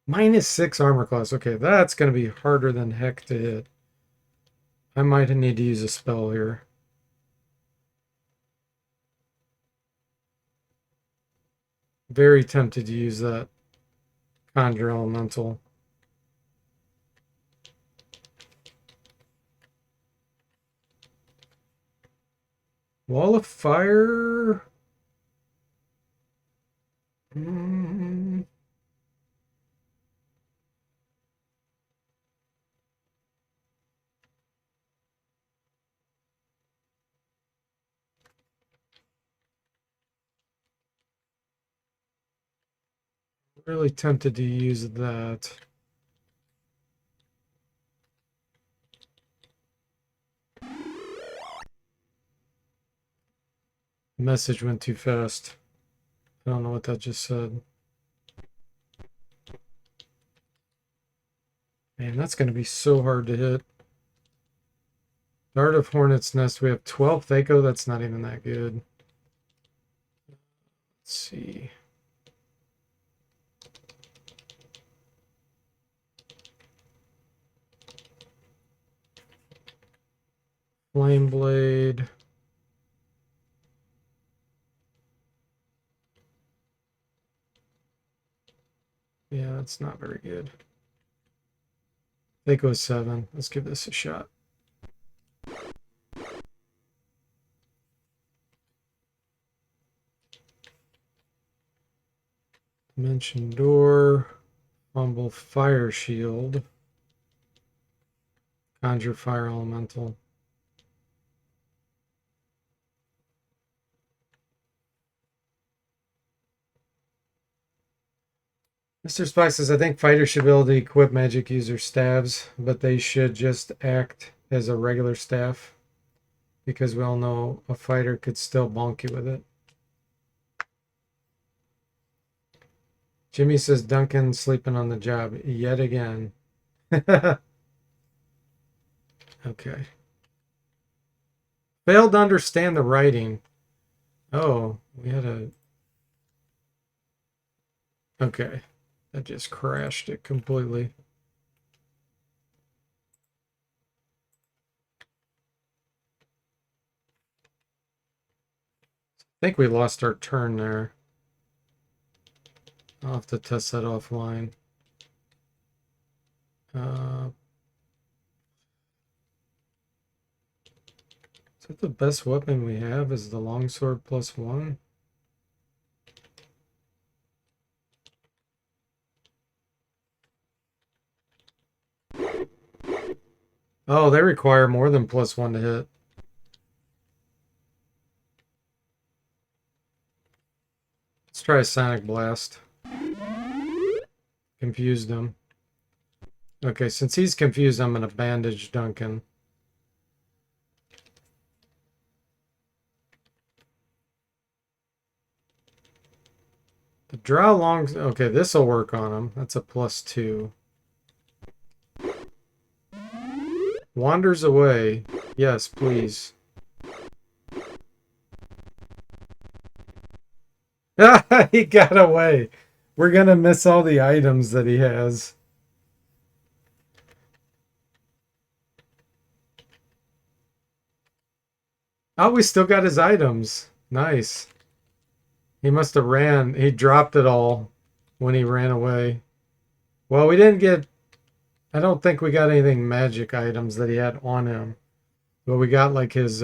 -6 armor class. Okay, that's going to be harder than heck to hit. I might need to use a spell here. Very tempted to use that Conjure Elemental. Wall of Fire. Really tempted to use that. Message went too fast. I don't know what that just said. Man, that's going to be so hard to hit. Dart of Hornet's Nest. We have 12th Echo. That's not even that good. Let's see. Flame Blade. Yeah, that's not very good. Echo 7. Let's give this a shot. Dimension Door. Fumble Fire Shield. Conjure Fire Elemental. Mr. Spike says, I think fighters should be able to equip magic user staves, but they should just act as a regular staff. Because we all know a fighter could still bonk you with it. Jimmy says, Duncan sleeping on the job yet again. Okay. Failed to understand the writing. Oh, we had a... Okay. That just crashed it completely. I think we lost our turn there. I'll have to test that offline. Is that the best weapon we have? Is the longsword +1? Oh, they require more than +1 to hit. Let's try a Sonic Blast. Confused him. Okay, since he's confused, I'm going to bandage Duncan. The draw long... Okay, this will work on him. That's a +2. Wanders away. Yes, please. He got away. We're going to miss all the items that he has. Oh, we still got his items. Nice. He must have ran. He dropped it all when he ran away. Well, we didn't get... I don't think we got anything magic items that he had on him. But we got like his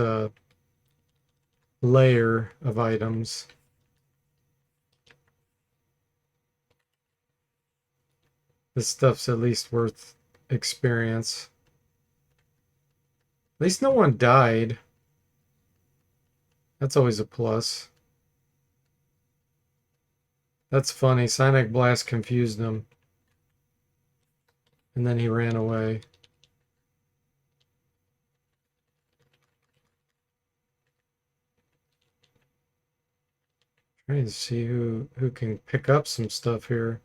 layer of items. This stuff's at least worth experience. At least no one died. That's always a plus. That's funny. Sonic Blast confused him. And then he ran away. Trying to see who can pick up some stuff here.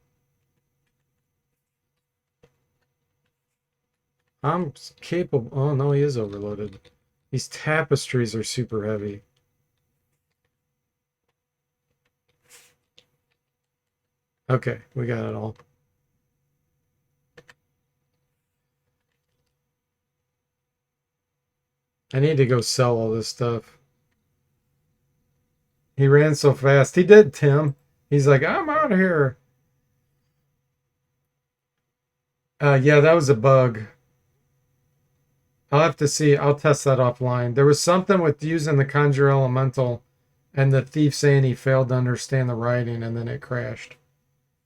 I'm capable. Oh no, he is overloaded. These tapestries are super heavy. Okay, we got it all. I need to go sell all this stuff. He ran so fast. He did, Tim. He's like, I'm out of here. Yeah, that was a bug. I'll have to see. I'll test that offline. There was something with using the Conjure Elemental and the thief saying he failed to understand the writing and then it crashed.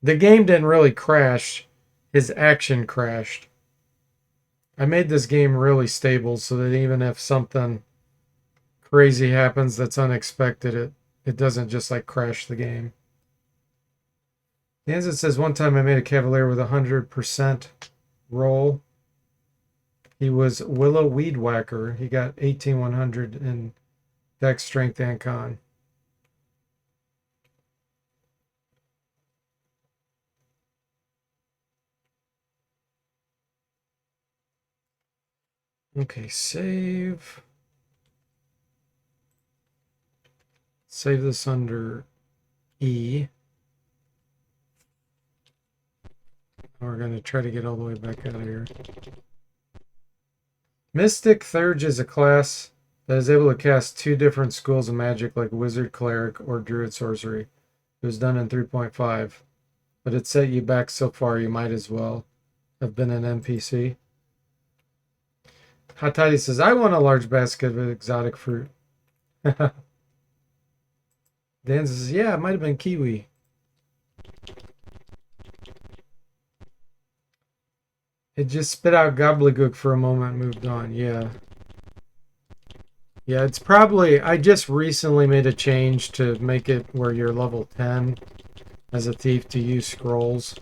The game didn't really crash. His action crashed. I made this game really stable so that even if something crazy happens that's unexpected, it doesn't just like crash the game. Danza says one time I made a Cavalier with 100% roll. He was Willow Weed Whacker. He got 18,100 in Dex, Strength, and Con. Okay, save. Save this under E. We're going to try to get all the way back out of here. Mystic Thurge is a class that is able to cast 2 different schools of magic like Wizard, Cleric, or Druid Sorcery. It was done in 3.5. But it set you back so far you might as well have been an NPC. Hot Toddy says, I want a large basket of exotic fruit. Dan says, yeah, it might have been kiwi. It just spit out gobbledygook for a moment and moved on. Yeah. Yeah, it's probably... I just recently made a change to make it where you're level 10 as a thief to use scrolls.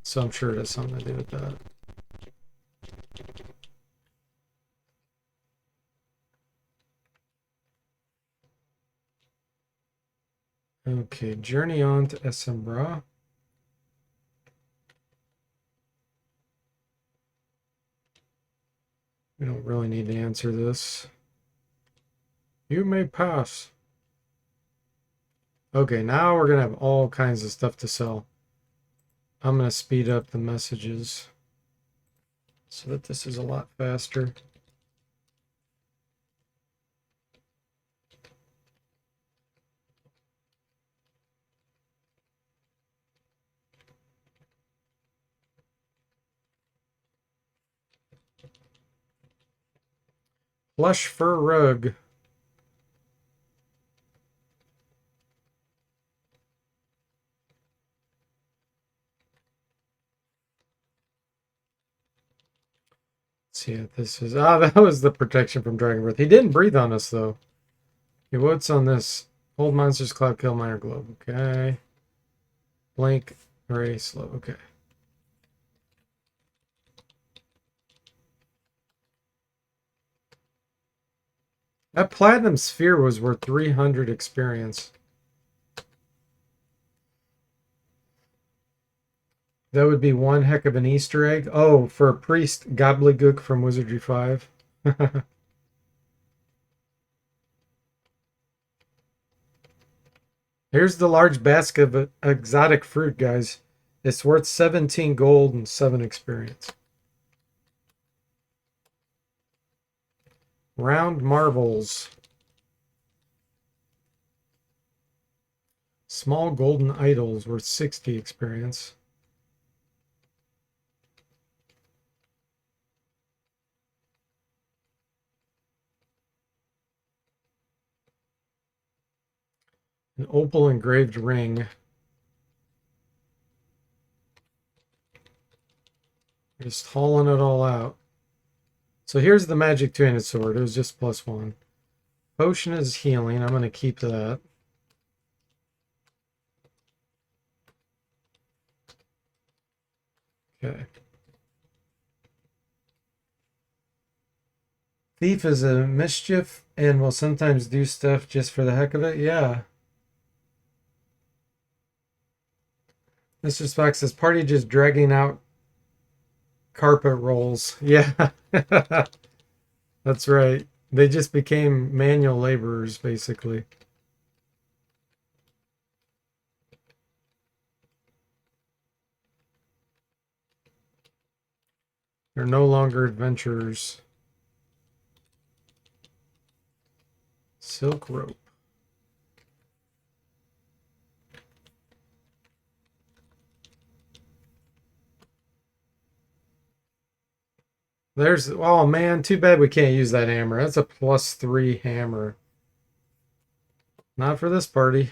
So I'm sure it has something to do with that. Okay, journey on to Esembra. We don't really need to answer this. You may pass. Okay, now we're going to have all kinds of stuff to sell. I'm going to speed up the messages so that this is a lot faster. Plush fur rug. Let's see what this is. Ah, that was the protection from Dragon Breath. He didn't breathe on us, though. Okay, what's on this? Hold monsters, cloud kill, minor globe. Okay. Blink, ray, slow. Okay. That platinum sphere was worth 300 experience. That would be one heck of an Easter egg. Oh, for a priest, gobbledygook from Wizardry 5. Here's the large basket of exotic fruit, guys. It's worth 17 gold and 7 experience. Round marbles. Small golden idols worth 60 experience. An opal engraved ring. Just hauling it all out. So here's the magic two-handed sword. It was just +1. Potion is healing. I'm going to keep that. Okay. Thief is a mischief and will sometimes do stuff just for the heck of it. Yeah. Mr. Spock says, party just dragging out carpet rolls. Yeah. That's right. They just became manual laborers, basically. They're no longer adventurers. Silk rope. There's, oh man, too bad we can't use that hammer. That's a +3 hammer. Not for this party.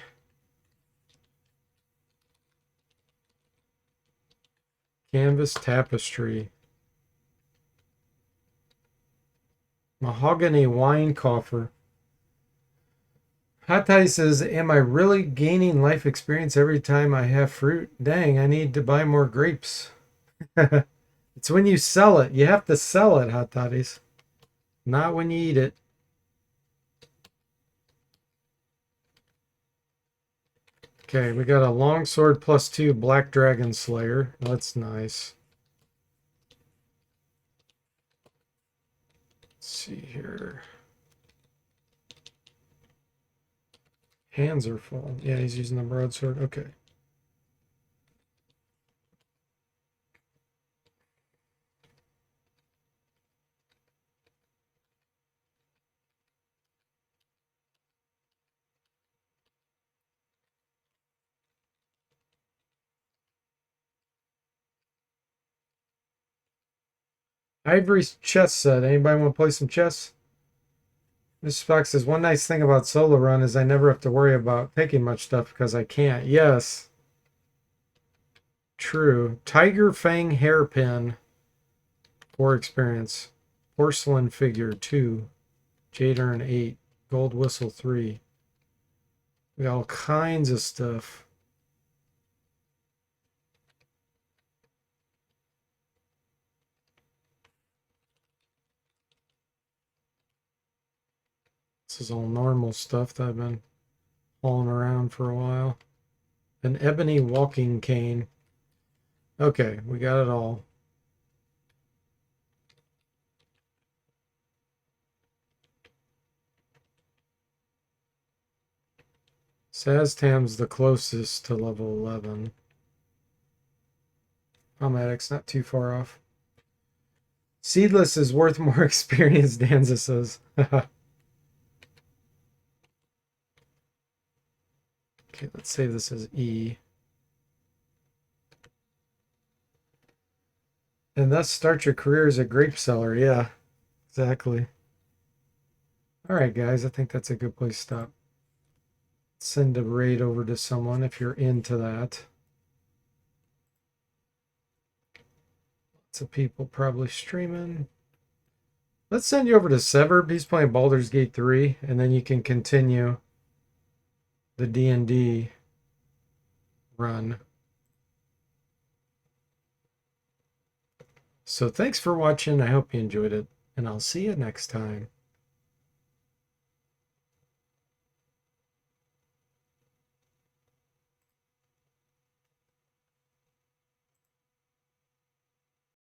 Canvas tapestry. Mahogany wine coffer. Hot Toddy says, am I really gaining life experience every time I have fruit? Dang, I need to buy more grapes. It's when you sell it. You have to sell it, Hot Toddies. Not when you eat it. Okay, we got a longsword +2 Black Dragon Slayer. That's nice. Let's see here. Hands are full. Yeah, he's using the broadsword. Okay. Ivory's chess set. Anybody want to play some chess? Mr. Fox says, one nice thing about solo run is I never have to worry about picking much stuff because I can't. Yes. True. Tiger Fang hairpin. 4 experience. Porcelain figure 2. Jade urn 8. Gold whistle 3. We got all kinds of stuff. This is all normal stuff that I've been hauling around for a while. An ebony walking cane. Okay, we got it all. Saztam's the closest to level 11. Palmatic's not too far off. Seedless is worth more experience, Danza says. Okay, let's save this as E. And thus start your career as a grape seller. Yeah, exactly. All right, guys, I think that's a good place to stop. Send a raid over to someone if you're into that. Lots of people probably streaming. Let's send you over to Severed. He's playing Baldur's Gate 3, and then you can continue the D&D run. So thanks for watching. I hope you enjoyed it, and I'll see you next time.